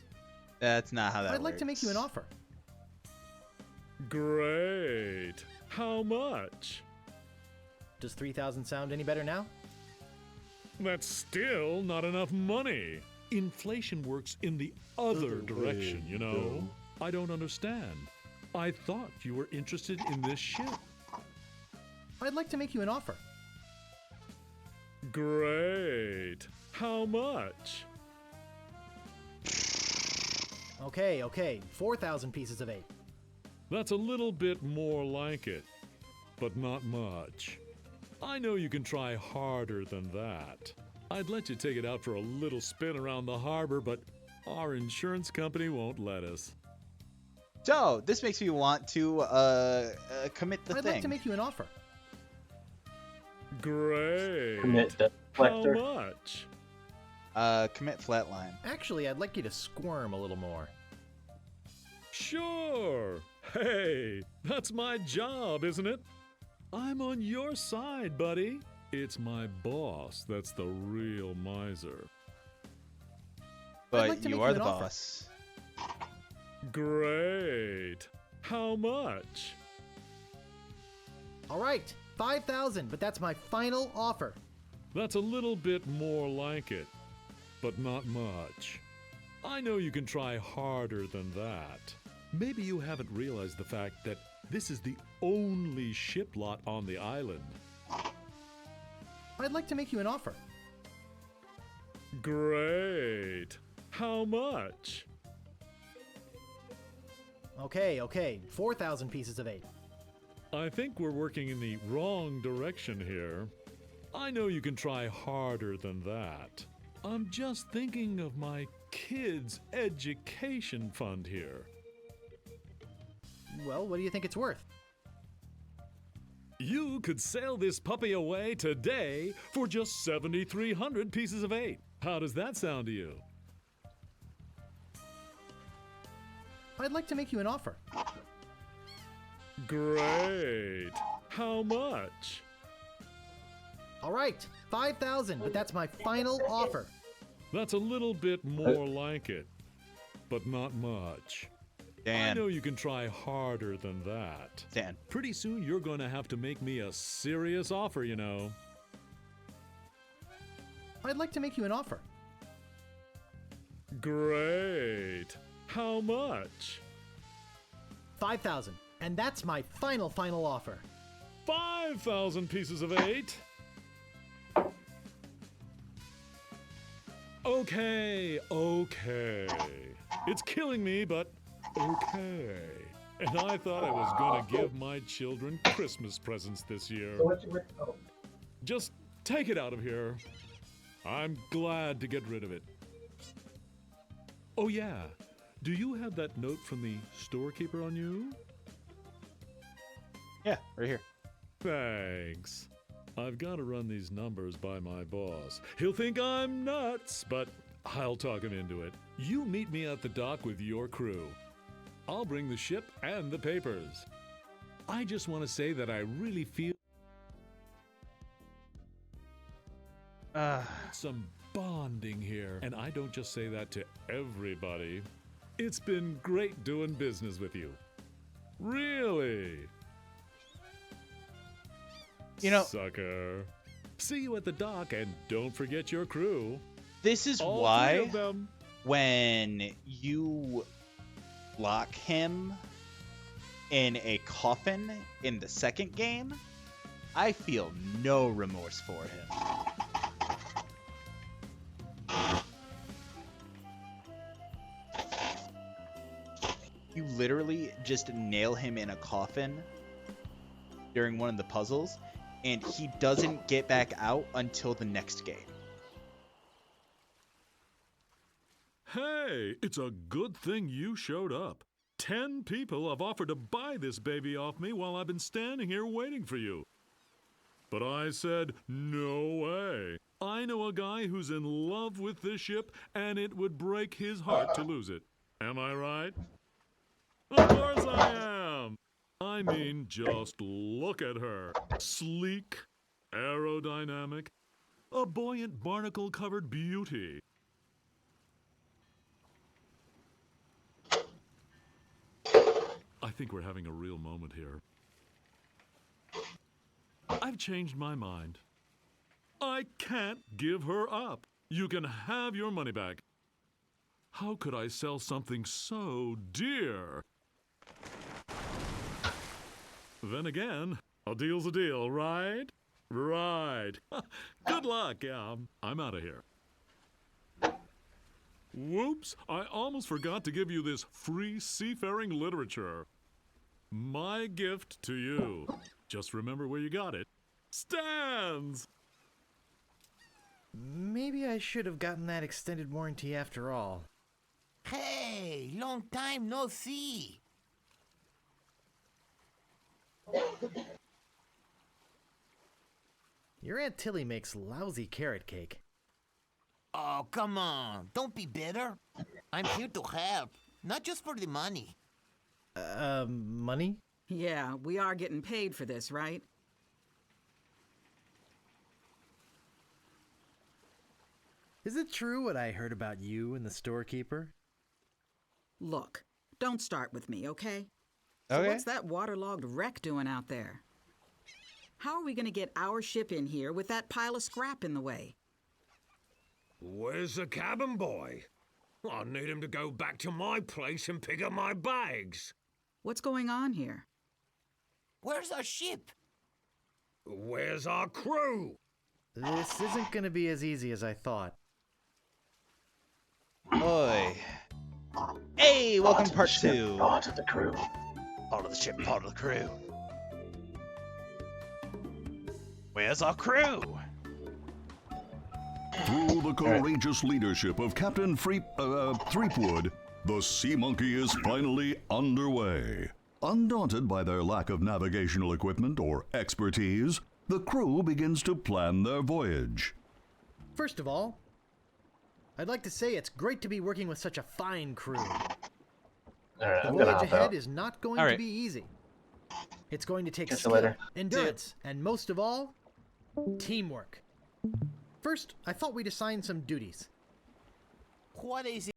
That's not how that works. I'd like to make you an offer. Great. How much? Does 3,000 sound any better now? That's still not enough money. Inflation works in the other direction, you know? I don't understand. I thought you were interested in this ship. I'd like to make you an offer. Great. How much? Okay, 4,000 pieces of 8. That's a little bit more like it, but not much. I know you can try harder than that. I'd let you take it out for a little spin around the harbor, but our insurance company won't let us. So, this makes me want to commit the I'd thing. like to make you an offer. Commit Great. the How collector. much? Commit flatline. Actually, I'd like you to squirm a little more. Sure. Hey, that's my job, isn't it? I'm on your side, buddy. It's my boss that's the real miser. But like to you make are you the an offer. boss. Great. How much? All right, 5,000, but that's my final offer. That's a little bit more like it, but not much. I know you can try harder than that. Maybe you haven't realized the fact that this is the only ship lot on the island. I'd like to make you an offer. Great. How much? Okay, 4,000 pieces of 8. I think we're working in the wrong direction here. I know you can try harder than that. I'm just thinking of my kids' education fund here. Well, what do you think it's worth? You could sail this puppy away today for just 7,300 pieces of 8. How does that sound to you? I'd like to make you an offer. Great. How much? All right, 5,000, but that's my final offer. That's a little bit more like it, but not much. Dan. I know you can try harder than that. Dan. Pretty soon you're going to have to make me a serious offer, you know. I'd like to make you an offer. Great. How much? 5,000, and that's my final offer. 5,000 pieces of 8. Okay. It's killing me, but okay. And I thought I was gonna give my children Christmas presents this year. Just take it out of here. I'm glad to get rid of it. Oh yeah, do you have that note from the storekeeper on you? Yeah, right here. Thanks. I've got to run these numbers by my boss. He'll think I'm nuts, but I'll talk him into it. You meet me at the dock with your crew. I'll bring the ship and the papers. I just want to say that I really feel some bonding here. And I don't just say that to everybody. It's been great doing business with you. Really. You know, sucker. See you at the dock, and don't forget your crew. This is All why three of them. when you lock him in a coffin in the second game, I feel no remorse for him. You literally just nail him in a coffin during one of the puzzles, and he doesn't get back out until the next game. Hey, it's a good thing you showed up. 10 people have offered to buy this baby off me while I've been standing here waiting for you. But I said, no way. I know a guy who's in love with this ship, and it would break his heart to lose it. Am I right? Of course I am. I mean, just look at her. Sleek, aerodynamic, a buoyant barnacle-covered beauty. I think we're having a real moment here. I've changed my mind. I can't give her up. You can have your money back. How could I sell something so dear? Then again, a deal's a deal, right? Right. Good luck, yeah. I'm out of here. Whoops, I almost forgot to give you this free seafaring literature. My gift to you. Just remember where you got it. Stands! Maybe I should have gotten that extended warranty after all. Hey, long time no see. Your Aunt Tilly makes lousy carrot cake. Oh, come on. Don't be bitter. I'm here to help, not just for the money. Money? Yeah, we are getting paid for this, right? Is it true what I heard about you and the storekeeper? Look, don't start with me, okay? So Okay. what's that waterlogged wreck doing out there? How are we going to get our ship in here with that pile of scrap in the way? Where's the cabin boy? I need him to go back to my place and pick up my bags. What's going on here? Where's our ship? Where's our crew? This isn't going to be as easy as I thought. Oi. Hey, welcome to part ship, 2. part of the crew. Part of the ship, part of the crew. Where's our crew? Through the courageous leadership of Captain Threepwood, the Sea Monkey is finally underway. Undaunted by their lack of navigational equipment or expertise, the crew begins to plan their voyage. First of all, I'd like to say it's great to be working with such a fine crew. Alright, The I'm gonna voyage hop ahead out. is not going All to right. be easy. It's going to take Catch you skill, later. endurance, and most of all, teamwork. First, I thought we'd assign some duties. What is it?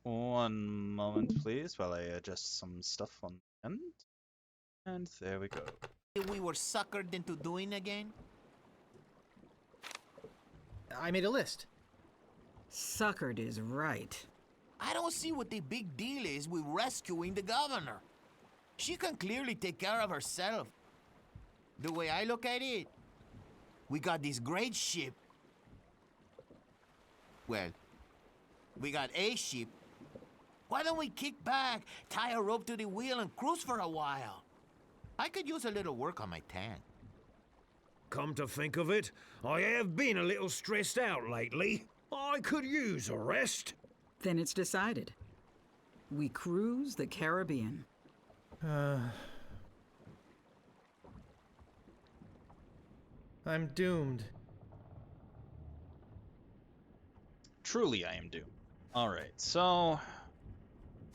One moment, please, while I adjust some stuff on the end. And there we go. We were suckered into doing again? I made a list. Suckered is right. I don't see what the big deal is with rescuing the governor. She can clearly take care of herself. The way I look at it, we got this great ship. Well, we got a ship. Why don't we kick back, tie a rope to the wheel, and cruise for a while? I could use a little work on my tan. Come to think of it, I have been a little stressed out lately. I could use a rest. Then it's decided. We cruise the Caribbean. I'm doomed. Truly, I am doomed. Alright, so...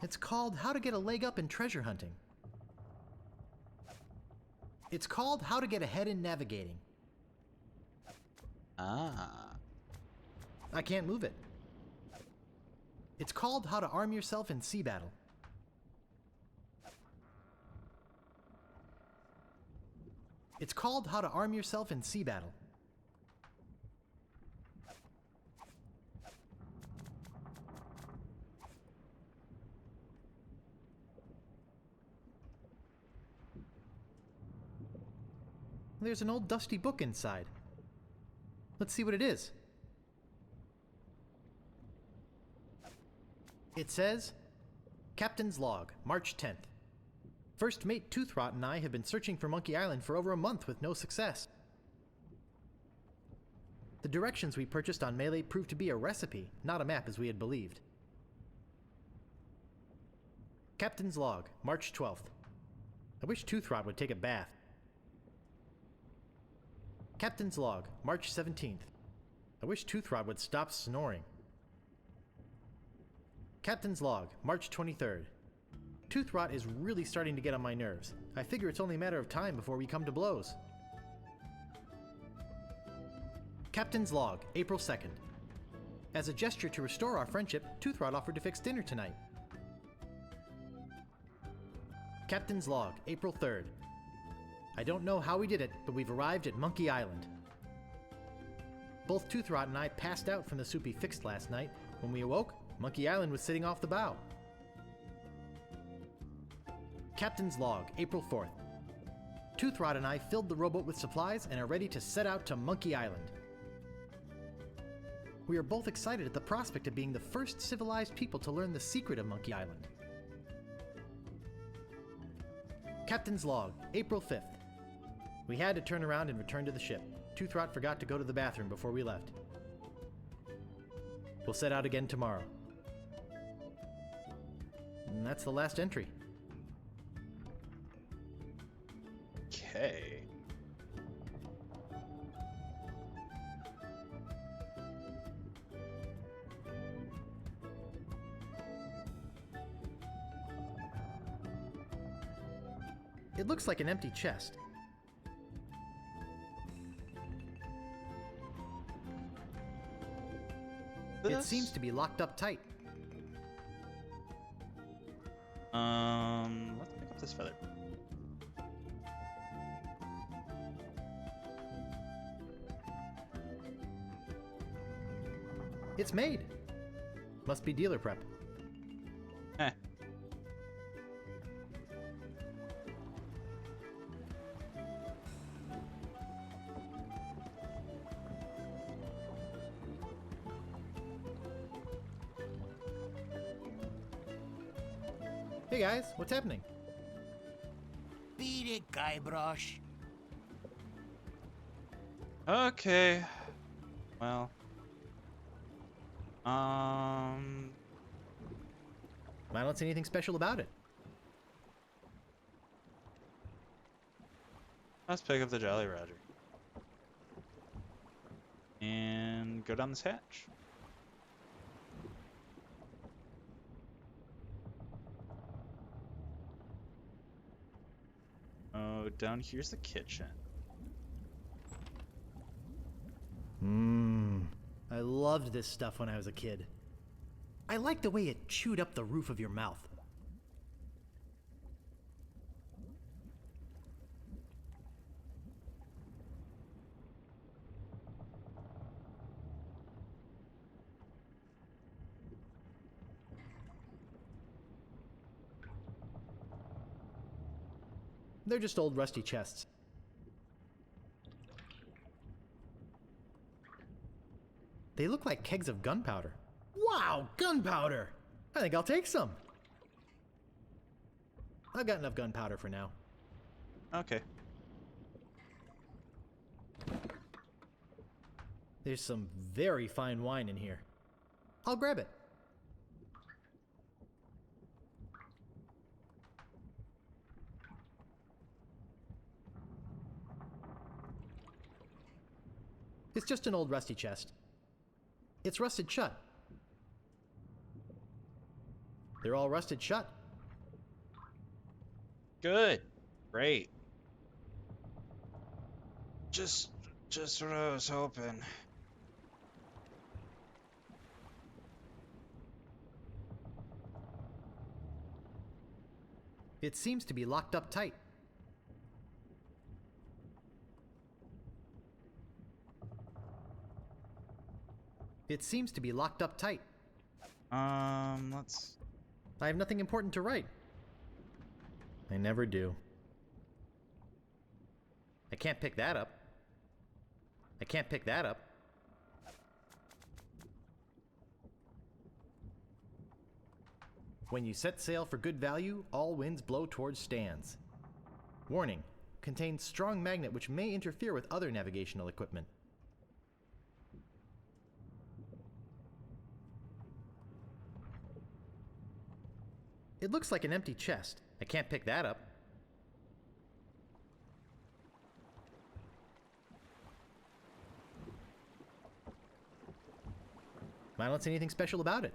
It's called How to Get a Leg Up in Treasure Hunting. It's called How to Get Ahead in Navigating. Ah. I can't move it. It's called How to Arm Yourself in Sea Battle. It's called How to Arm Yourself in Sea Battle. There's an old dusty book inside. Let's see what it is. It says, Captain's Log, March 10th. First Mate Toothrot and I have been searching for Monkey Island for over a month with no success. The directions we purchased on Melee proved to be a recipe, not a map as we had believed. Captain's Log, March 12th. I wish Toothrot would take a bath. Captain's Log, March 17th. I wish Toothrot would stop snoring. Captain's Log, March 23rd. Toothrot is really starting to get on my nerves. I figure it's only a matter of time before we come to blows. Captain's Log, April 2nd. As a gesture to restore our friendship, Toothrot offered to fix dinner tonight. Captain's Log, April 3rd. I don't know how we did it, but we've arrived at Monkey Island. Both Toothrot and I passed out from the soup he fixed last night. When we awoke, Monkey Island was sitting off the bow. Captain's Log, April 4th. Toothrot and I filled the rowboat with supplies and are ready to set out to Monkey Island. We are both excited at the prospect of being the first civilized people to learn the secret of Monkey Island. Captain's Log, April 5th. We had to turn around and return to the ship. Toothrot forgot to go to the bathroom before we left. We'll set out again tomorrow. And that's the last entry. Okay. It looks like an empty chest. It seems to be locked up tight. Let's pick up this feather. It's made. Must be dealer prep. Eh. Hey guys, what's happening? Beat it, Guybrush. Okay. Well. I don't see anything special about it. Let's pick up the Jolly Roger. And go down this hatch. Oh, down here's the kitchen. I loved this stuff when I was a kid. I liked the way it chewed up the roof of your mouth. They're just old rusty chests. They look like kegs of gunpowder. Wow, gunpowder! I think I'll take some. I've got enough gunpowder for now. Okay. There's some very fine wine in here. I'll grab it. It's just an old rusty chest. It's rusted shut. They're all rusted shut. Good. Great. Just what I was hoping. It seems to be locked up tight. It seems to be locked up tight. Let's... I have nothing important to write. I never do. I can't pick that up. I can't pick that up. When you set sail for good value, all winds blow towards Stan's. Warning: contains strong magnet which may interfere with other navigational equipment. It looks like an empty chest. I can't pick that up. I don't see anything special about it.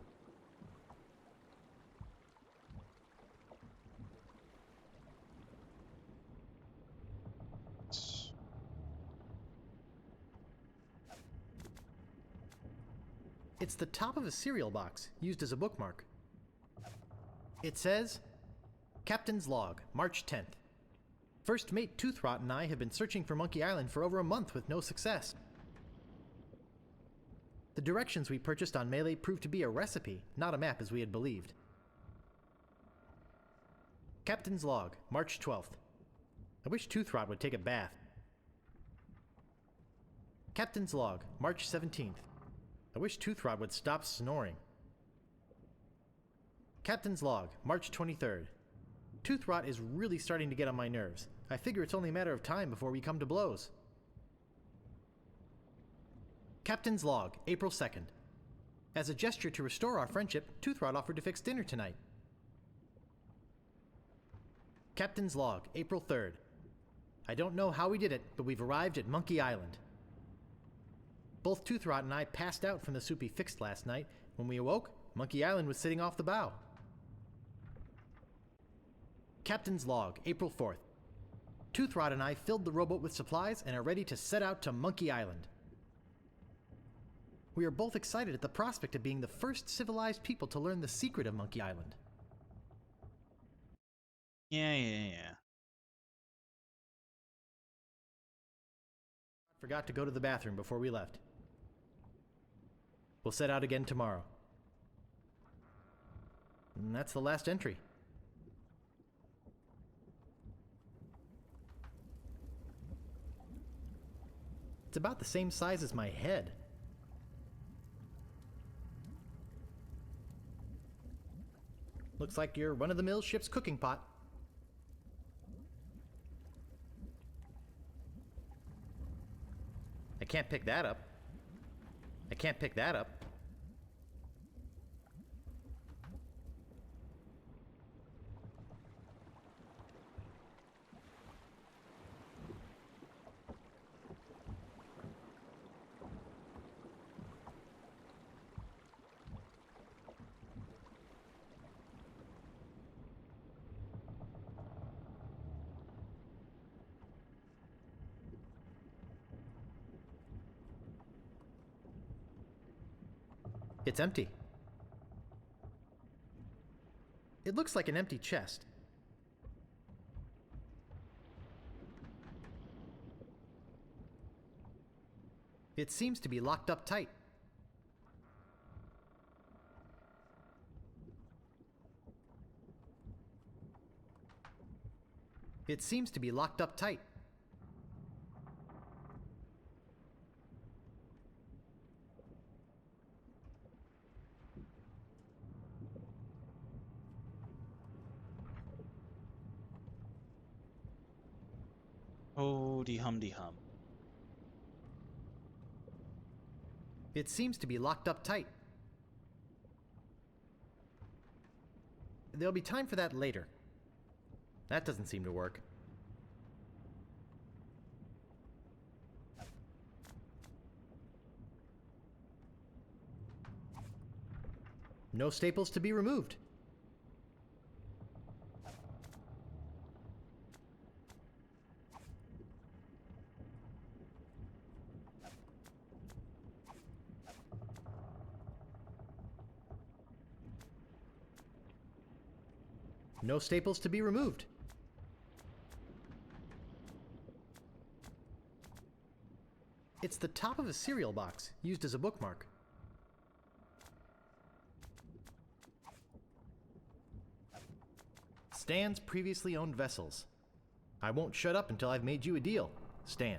It's the top of a cereal box, used as a bookmark. It says, Captain's Log, March 10th. First Mate Toothrot and I have been searching for Monkey Island for over a month with no success. The directions we purchased on Melee proved to be a recipe, not a map as we had believed. Captain's Log, March 12th. I wish Toothrot would take a bath. Captain's Log, March 17th. I wish Toothrot would stop snoring. Captain's Log, March 23rd. Toothrot is really starting to get on my nerves. I figure it's only a matter of time before we come to blows. Captain's Log, April 2nd. As a gesture to restore our friendship, Toothrot offered to fix dinner tonight. Captain's Log, April 3rd. I don't know how we did it, but we've arrived at Monkey Island. Both Toothrot and I passed out from the soup he fixed last night. When we awoke, Monkey Island was sitting off the bow. Captain's Log, April 4th. Toothrot and I filled the rowboat with supplies and are ready to set out to Monkey Island. We are both excited at the prospect of being the first civilized people to learn the secret of Monkey Island. Yeah. Forgot to go to the bathroom before we left. We'll set out again tomorrow. And that's the last entry. It's about the same size as my head. Looks like your run-of-the-mill ship's cooking pot. I can't pick that up. I can't pick that up. It's empty. It looks like an empty chest. It seems to be locked up tight. It seems to be locked up tight. Hody humdy hum. It seems to be locked up tight. There'll be time for that later. That doesn't seem to work. No staples to be removed. No staples to be removed. It's the top of a cereal box, used as a bookmark. Stan's previously owned vessels. I won't shut up until I've made you a deal, Stan.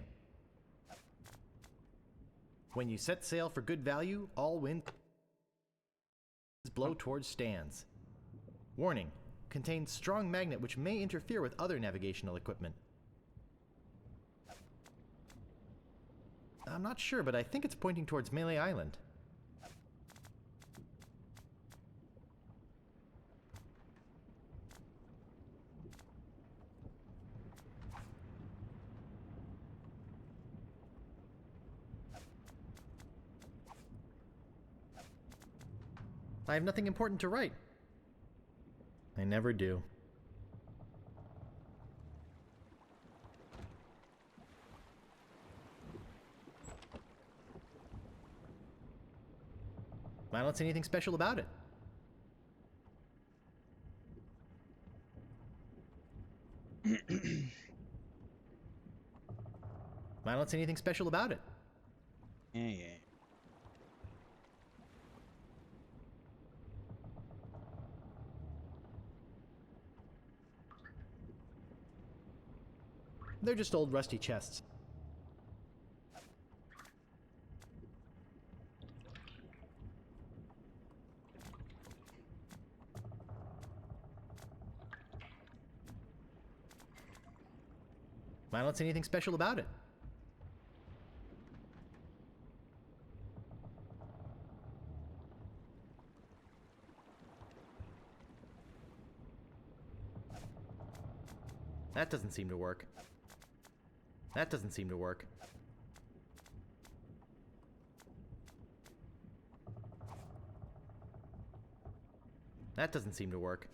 When you set sail for good value, all winds blow towards Stan's. Warning, contains strong magnet which may interfere with other navigational equipment. I'm not sure, but I think it's pointing towards Melee Island. I have nothing important to write. I never do. I don't see anything special about it. I don't see anything special about it. Yeah. They're just old rusty chests. I don't see anything special about it. That doesn't seem to work. That doesn't seem to work. That doesn't seem to work.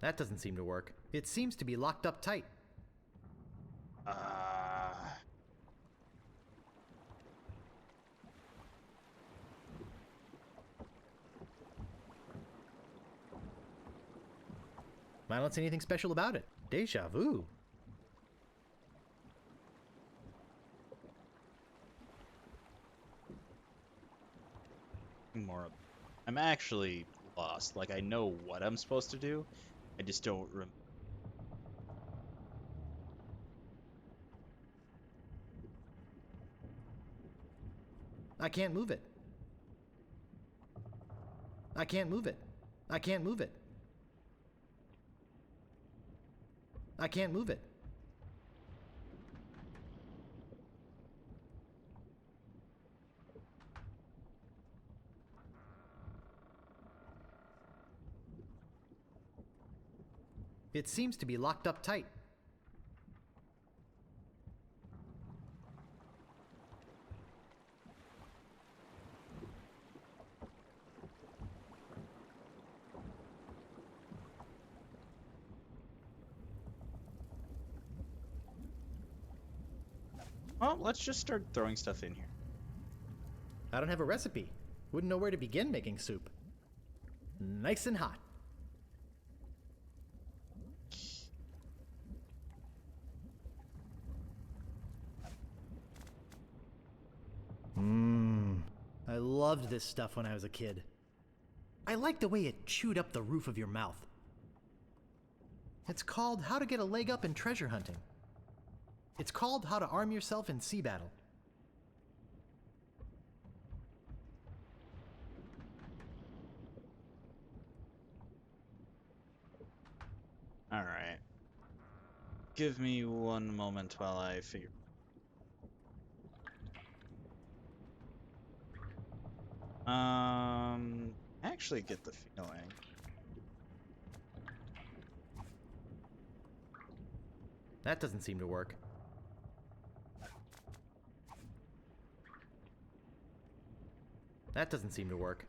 That doesn't seem to work. It seems to be locked up tight. I don't see anything special about it. Deja vu. More. I'm actually lost. Like, I know what I'm supposed to do. I just don't remember. I can't move it. I can't move it. I can't move it. I can't move it. It seems to be locked up tight. Well, let's just start throwing stuff in here. I don't have a recipe. Wouldn't know where to begin making soup. Nice and hot. I loved this stuff when I was a kid. I liked the way it chewed up the roof of your mouth. It's called How to Get a Leg Up in Treasure Hunting. It's called How to Arm Yourself in Sea Battle. Alright. Give me one moment while I figure. I actually get the feeling. That doesn't seem to work. That doesn't seem to work.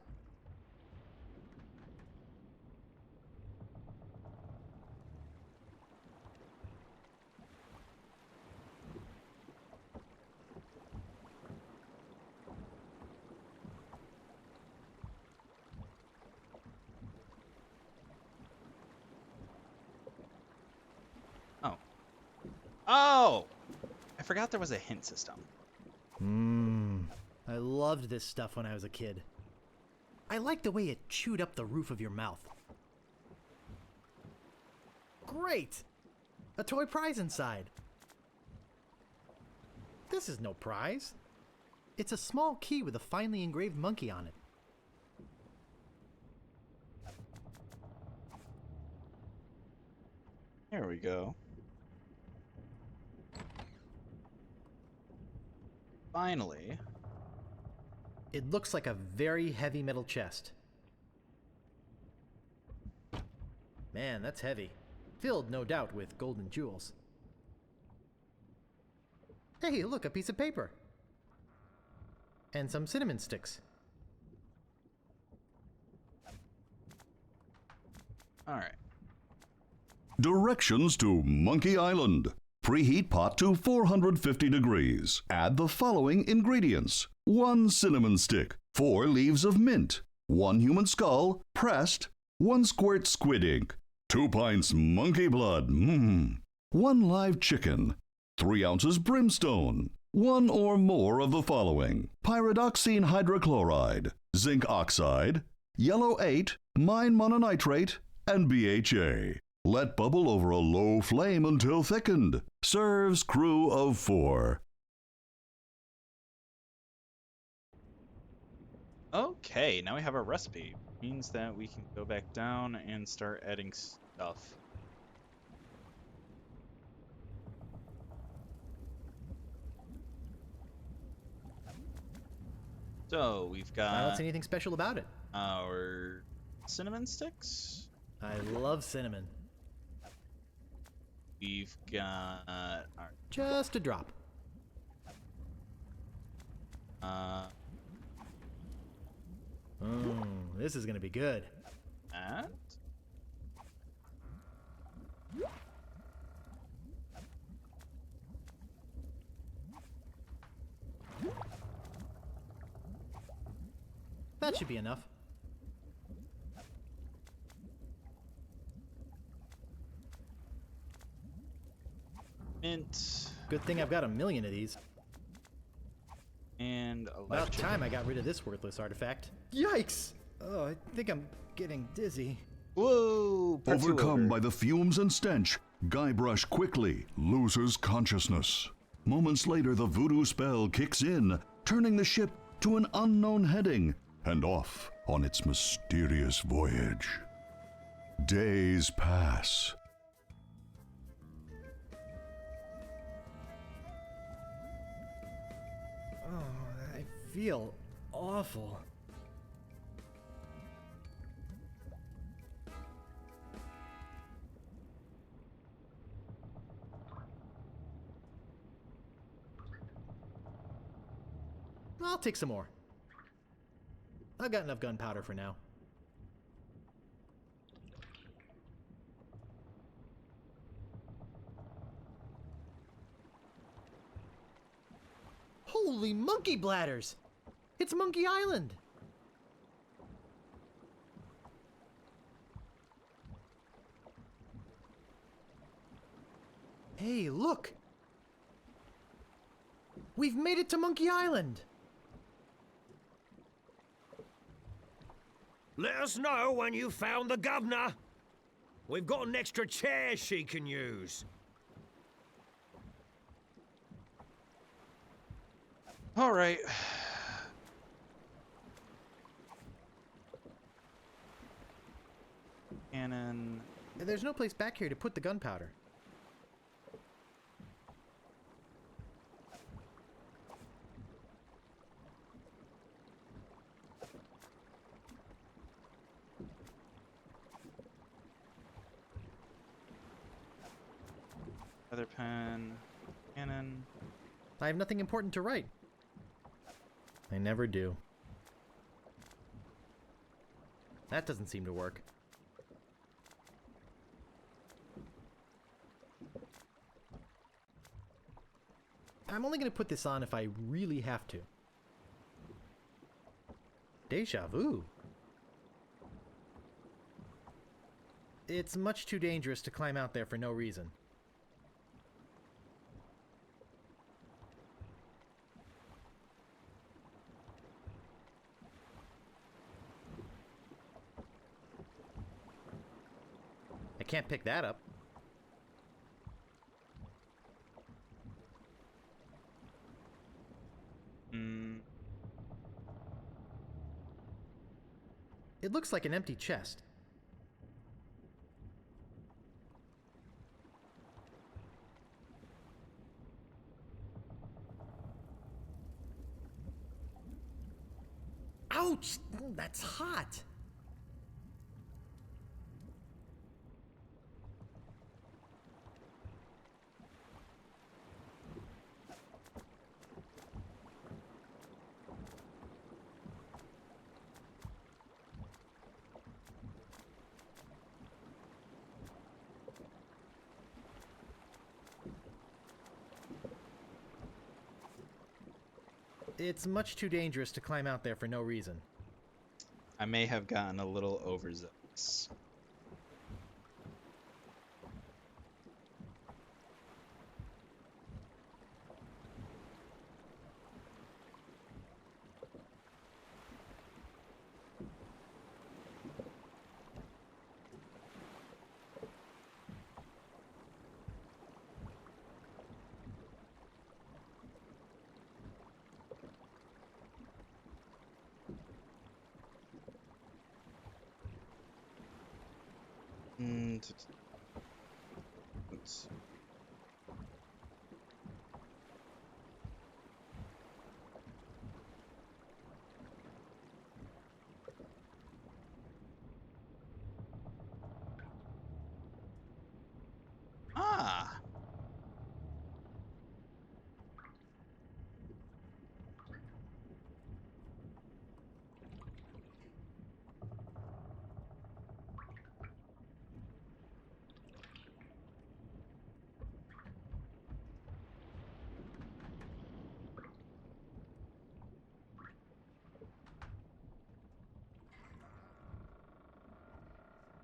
Oh! I forgot there was a hint system. I loved this stuff when I was a kid. I liked the way it chewed up the roof of your mouth. Great! A toy prize inside. This is no prize. It's a small key with a finely engraved monkey on it. There we go. Finally. It looks like a very heavy metal chest. Man, that's heavy. Filled, no doubt, with golden jewels. Hey, look, a piece of paper. And some cinnamon sticks. Alright. Directions to Monkey Island. Preheat pot to 450 degrees. Add the following ingredients. 1 cinnamon stick, 4 leaves of mint, 1 human skull, pressed, 1 squirt squid ink, 2 pints monkey blood, 1 live chicken, 3 ounces brimstone, 1 or more of the following. Pyridoxine hydrochloride, zinc oxide, yellow 8, mine mononitrate, and BHA. Let bubble over a low flame until thickened. Serves crew of 4. Okay, now we have our recipe. Means that we can go back down and start adding stuff. So we've got. I don't see anything special about it. Our cinnamon sticks. I love cinnamon. We've got our. Just a drop. This is gonna be good. And that should be enough. mint. Good thing I've got a million of these. And about time I got rid of this worthless artifact. Yikes! Oh, I think I'm getting dizzy. Whoa! Overcome by the fumes and stench, Guybrush quickly loses consciousness. Moments later, the voodoo spell kicks in, turning the ship to an unknown heading and off on its mysterious voyage. Days pass. Oh, I feel awful. I'll take some more. I've got enough gunpowder for now. Holy monkey bladders! It's Monkey Island! Hey, look! We've made it to Monkey Island! Let us know when you found the governor. We've got an extra chair she can use. All right. Cannon. There's no place back here to put the gunpowder. Feather pen. Cannon. I have nothing important to write. I never do. That doesn't seem to work. I'm only going to put this on if I really have to. Deja vu. It's much too dangerous to climb out there for no reason. I can't pick that up. It looks like an empty chest. Ouch! That's hot! It's much too dangerous to climb out there for no reason. I may have gotten a little overzealous. Let's see.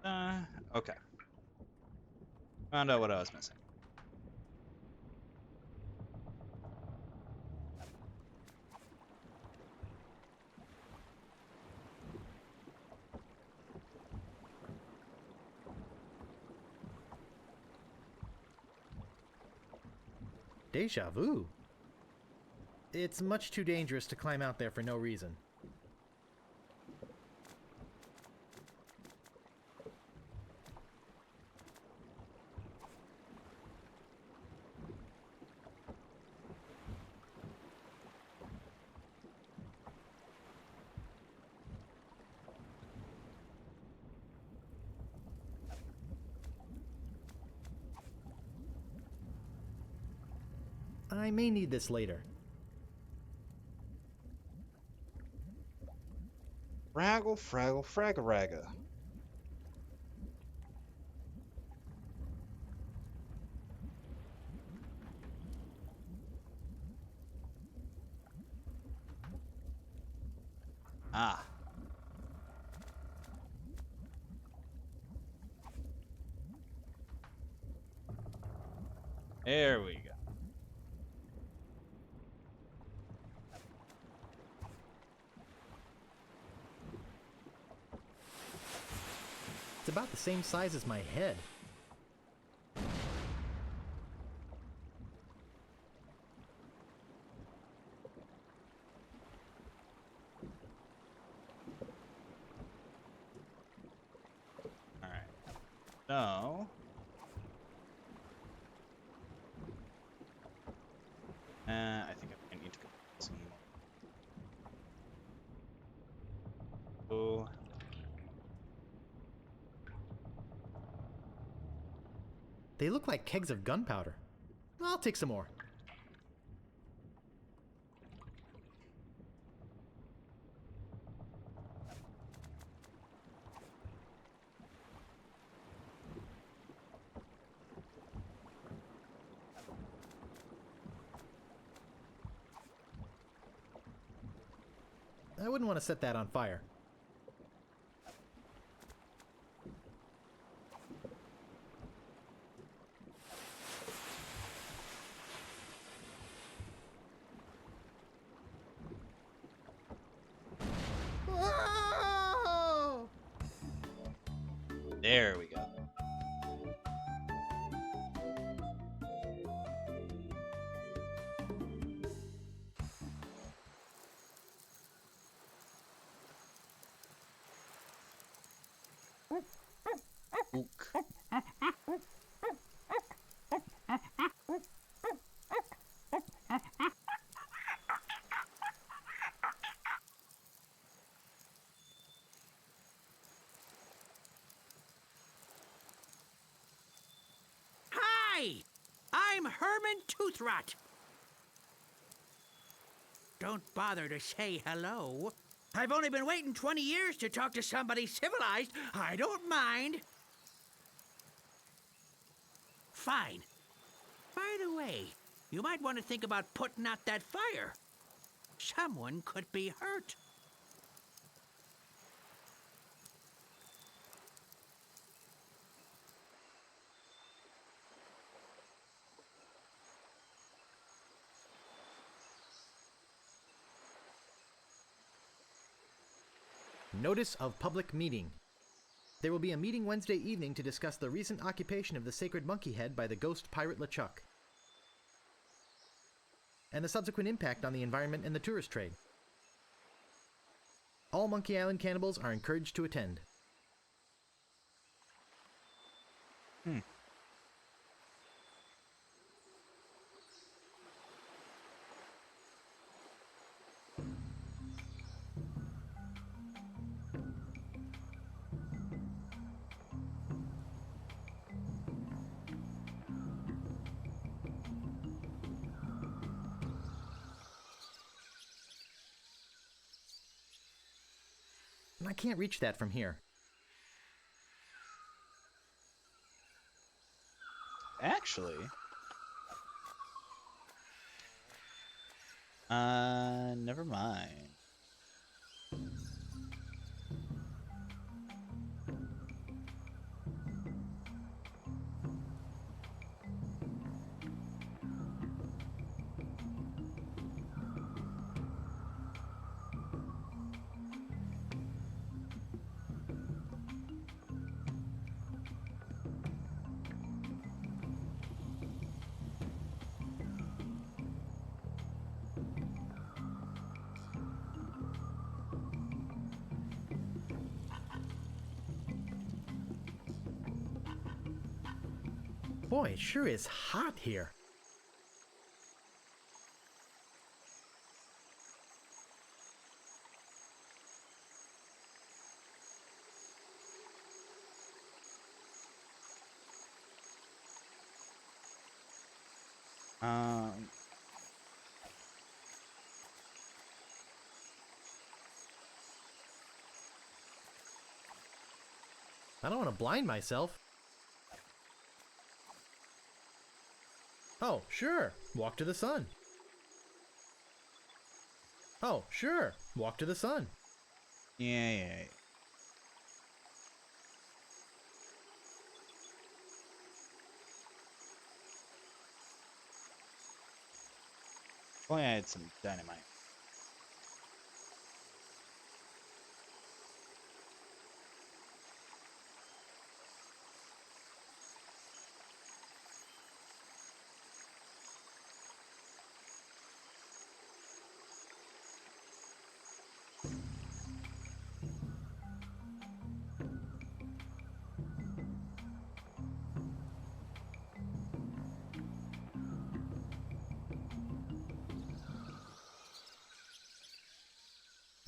Ah. Okay. Found out what I was missing. Deja vu. It's much too dangerous to climb out there for no reason. I may need this later. Fraggle, fraggle, fragaraga. Ah. There we go. It's about the same size as my head. So... I think I need to go some more. Oh. They look like kegs of gunpowder. I'll take some more. I wouldn't want to set that on fire. There we go. Ook. Hi! I'm Herman Toothrot. Don't bother to say hello. I've only been waiting 20 years to talk to somebody civilized. I don't mind. Fine. By the way, you might want to think about putting out that fire. Someone could be hurt. Notice of public meeting. There will be a meeting Wednesday evening to discuss the recent occupation of the sacred monkey head by the ghost pirate LeChuck, and the subsequent impact on the environment and the tourist trade. All Monkey Island cannibals are encouraged to attend. I can't reach that from here. Actually... never mind. Boy, it sure is hot here. I don't want to blind myself. Oh, sure. Walk to the sun. Oh, sure. Walk to the sun. Yeah. If only I had some dynamite.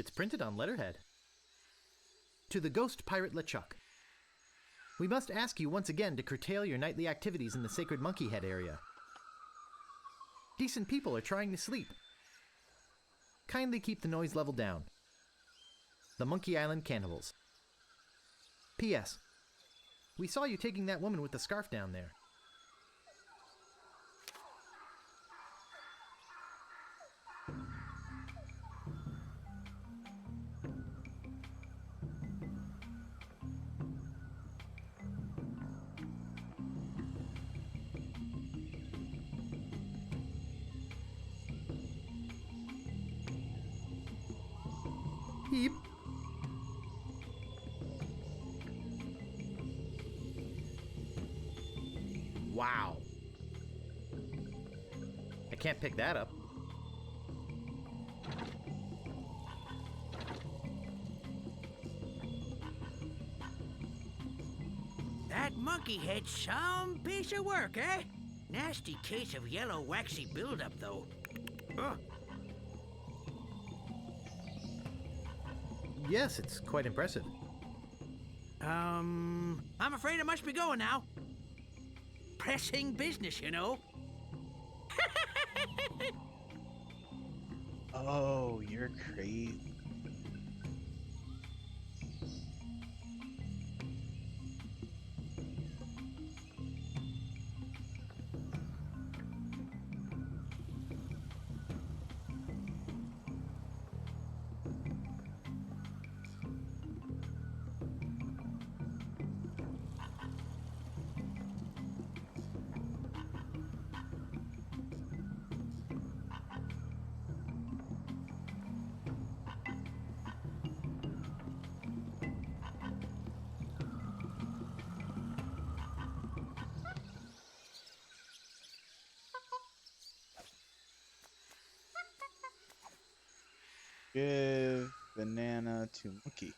It's printed on letterhead. To the Ghost Pirate LeChuck. We must ask you once again to curtail your nightly activities in the Sacred Monkey Head area. Decent people are trying to sleep. Kindly keep the noise level down. The Monkey Island Cannibals. P.S. We saw you taking that woman with the scarf down there. Beep. Wow. I can't pick that up. That monkey head's some piece of work, eh? Nasty case of yellow waxy buildup, though. Ugh. Yes, it's quite impressive. I'm afraid I must be going now. Pressing business, you know. Oh, you're crazy. Give banana to monkey.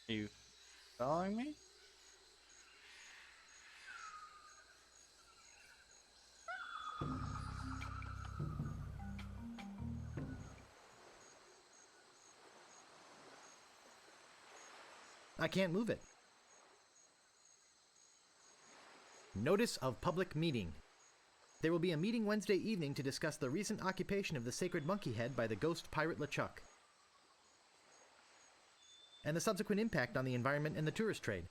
Are you following me? I can't move it. Notice of public meeting. There will be a meeting Wednesday evening to discuss the recent occupation of the Sacred Monkey Head by the Ghost Pirate LeChuck, and the subsequent impact on the environment and the tourist trade.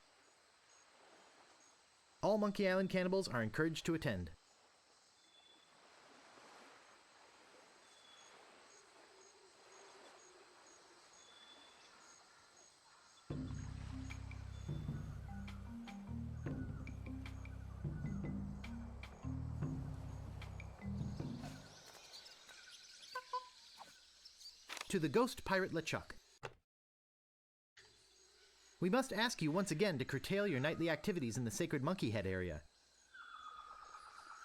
All Monkey Island cannibals are encouraged to attend. To the Ghost Pirate LeChuck. We must ask you once again to curtail your nightly activities in the Sacred Monkey Head area.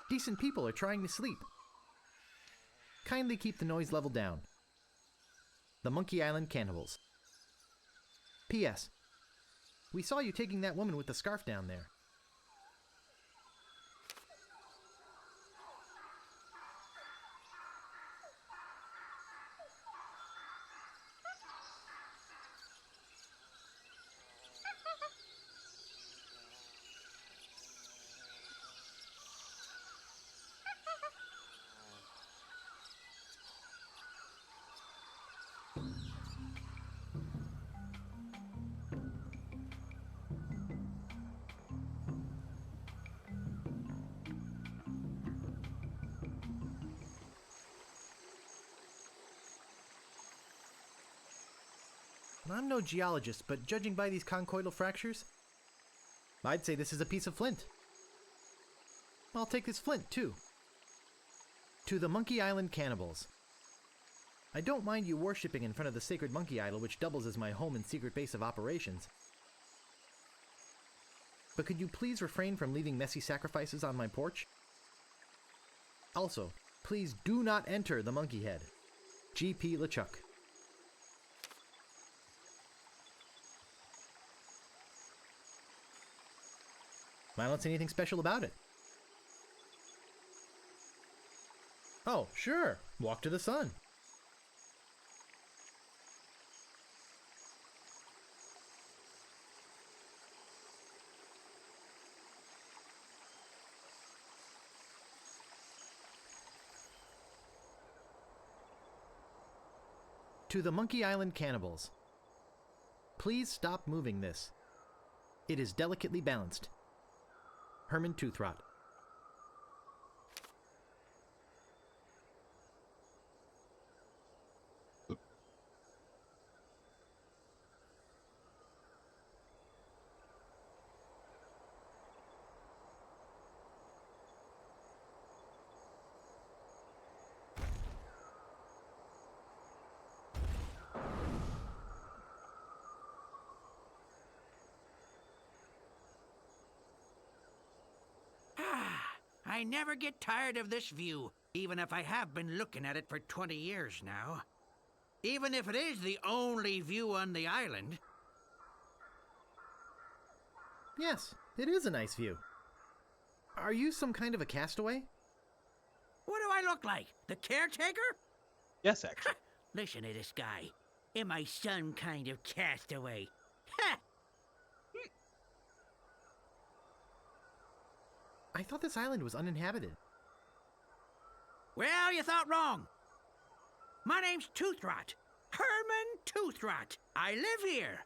Decent people are trying to sleep. Kindly keep the noise level down. The Monkey Island Cannibals. P.S. We saw you taking that woman with the scarf down there. I'm no geologist, but judging by these conchoidal fractures, I'd say this is a piece of flint. I'll take this flint, too. To the Monkey Island Cannibals. I don't mind you worshipping in front of the sacred monkey idol which doubles as my home and secret base of operations. But could you please refrain from leaving messy sacrifices on my porch? Also, please do not enter the monkey head. G.P. LeChuck. I don't see anything special about it. Oh, sure. Walk to the sun. To the Monkey Island cannibals. Please stop moving this. It is delicately balanced. Herman Toothrot. I never get tired of this view, even if I have been looking at it for 20 years now. Even if it is the only view on the island. Yes, it is a nice view. Are you some kind of a castaway? What do I look like? The caretaker? Yes, actually. Listen to this guy. Am I some kind of castaway? Ha! I thought this island was uninhabited. Well, you thought wrong. My name's Toothrot. Herman Toothrot. I live here.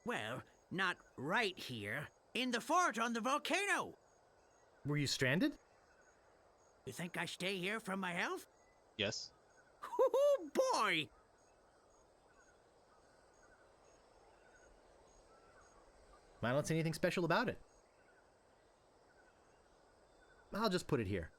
Well, not right here. In the fort on the volcano. Were you stranded? You think I stay here for my health? Yes. Oh, boy! I don't see anything special about it. I'll just put it here.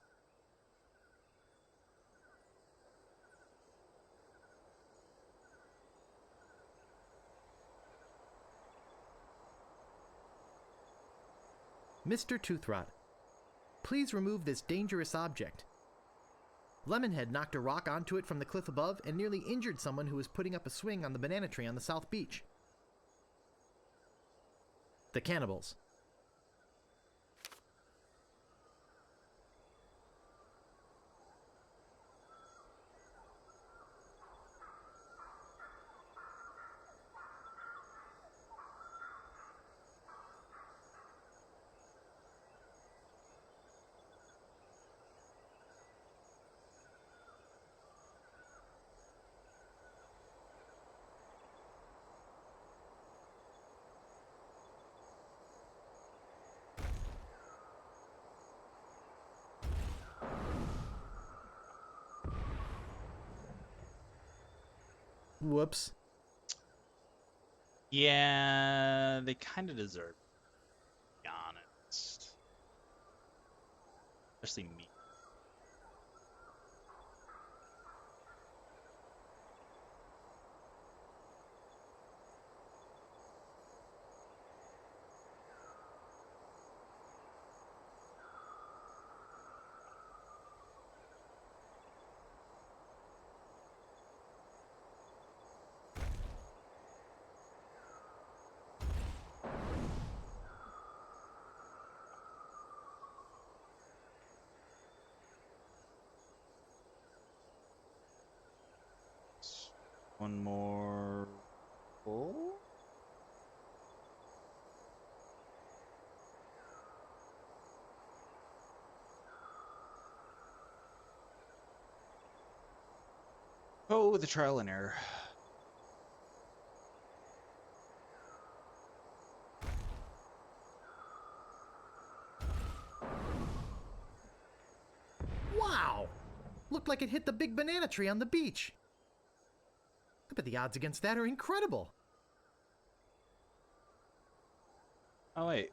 Mr. Toothrot, please remove this dangerous object. Lemonhead knocked a rock onto it from the cliff above and nearly injured someone who was putting up a swing on the banana tree on the South Beach. The cannibals. Whoops. Yeah, they kind of deserve it, to be honest. Especially me. One more pull. Oh, the trial and error. Wow! Looked like it hit the big banana tree on the beach. I bet the odds against that are incredible. Oh, wait.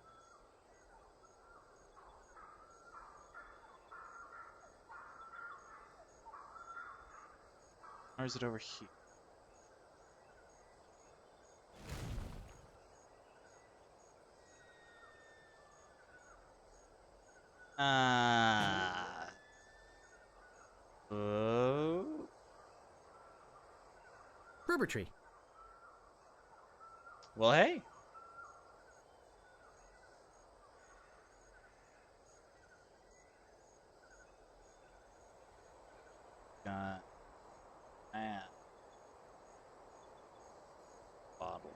Or is it over here? Oh. Rubber tree. Well, hey. Man. Bottled.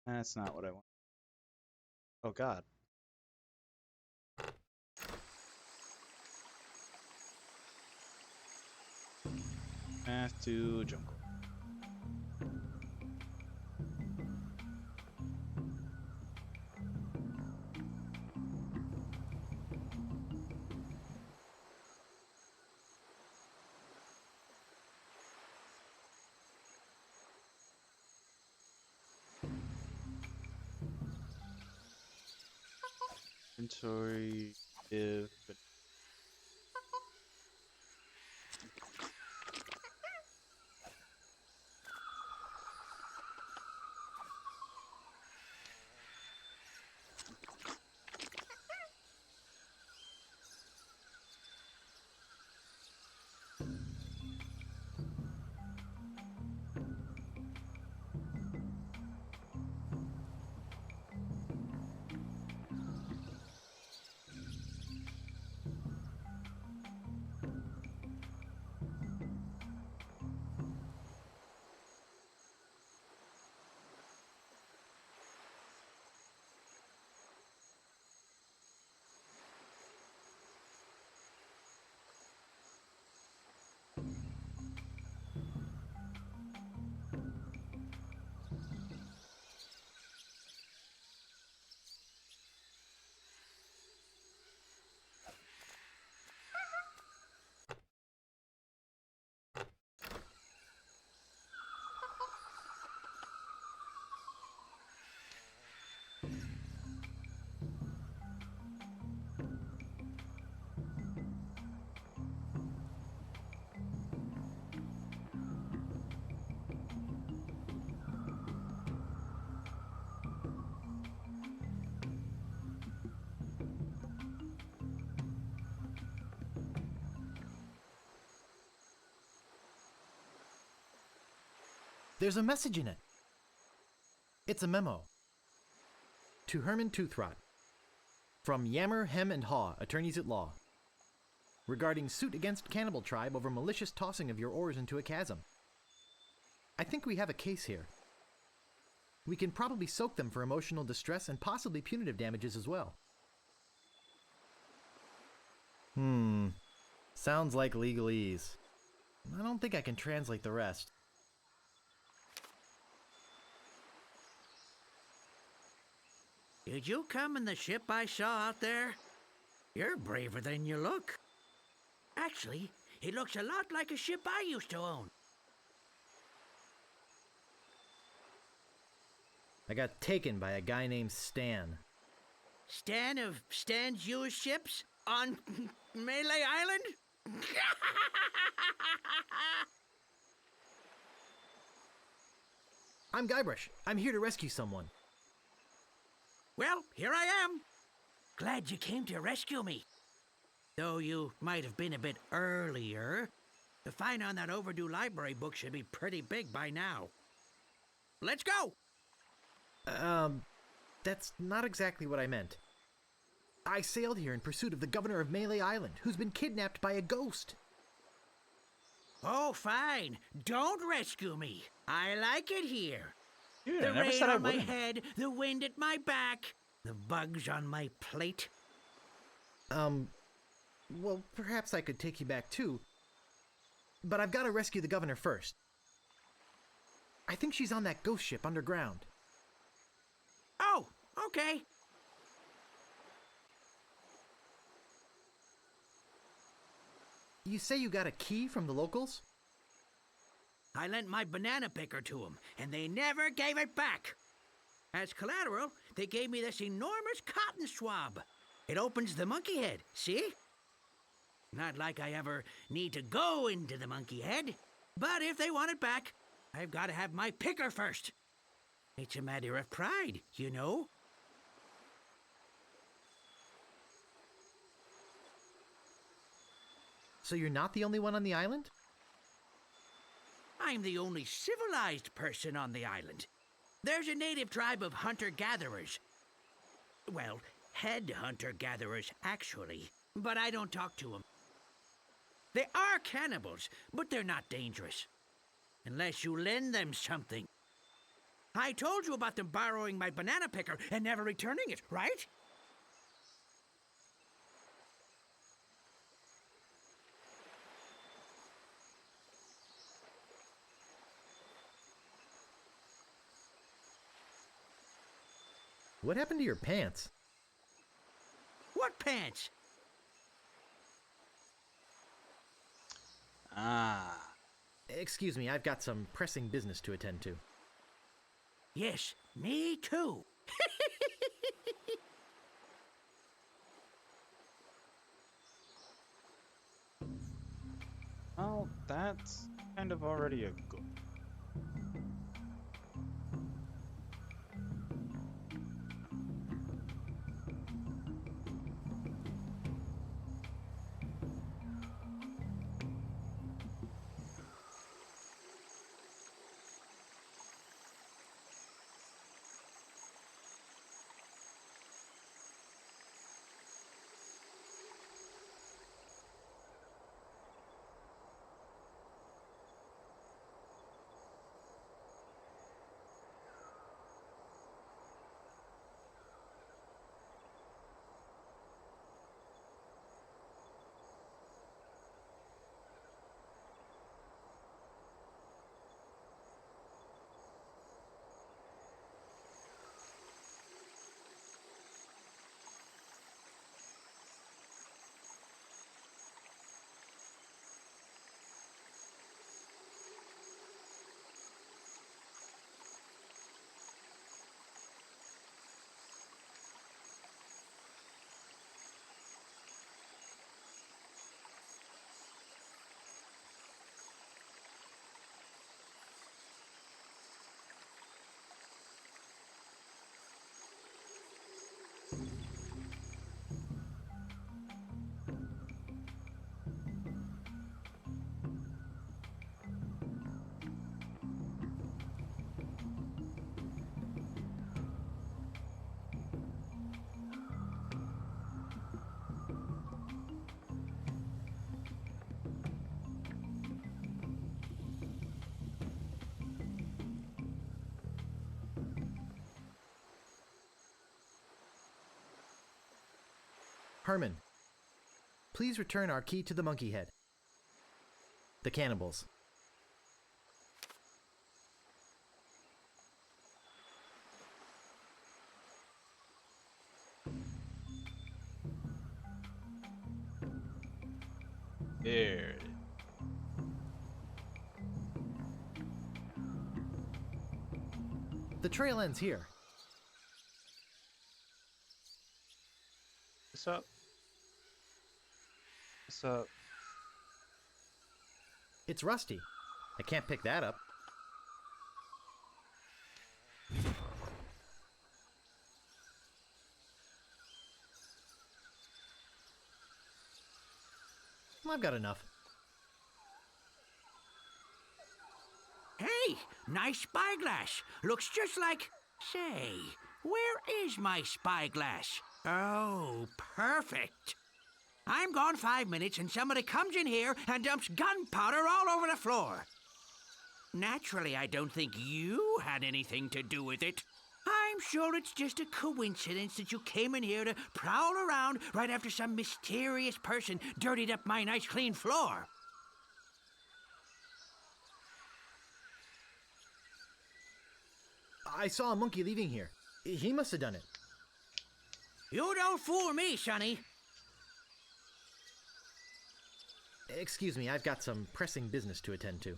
That's not what I want. Oh God. Path to jungle. Inventory if There's a message in it. It's a memo. To Herman Toothrot. From Yammer, Hem, and Haw, attorneys at law. Regarding suit against Cannibal Tribe over malicious tossing of your oars into a chasm. I think we have a case here. We can probably soak them for emotional distress and possibly punitive damages as well. Sounds like legalese. I don't think I can translate the rest. Did you come in the ship I saw out there? You're braver than you look. Actually, it looks a lot like a ship I used to own. I got taken by a guy named Stan. Stan of Stan's used ships on Melee Island? I'm Guybrush. I'm here to rescue someone. Well, here I am. Glad you came to rescue me. Though you might have been a bit earlier. The fine on that overdue library book should be pretty big by now. Let's go! That's not exactly what I meant. I sailed here in pursuit of the governor of Melee Island, who's been kidnapped by a ghost. Oh, fine. Don't rescue me. I like it here. Dude, the I never rain said I on my wouldn't. head, the wind at my back, the bugs on my plate. Well, perhaps I could take you back too. But I've got to rescue the governor first. I think she's on that ghost ship underground. Okay. You say you got a key from the locals? I lent my banana picker to them, and they never gave it back. As collateral, they gave me this enormous cotton swab. It opens the monkey head, see? Not like I ever need to go into the monkey head, but if they want it back, I've got to have my picker first. It's a matter of pride, you know? So you're not the only one on the island? I'm the only civilized person on the island. There's a native tribe of hunter-gatherers. Well, head hunter-gatherers, actually, but I don't talk to them. They are cannibals, but they're not dangerous. Unless you lend them something. I told you about them borrowing my banana picker and never returning it, right? What happened to your pants? What pants? Ah. Excuse me, I've got some pressing business to attend to. Yes, me too. Well, that's kind of already a goal. Herman, please return our key to the monkey head. The cannibals. There. The trail ends here. What's up? What's up? It's rusty. I can't pick that up. I've got enough. Hey, nice spyglass. Looks just like... Say, where is my spyglass? Oh, perfect. I'm gone 5 minutes and somebody comes in here and dumps gunpowder all over the floor. Naturally, I don't think you had anything to do with it. I'm sure it's just a coincidence that you came in here to prowl around right after some mysterious person dirtied up my nice clean floor. I saw a monkey leaving here. He must have done it. You don't fool me, Sonny. Excuse me, I've got some pressing business to attend to.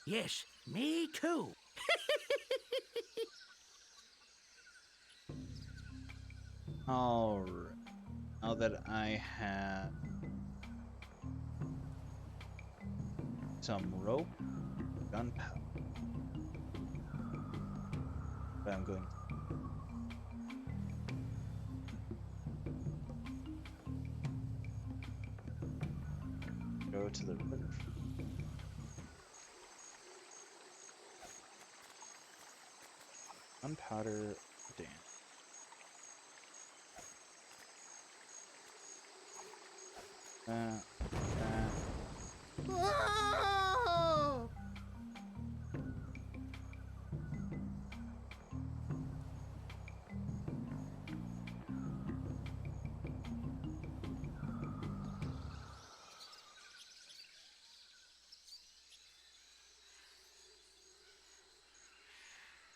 Yes, me too. Alright. Now that I have some rope, gunpowder, but I'm going to go to the river. Gunpowder, damn. Whoa!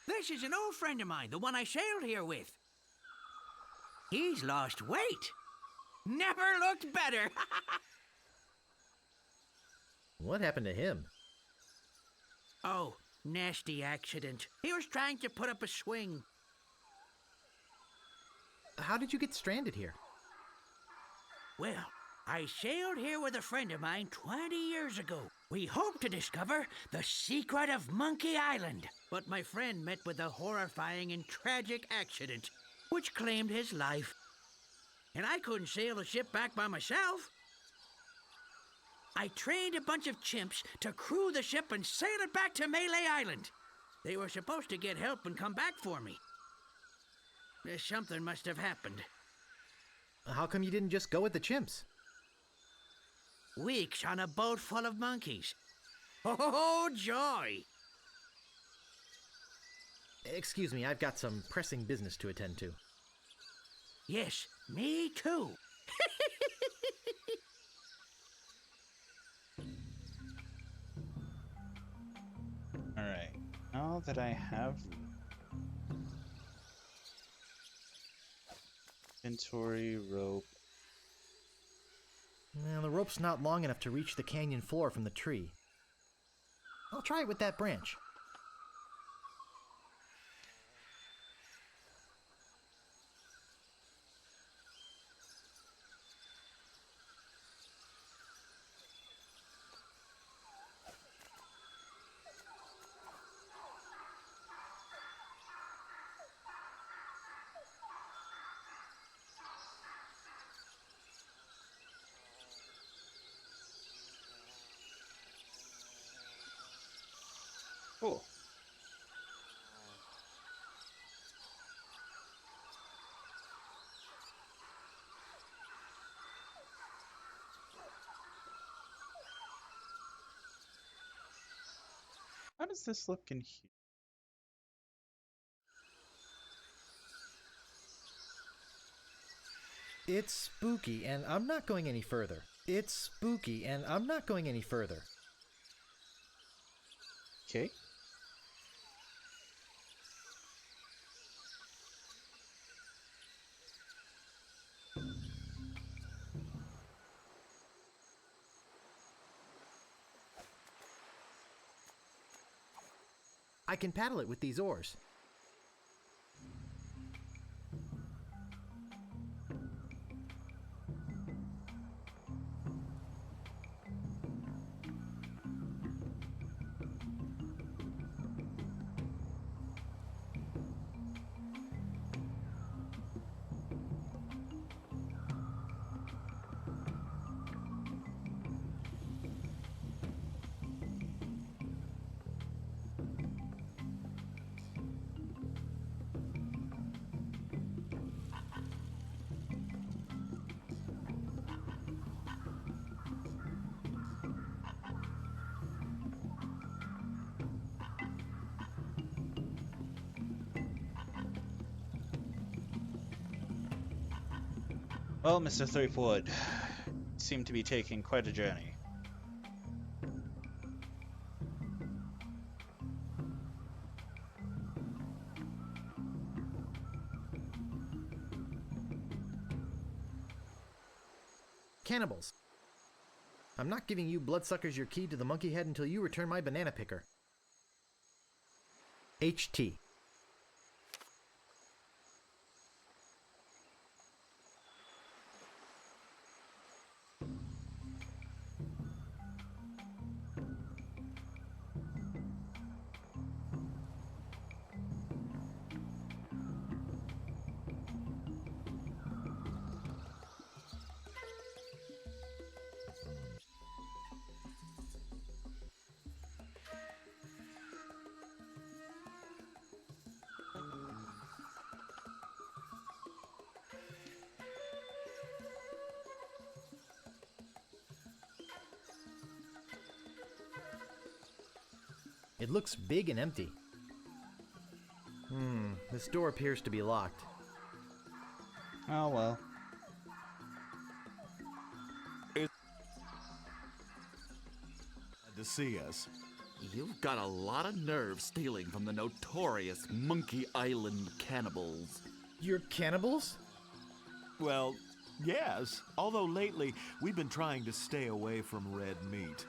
This is an old friend of mine, the one I sailed here with. He's lost weight. Never looked better. What happened to him? Oh, nasty accident. He was trying to put up a swing. How did you get stranded here? Well, I sailed here with a friend of mine 20 years ago. We hoped to discover the secret of Monkey Island. But my friend met with a horrifying and tragic accident, which claimed his life. And I couldn't sail the ship back by myself. I trained a bunch of chimps to crew the ship and sail it back to Melee Island. They were supposed to get help and come back for me. Something must have happened. How come you didn't just go with the chimps? Weeks on a boat full of monkeys. Oh, joy! Excuse me, I've got some pressing business to attend to. Yes, me too. Alright, now that I have inventory, rope. Well, the rope's not long enough to reach the canyon floor from the tree. I'll try it with that branch. Cool. How does this look in here? It's spooky, and I'm not going any further. It's spooky, and I'm not going any further. Okay. I can paddle it with these oars. Well, Mr. Threepwood, seem to be taking quite a journey. Cannibals. I'm not giving you bloodsuckers your key to the monkey head until you return my banana picker. HT. It looks big and empty. This door appears to be locked. Oh well. To see us. You've got a lot of nerve stealing from the notorious Monkey Island cannibals. You're cannibals? Well, yes. Although lately, we've been trying to stay away from red meat.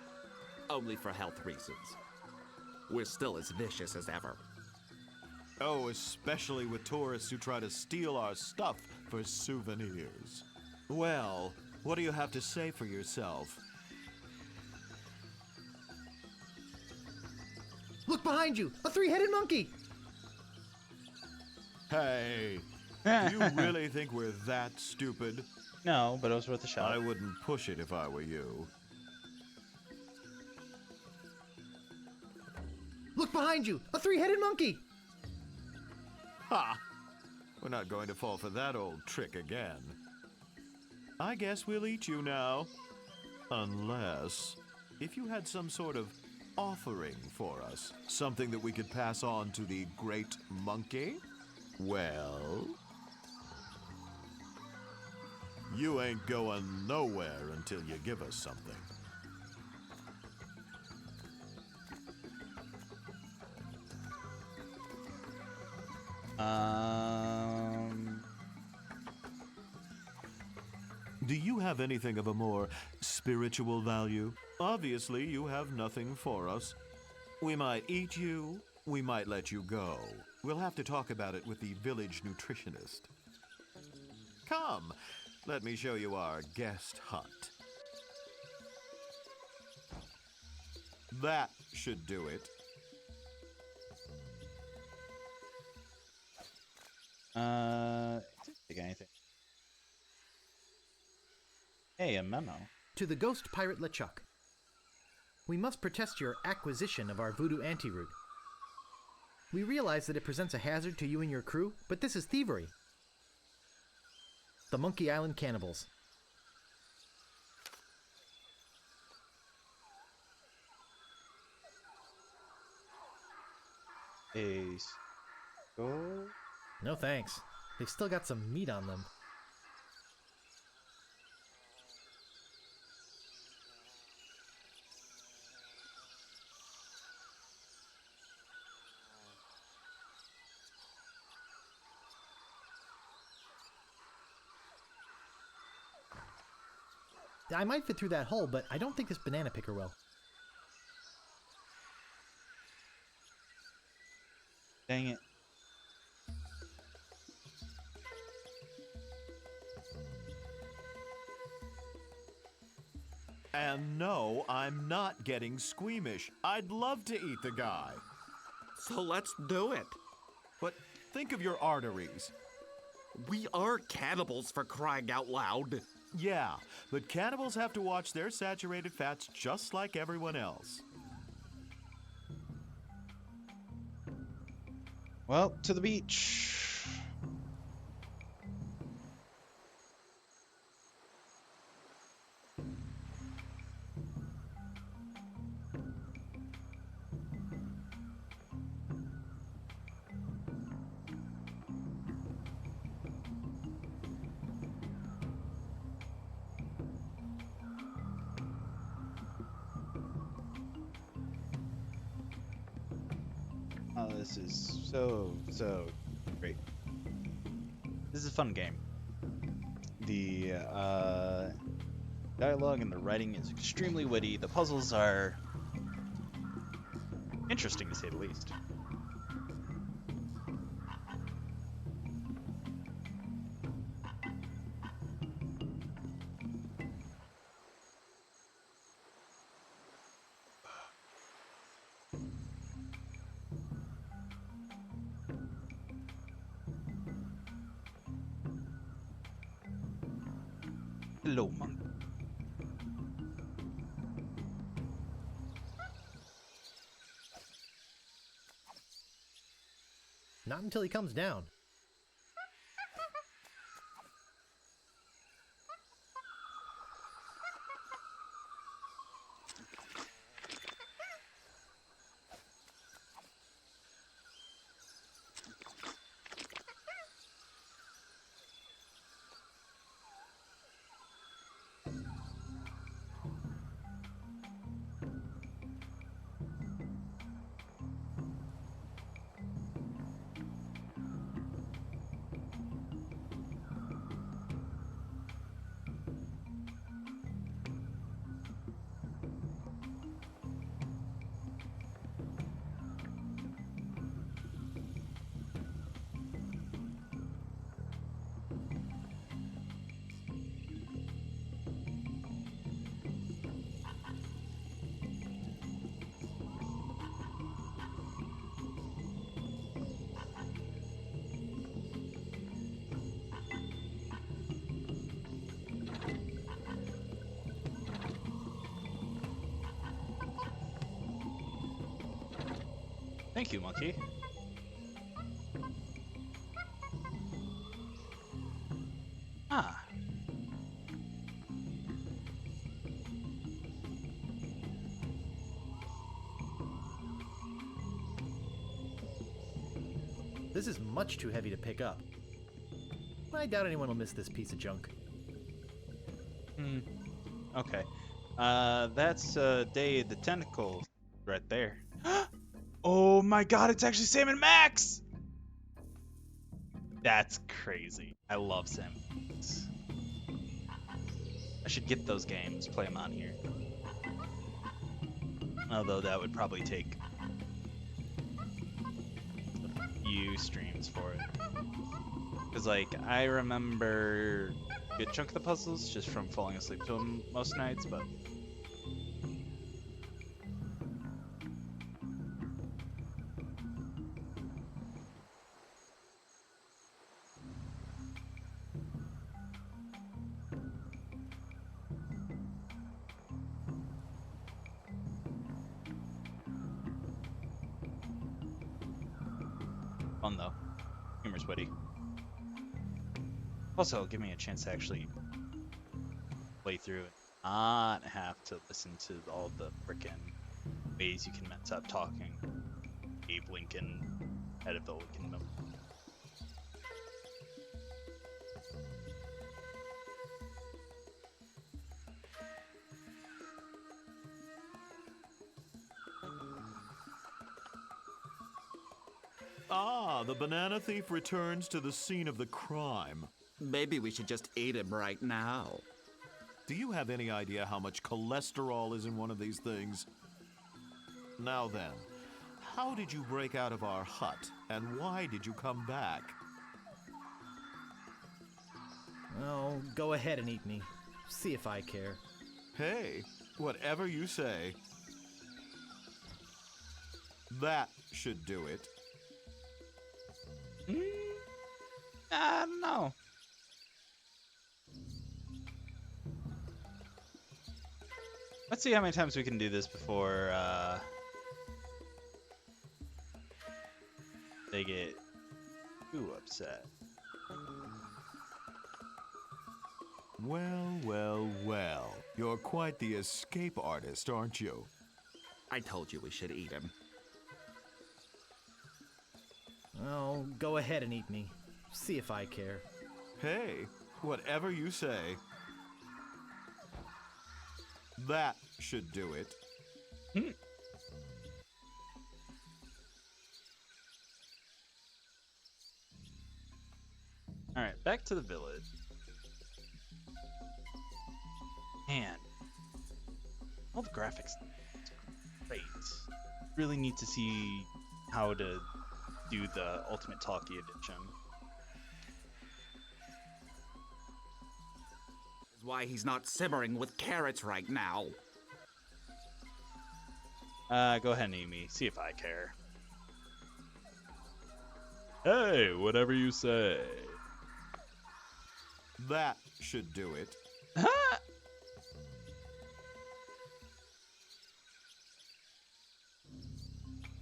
Only for health reasons. We're still as vicious as ever. Oh, especially with tourists who try to steal our stuff for souvenirs. Well, what do you have to say for yourself? Look behind you! A three-headed monkey! Hey, do you really think we're that stupid? No, but it was worth a shot. I wouldn't push it if I were you. Look behind you! A three-headed monkey! Ha! We're not going to fall for that old trick again. I guess we'll eat you now. Unless, if you had some sort of offering for us, something that we could pass on to the great monkey, well, you ain't going nowhere until you give us something. Do you have anything of a more spiritual value? Obviously, you have nothing for us. We might eat you, we might let you go. We'll have to talk about it with the village nutritionist. Come, let me show you our guest hut. That should do it. Didn't take anything. Hey, a memo. To the ghost pirate LeChuck. We must protest your acquisition of our voodoo antiroot. We realize that it presents a hazard to you and your crew, but this is thievery. The Monkey Island Cannibals. Ace. Go. No thanks. They've still got some meat on them. I might fit through that hole, but I don't think this banana picker will. Dang it. And no, I'm not getting squeamish. I'd love to eat the guy. So let's do it. But think of your arteries. We are cannibals, for crying out loud. Yeah, but cannibals have to watch their saturated fats just like everyone else. Well, to the beach. Oh, this is so great. This is a fun game. The dialogue and the writing is extremely witty. The puzzles are interesting to say the least. Hello, monk. Not until he comes down. Thank you, monkey. Ah. This is much too heavy to pick up. I doubt anyone will miss this piece of junk. Okay. That's Day the Tentacle right there. Oh my god, it's actually Sam and Max! That's crazy. I love Sam and Max. I should get those games, play them on here. Although that would probably take a few streams for it. Because, like, I remember a good chunk of the puzzles just from falling asleep to them most nights, but... fun, though. Humor's witty. Also, give me a chance to actually play through and not have to listen to all the frickin' ways you can mess up talking. Abe Lincoln, head of the Lincoln Mill. Ah, the banana thief returns to the scene of the crime. Maybe we should just eat him right now. Do you have any idea how much cholesterol is in one of these things? Now then, how did you break out of our hut, and why did you come back? Oh, go ahead and eat me. See if I care. Hey, whatever you say. That should do it. I don't know. Let's see how many times we can do this before they get too upset. Well, well, well. You're quite the escape artist, aren't you? I told you we should eat him. Oh, go ahead and eat me. See if I care. Hey, whatever you say. That should do it. Alright, back to the village. Man, all the graphics, great. Really need to see how to do the Ultimate Talkie edition. Is why he's not simmering with carrots right now. Go ahead, Amy. See if I care. Hey, whatever you say. That should do it.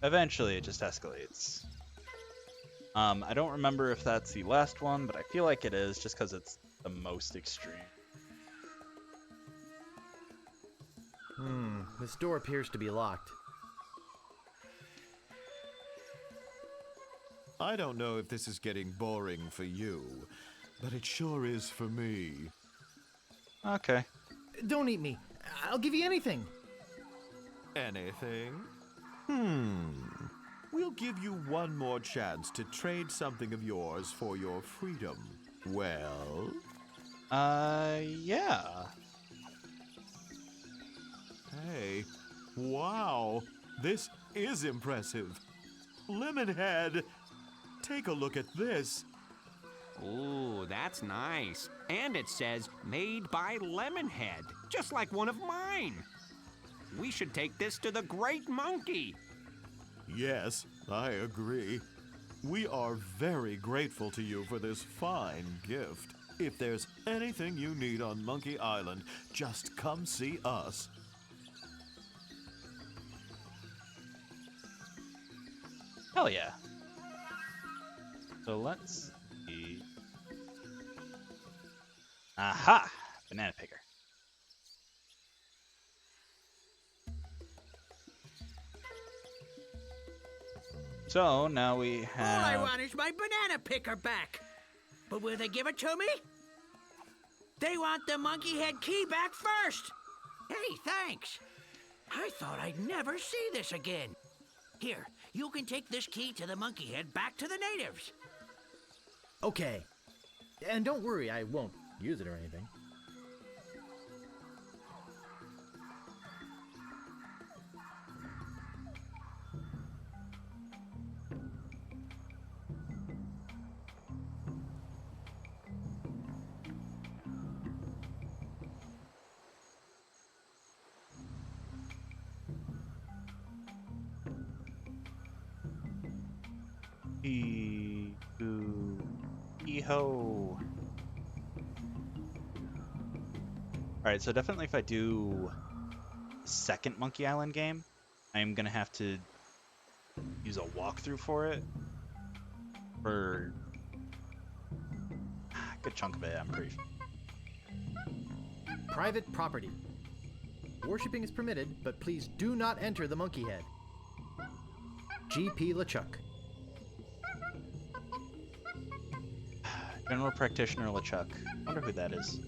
Eventually, it just escalates. I don't remember if that's the last one, but I feel like it is, just because it's the most extreme. This door appears to be locked. I don't know if this is getting boring for you, but it sure is for me. Okay. Don't eat me. I'll give you anything. Anything? We'll give you one more chance to trade something of yours for your freedom. Well? Yeah. Hey, wow, this is impressive. Lemonhead, take a look at this. Ooh, that's nice. And it says, made by Lemonhead, just like one of mine. We should take this to the Great Monkey. Yes, I agree. We are very grateful to you for this fine gift. If there's anything you need on Monkey Island, just come see us. Hell yeah. So let's see. Aha! Banana picker. So now we have. All I want is my banana picker back. But will they give it to me? They want the monkey head key back first. Hey, thanks. I thought I'd never see this again. Here, you can take this key to the monkey head back to the natives. Okay. And don't worry, I won't use it or anything. Hee-hoo. Alright, so definitely if I do a second Monkey Island game, I'm going to have to use a walkthrough for it. For a good chunk of it, I'm pretty... Private property. Worshipping is permitted, but please do not enter the monkey head. G.P. LeChuck. General Practitioner LeChuck. Wonder who that is.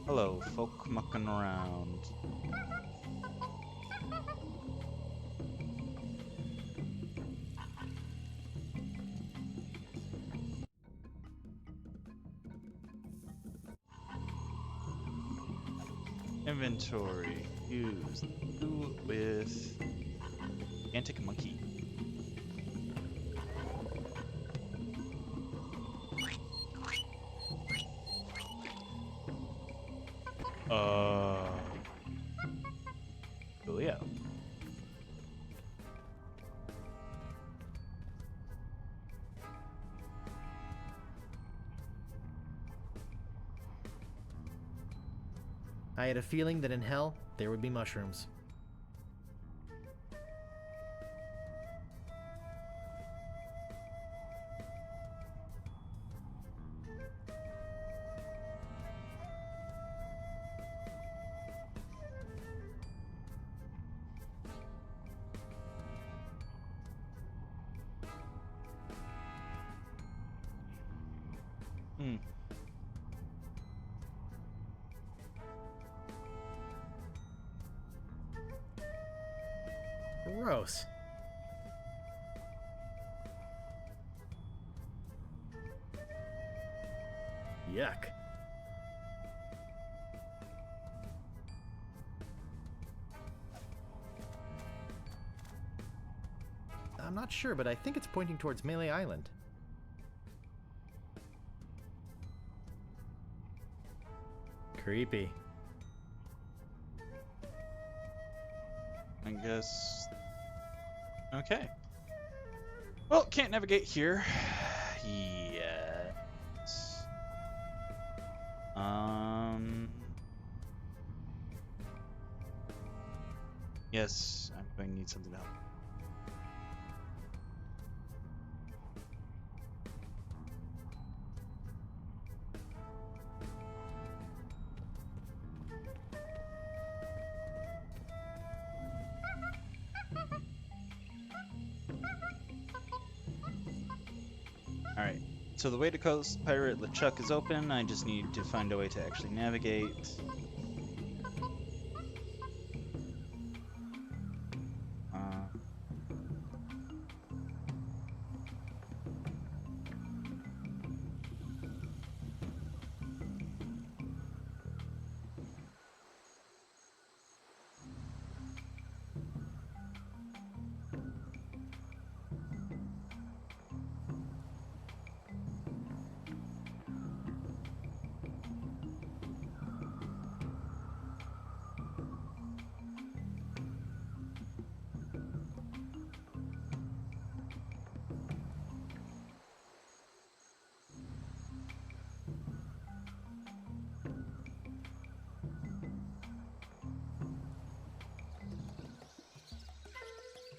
Hello, folk mucking around. Inventory. Use. Do with Antic Monkey. Coolio. I had a feeling that in hell, there would be mushrooms. Gross. Yuck. not sure, but I think it's pointing towards Melee Island. Creepy. I guess... Okay. Well, can't navigate here yet. Yes, I'm going to need something to help. Alright, so the way to coast Pirate LeChuck is open. I just need to find a way to actually navigate.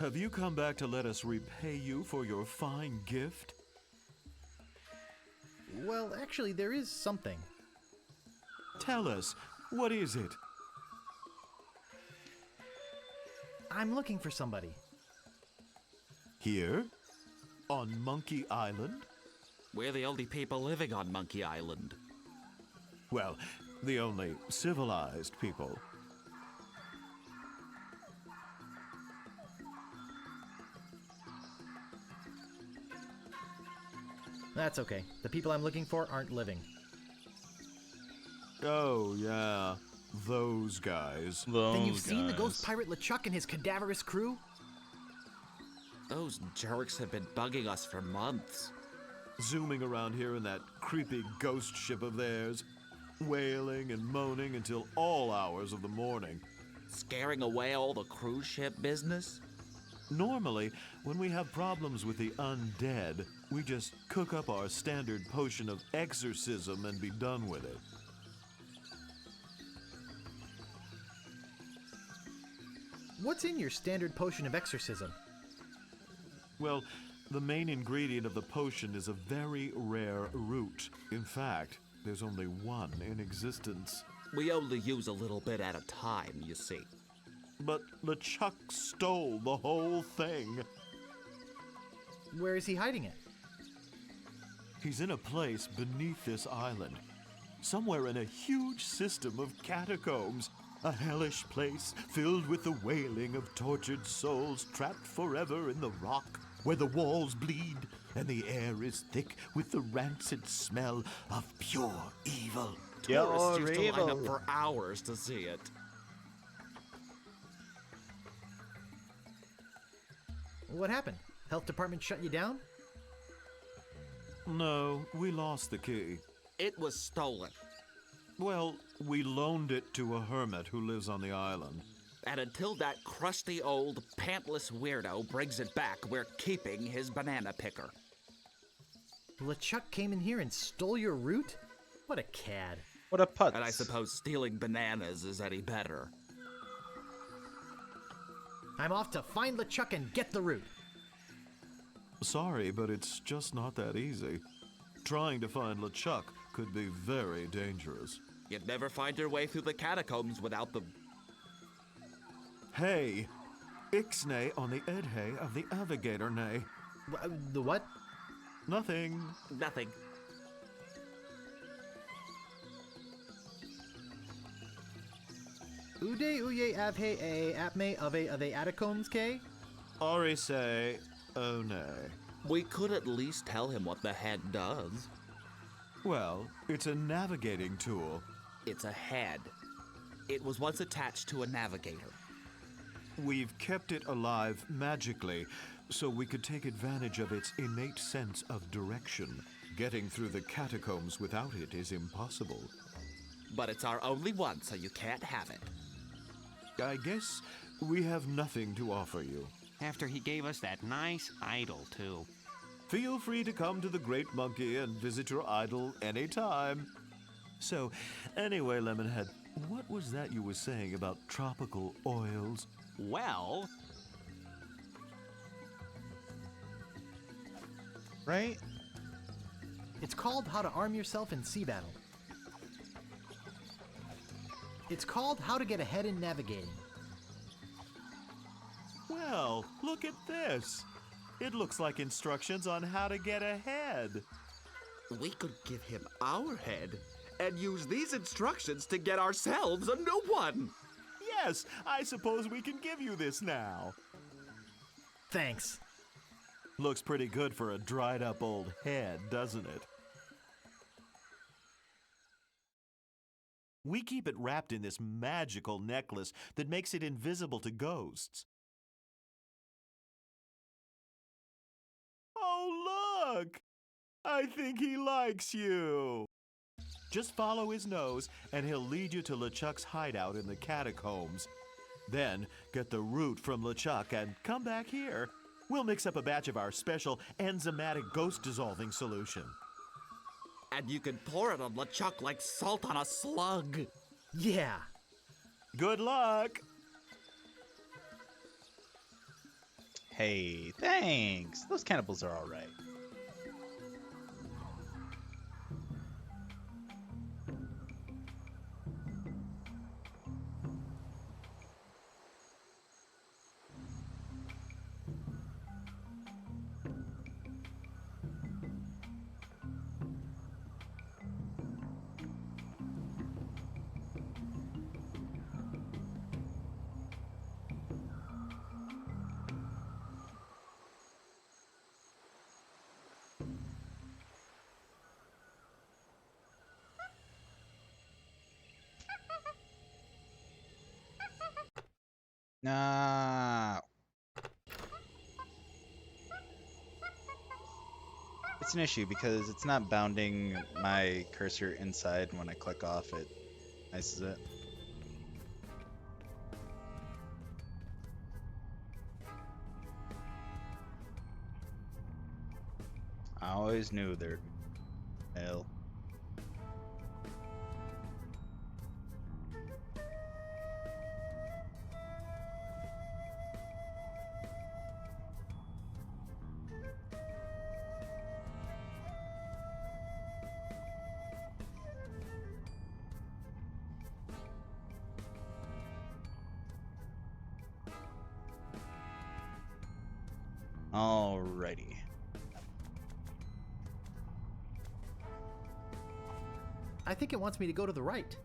Have you come back to let us repay you for your fine gift? Well, actually, there is something. Tell us, what is it? I'm looking for somebody. Here? On Monkey Island? We're the only people living on Monkey Island. Well, the only civilized people. That's okay. The people I'm looking for aren't living. Oh, yeah. Those guys. Then you've seen the ghost pirate LeChuck and his cadaverous crew? Those jerks have been bugging us for months. Zooming around here in that creepy ghost ship of theirs, wailing and moaning until all hours of the morning. Scaring away all the cruise ship business? Normally, when we have problems with the undead, we just cook up our standard potion of exorcism and be done with it. What's in your standard potion of exorcism? Well, the main ingredient of the potion is a very rare root. In fact, there's only one in existence. We only use a little bit at a time, you see. But LeChuck stole the whole thing. Where is he hiding it? He's in a place beneath this island. Somewhere in a huge system of catacombs. A hellish place filled with the wailing of tortured souls trapped forever in the rock, where the walls bleed and the air is thick with the rancid smell of pure evil. Tourists used to line up for hours to see it. What happened? Health department shut you down? No, we lost the key. It was stolen. Well, we loaned it to a hermit who lives on the island. And until that crusty old, pantless weirdo brings it back, we're keeping his banana picker. LeChuck came in here and stole your root? What a cad. What a putz. And I suppose stealing bananas is any better. I'm off to find LeChuck and get the root. Sorry, but it's just not that easy. Trying to find LeChuck could be very dangerous. You'd never find your way through the catacombs without the... Hey! Ixnay on the Edhay of the Navigator Nay. The what? Nothing. Nothing. Ude uye avhe a apme ave ave atacombs ke? Ori say, oh nay. We could at least tell him what the head does. Well, it's a navigating tool. It's a head. It was once attached to a navigator. We've kept it alive magically, so we could take advantage of its innate sense of direction. Getting through the catacombs without it is impossible. But it's our only one, so you can't have it. I guess we have nothing to offer you. After he gave us that nice idol, too. Feel free to come to the Great Monkey and visit your idol anytime. So, anyway, Lemonhead, what was that you were saying about tropical oils? Well... Right? It's called How to Arm Yourself in Sea Battle. It's called How to Get Ahead in Navigating. Well, look at this. It looks like instructions on how to get ahead. We could give him our head and use these instructions to get ourselves a new one. Yes, I suppose we can give you this now. Thanks. Looks pretty good for a dried up old head, doesn't it? We keep it wrapped in this magical necklace that makes it invisible to ghosts. Oh, look! I think he likes you. Just follow his nose, and he'll lead you to LeChuck's hideout in the catacombs. Then, get the root from LeChuck and come back here. We'll mix up a batch of our special enzymatic ghost-dissolving solution. And you can pour it on LeChuck like salt on a slug. Yeah. Good luck. Hey, thanks. Those cannibals are all right. No. It's an issue because it's not bounding my cursor inside, and when I click off, it ices it. I always knew there'd be hell. Alrighty. I think it wants me to go to the right.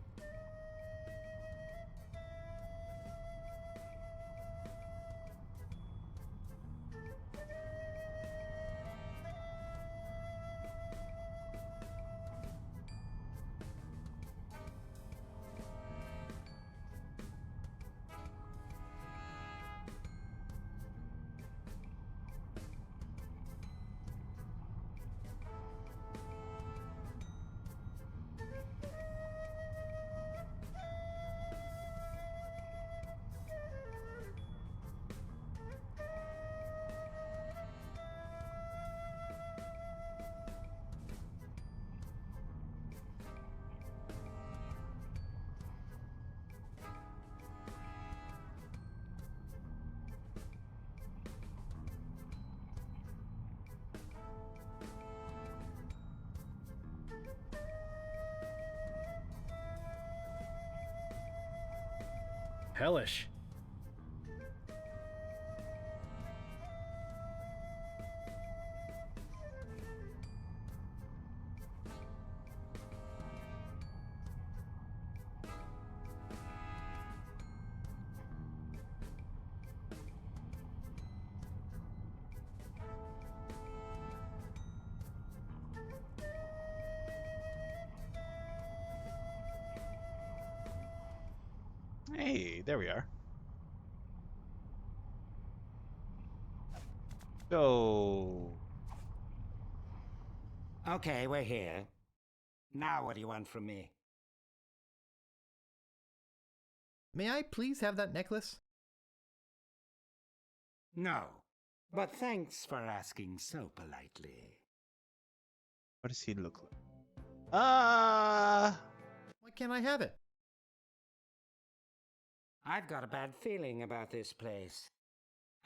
Hellish. Hey, there we are. So. Okay, we're here. Now what do you want from me? May I please have that necklace? No. But thanks for asking so politely. What does he look like? Why can't I have it? I've got a bad feeling about this place.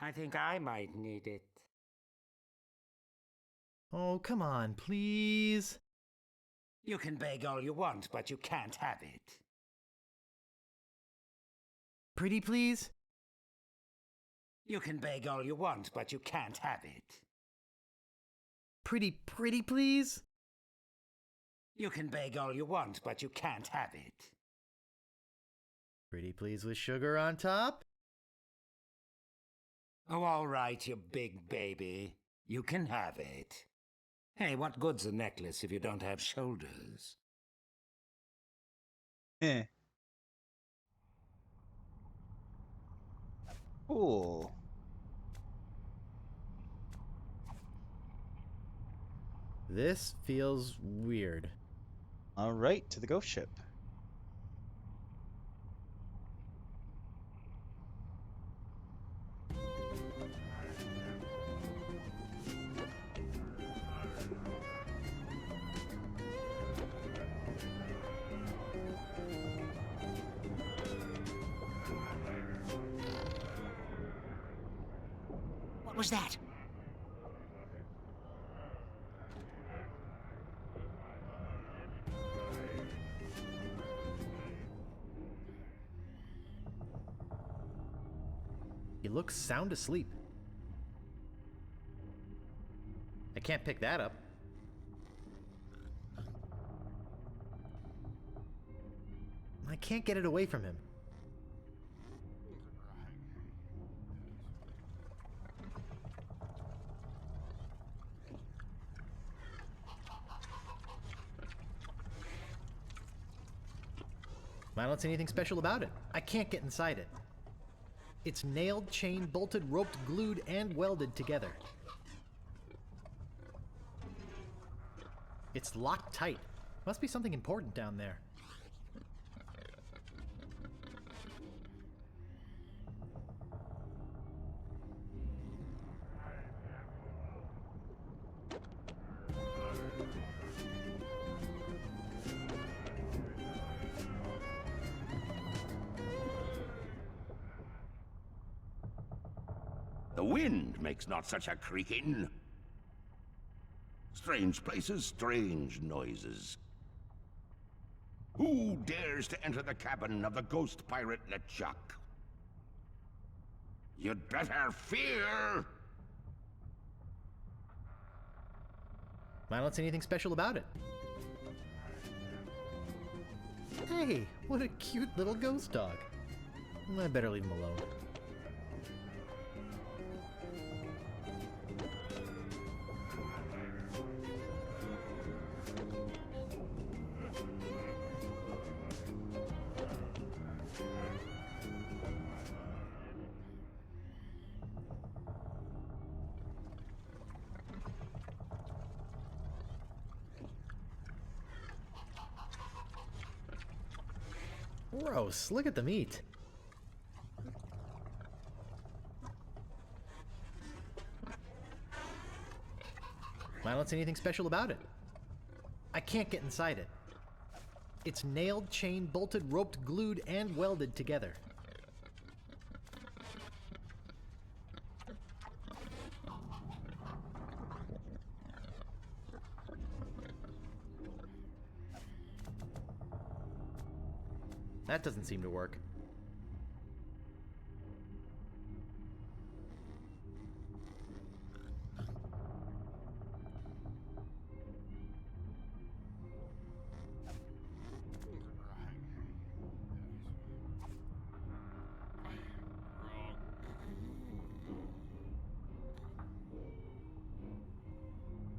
I think I might need it. Oh, come on, please. You can beg all you want, but you can't have it. Pretty please? You can beg all you want, but you can't have it. Pretty please? You can beg all you want, but you can't have it. Pretty please with sugar on top? Oh, all right, you big baby. You can have it. Hey, what good's a necklace if you don't have shoulders? Eh. Cool. This feels weird. All right, to the ghost ship. What was that? He looks sound asleep. I can't pick that up. I can't get it away from him. I don't see anything special about it. I can't get inside it. It's nailed, chained, bolted, roped, glued, and welded together. It's locked tight. Must be something important down there. The wind makes not such a creaking. Strange places, strange noises. Who dares to enter the cabin of the ghost pirate LeChuck? You'd better fear! I don't see anything special about it. Hey, what a cute little ghost dog. I better leave him alone. Gross, look at the meat. I don't see anything special about it. I can't get inside it. It's nailed, chained, bolted, roped, glued, and welded together. That doesn't seem to work.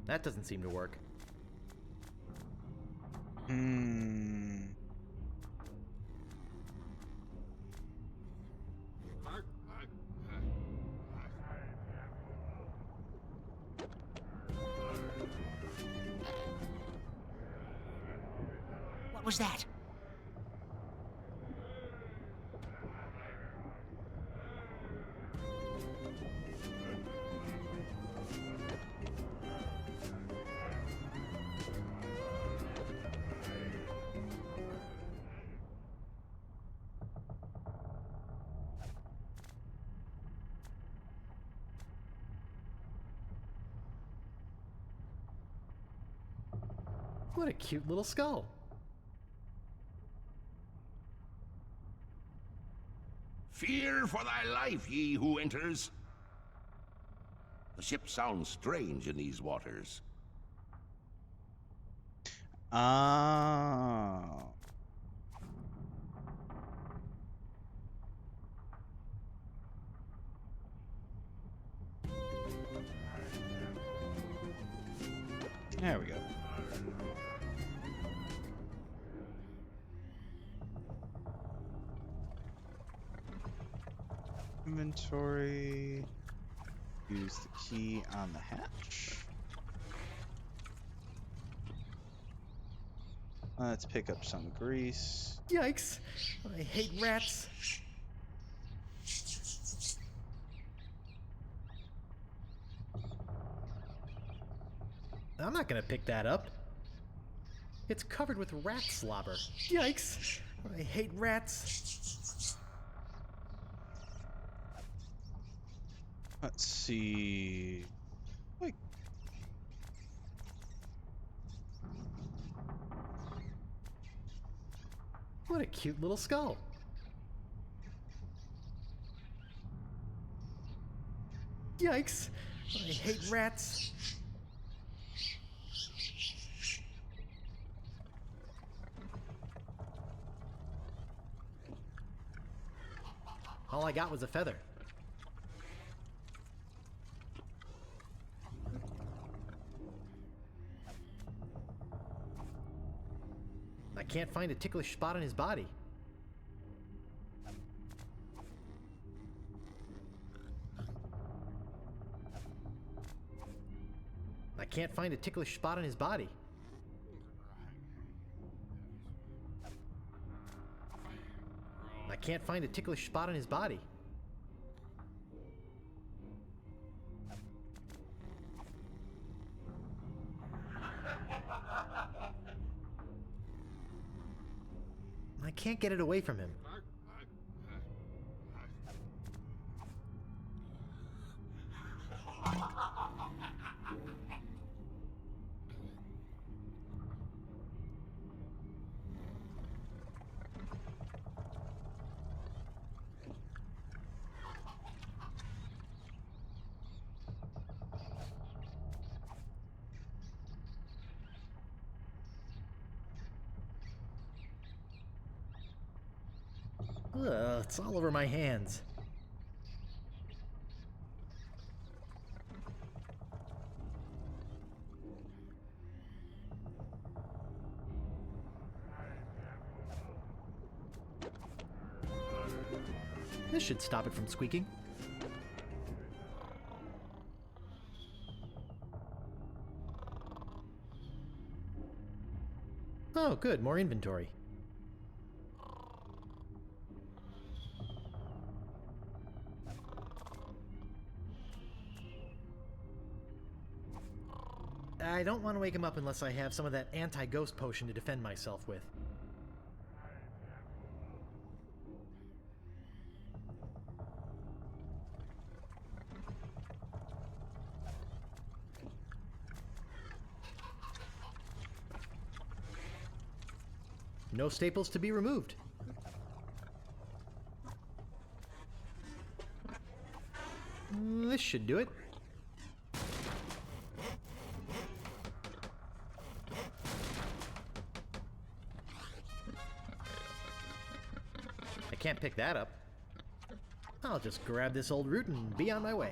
That doesn't seem to work. What was that? What a cute little skull. Fear for thy life, ye who enters. The ship sounds strange in these waters. Oh. There we go. Inventory. Use the key on the hatch. Let's pick up some grease. Yikes! I hate rats. I'm not gonna pick that up. It's covered with rat slobber. Yikes! I hate rats. Let's see. Like, what a cute little skull. Yikes! I hate rats. All I got was a feather. I can't find a ticklish spot on his body. I can't find a ticklish spot on his body. I can't find a ticklish spot on his body. I can't get it away from him. Ugh, it's all over my hands. This should stop it from squeaking. Oh, good, more inventory. I don't want to wake him up unless I have some of that anti-ghost potion to defend myself with. No staples to be removed. This should do it. I can't pick that up. I'll just grab this old root and be on my way.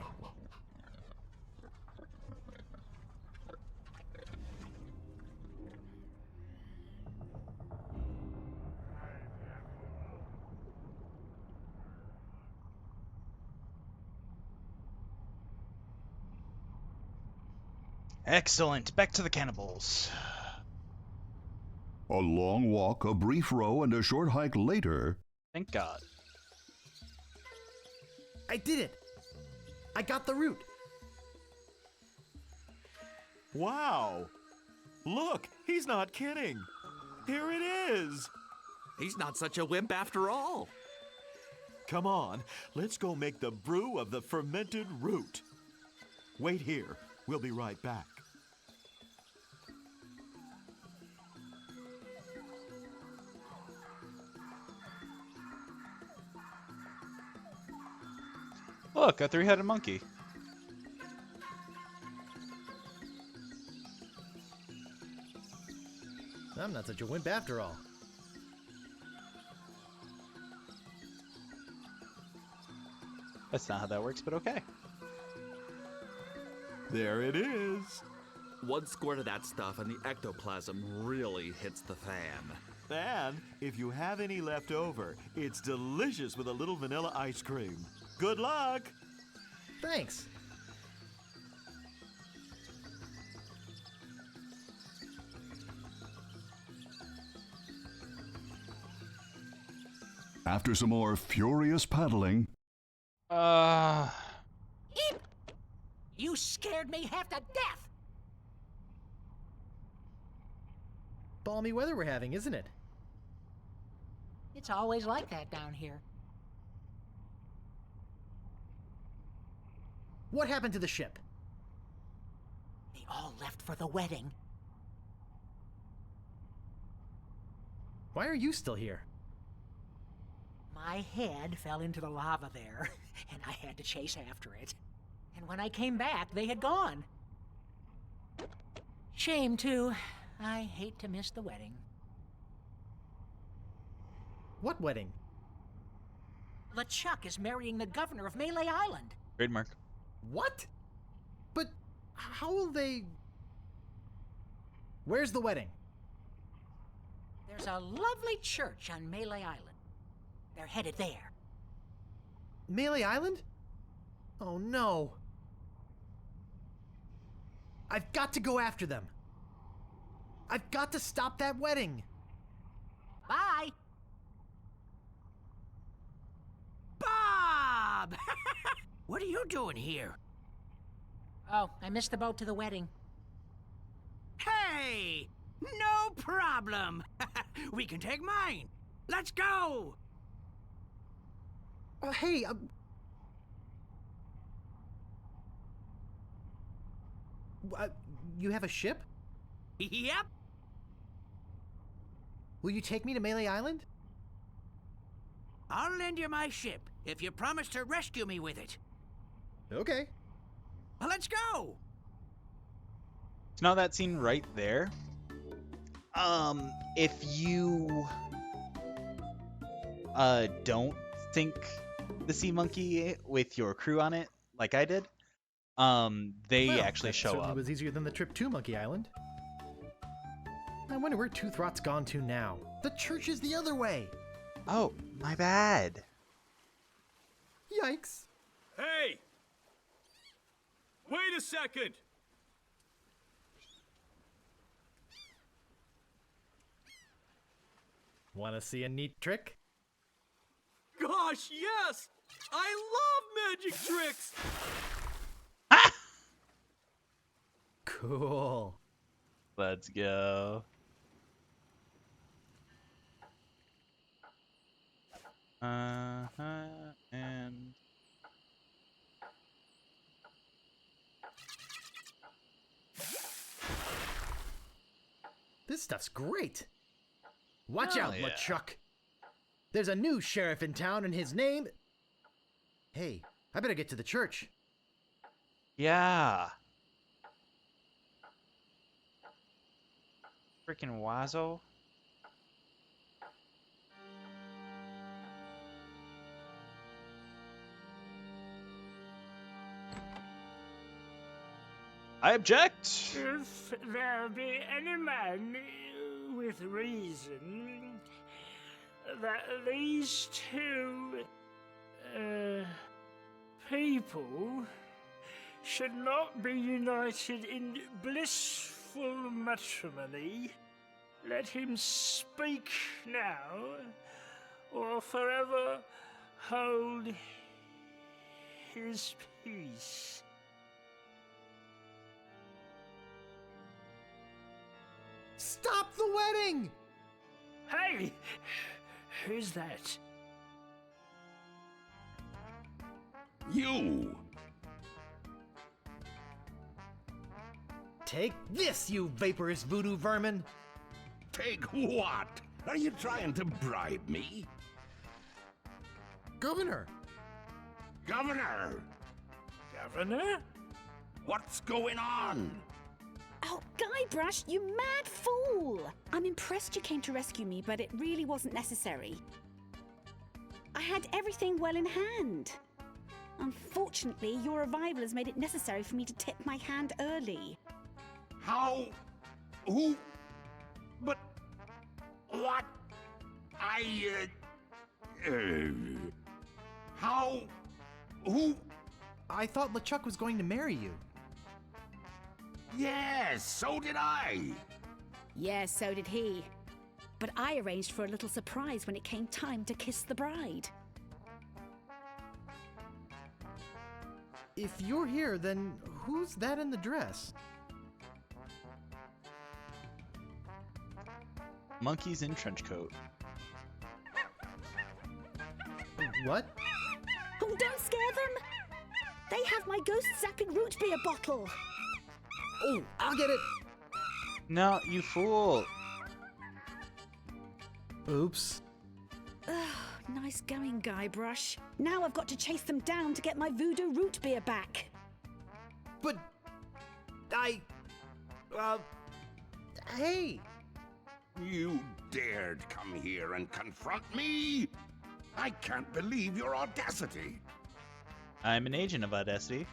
excellent. Back to the cannibals. A long walk, a brief row, and a short hike later. Thank God. I did it! I got the route! Wow! Look, he's not kidding. Here it is. He's not such a wimp after all. Come on, let's go make the brew of the fermented root. Wait here. We'll be right back. Look, a three-headed monkey. I'm not such a wimp after all. That's not how that works, but okay. There it is. One squirt of that stuff and the ectoplasm really hits the fan. And if you have any left over, it's delicious with a little vanilla ice cream. Good luck! Thanks. After some more furious paddling, Eep! You scared me half to death! Balmy weather we're having, isn't it? It's always like that down here. What happened to the ship? They all left for the wedding. Why are you still here? My head fell into the lava there, and I had to chase after it. And when I came back, they had gone. Shame, too. I hate to miss the wedding. What wedding? LeChuck is marrying the governor of Melee Island. Trademark. What? But how will they... Where's the wedding? There's a lovely church on Melee Island. They're headed there. Melee Island? Oh no. I've got to go after them. I've got to stop that wedding. Bye. Bob! What are you doing here? Oh, I missed the boat to the wedding. Hey! No problem! We can take mine! Let's go! Hey, you have a ship? Yep. Will you take me to Melee Island? I'll lend you my ship if you promise to rescue me with it. Okay. Well, let's go! So now that scene right there. If you don't sink the sea monkey with your crew on it, like I did, they actually show up. It was easier than the trip to Monkey Island. I wonder where Toothrot's gone to now. The church is the other way. Oh, my bad. Yikes. Hey! Wait a second! Want to see a neat trick? Gosh, yes! I love magic tricks! Cool. Let's go. And this stuff's great. Watch out, yeah. LeChuck. There's a new sheriff in town and his name... Hey, I better get to the church. yeah. Freaking Wazo. I object. If there be any man with reason that these two people should not be united in blissful matrimony, Let him speak now, or forever hold his peace. Stop the wedding! Hey! Who's that? You! Take this, you vaporous voodoo vermin! Take what? Are you trying to bribe me? Governor! Governor! Governor? What's going on? Oh, Guybrush, you mad fool! I'm impressed you came to rescue me, but it really wasn't necessary. I had everything well in hand. Unfortunately, your arrival has made it necessary for me to tip my hand early. How? Who? But... what? How? Who? I thought LeChuck was going to marry you. Yes, so did I. Yes, so did he. But I arranged for a little surprise when it came time to kiss the bride. If you're here, then who's that in the dress? Monkeys in trench coat. What? Oh, don't scare them! They have my ghost-zapping root beer bottle! Oh, I'll get it! No, you fool! Oops. Nice going, Guybrush. Now I've got to chase them down to get my voodoo root beer back. But... hey! You dared come here and confront me? I can't believe your audacity. I'm an agent of Audacity.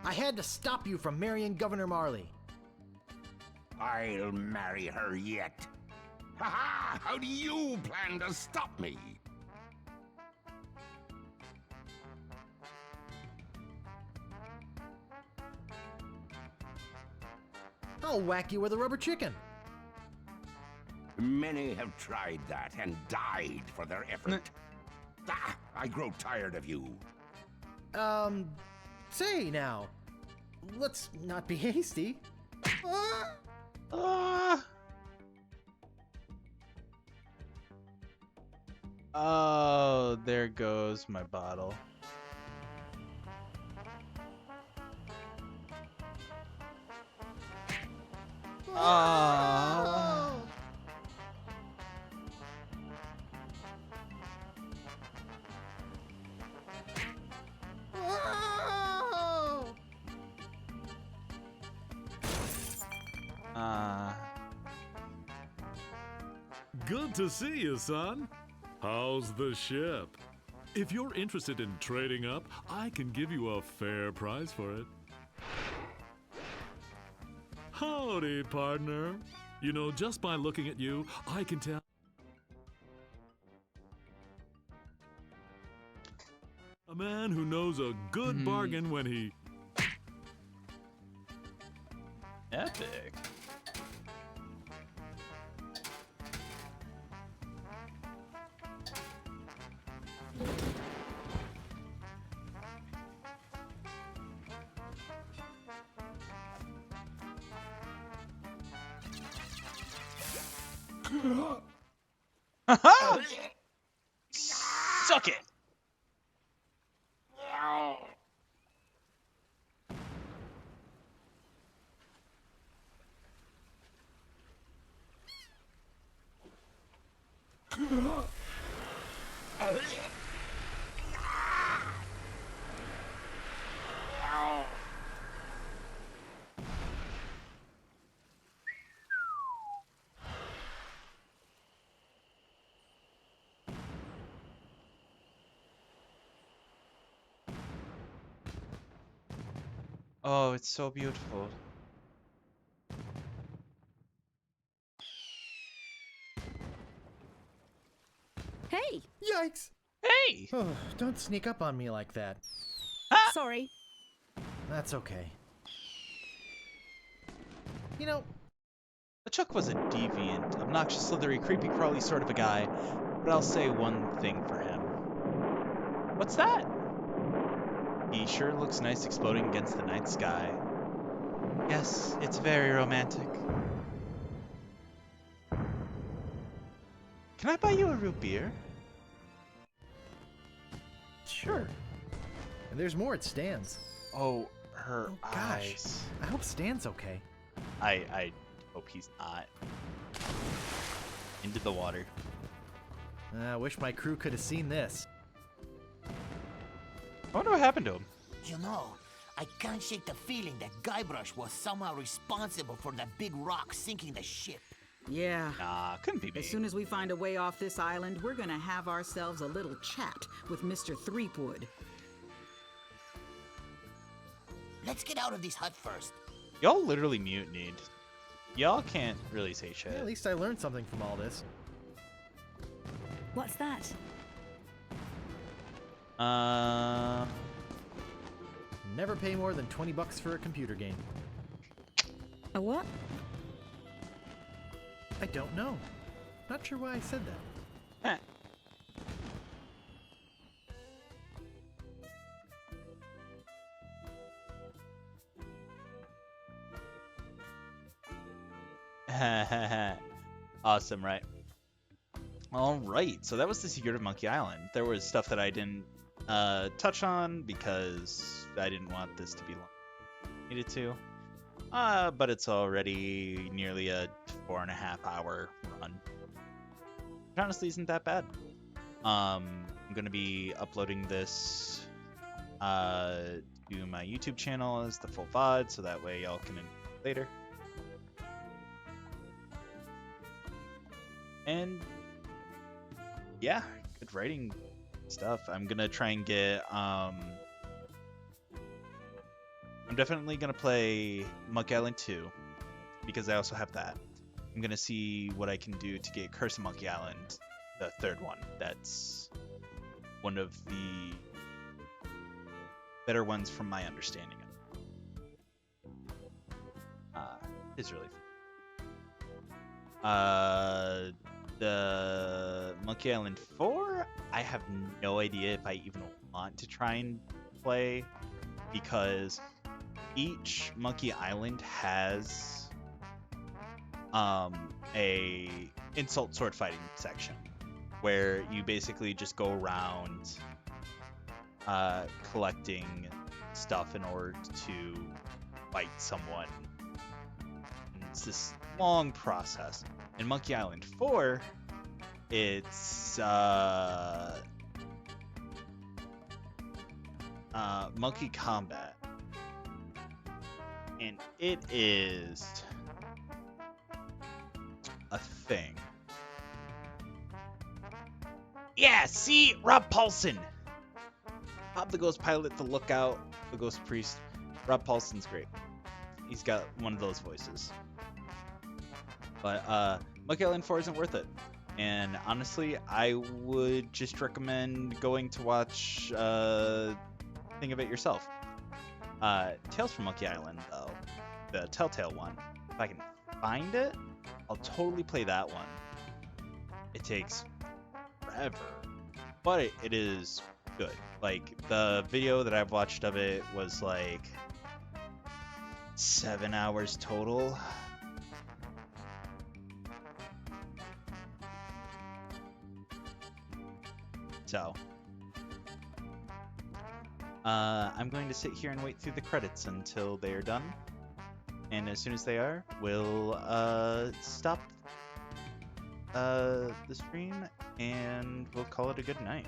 I had to stop you from marrying Governor Marley. I'll marry her yet. Ha-ha! How do you plan to stop me? I'll whack you with a rubber chicken. Many have tried that and died for their effort. I grow tired of you. Say now. Let's not be hasty. Oh, there goes my bottle. Good to see you, son. How's the ship? If you're interested in trading up, I can give you a fair price for it. Howdy, partner. You know, just by looking at you, I can tell. A man who knows a good bargain when he... Epic. Suck it. Oh, it's so beautiful. Hey! Yikes! Hey! Oh, don't sneak up on me like that. Sorry. That's okay. You know, LeChuck was a deviant, obnoxious, slithery, creepy, crawly sort of a guy, but I'll say one thing for him. What's that? He sure looks nice exploding against the night sky. Yes, it's very romantic. Can I buy you a root beer? Sure. And there's more at Stan's. Oh, her Gosh, eyes. I hope Stan's okay. I hope he's not. Into the water. I wish my crew could have seen this. I wonder what happened to him. You know, I can't shake the feeling that Guybrush was somehow responsible for that big rock sinking the ship. Yeah. Nah, couldn't be me. As soon as we find a way off this island, we're gonna have ourselves a little chat with Mr. Threepwood. Let's get out of this hut first. Y'all literally mutinied. Y'all can't really say shit. Yeah, at least I learned something from all this. What's that? Never pay more than $20 for a computer game. A what? I don't know. Not sure why I said that. Awesome, right? Alright, so that was the secret of Monkey Island. There was stuff that I didn't touch on because I didn't want this to be long. Needed to. But it's already nearly a 4.5-hour run. Which honestly isn't that bad. I'm going to be uploading this to my YouTube channel as the full VOD, so that way y'all can enjoy it later. And yeah, good writing stuff. I'm gonna try and get I'm definitely gonna play Monkey Island 2 because I also have that. I'm gonna see what I can do to get Curse of Monkey Island, the third one. That's one of the better ones from my understanding of it. It's really fun. The Monkey Island 4, I have no idea if I even want to try and play because each Monkey Island has a insult sword fighting section where you basically just go around collecting stuff in order to fight someone. And it's this long process. In Monkey Island 4, it's Monkey Combat. And it is a thing. Yeah, see? Rob Paulson! Bob the Ghost Pilot, the Lookout, the Ghost Priest. Rob Paulson's great. He's got one of those voices. But Monkey Island 4 isn't worth it. And honestly, I would just recommend going to watch Think of It yourself. Tales from Monkey Island, though, the Telltale one, if I can find it, I'll totally play that one. It takes forever, but it is good. Like, the video that I've watched of it was like 7 hours total. So, I'm going to sit here and wait through the credits until they are done. And as soon as they are, we'll stop the stream and we'll call it a good night.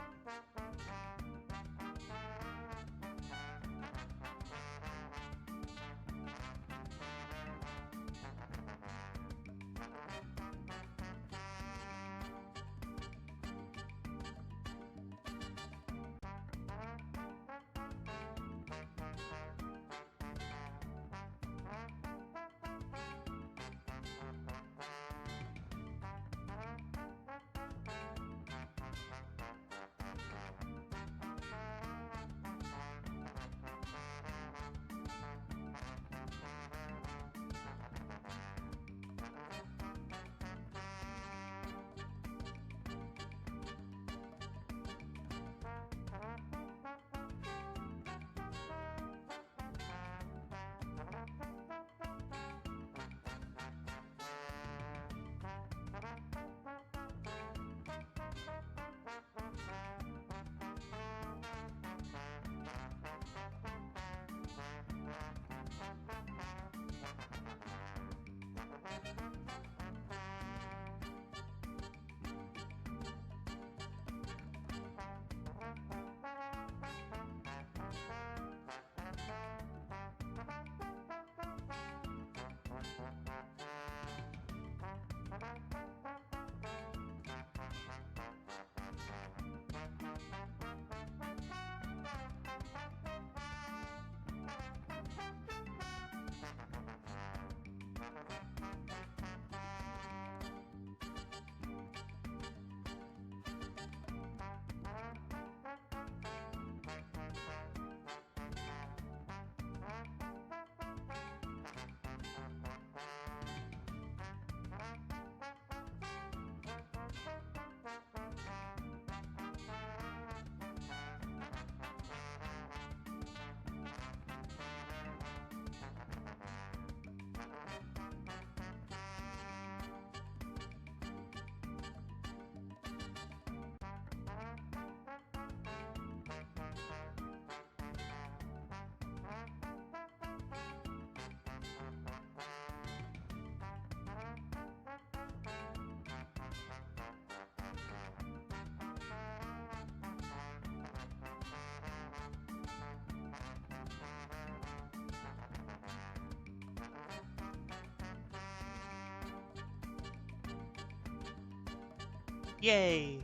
Yay!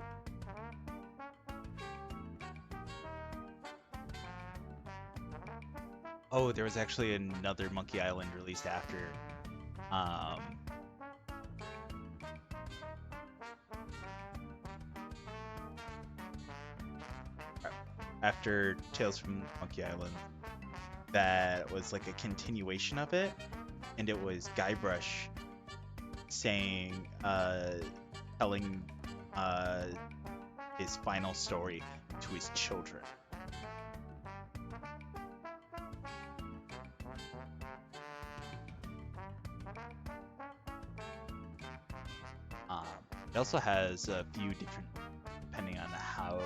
Oh, there was actually another Monkey Island released after Tales from Monkey Island. That was like a continuation of it, and it was Guybrush saying, telling his final story to his children. It also has a few different, depending on how.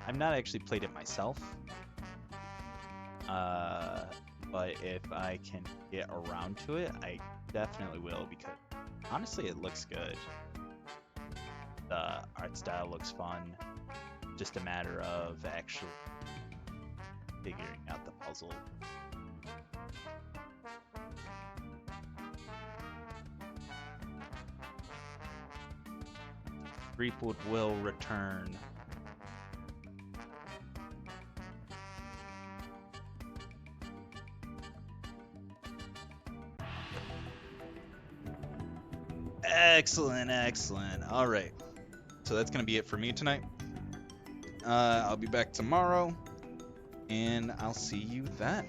I've not actually played it myself, but if I can get around to it, I definitely will, because honestly it looks good. The art style looks fun, just a matter of actually figuring out the puzzle. Threepwood will return. Excellent, excellent. All right. So that's going to be it for me tonight. I'll be back tomorrow, and I'll see you then.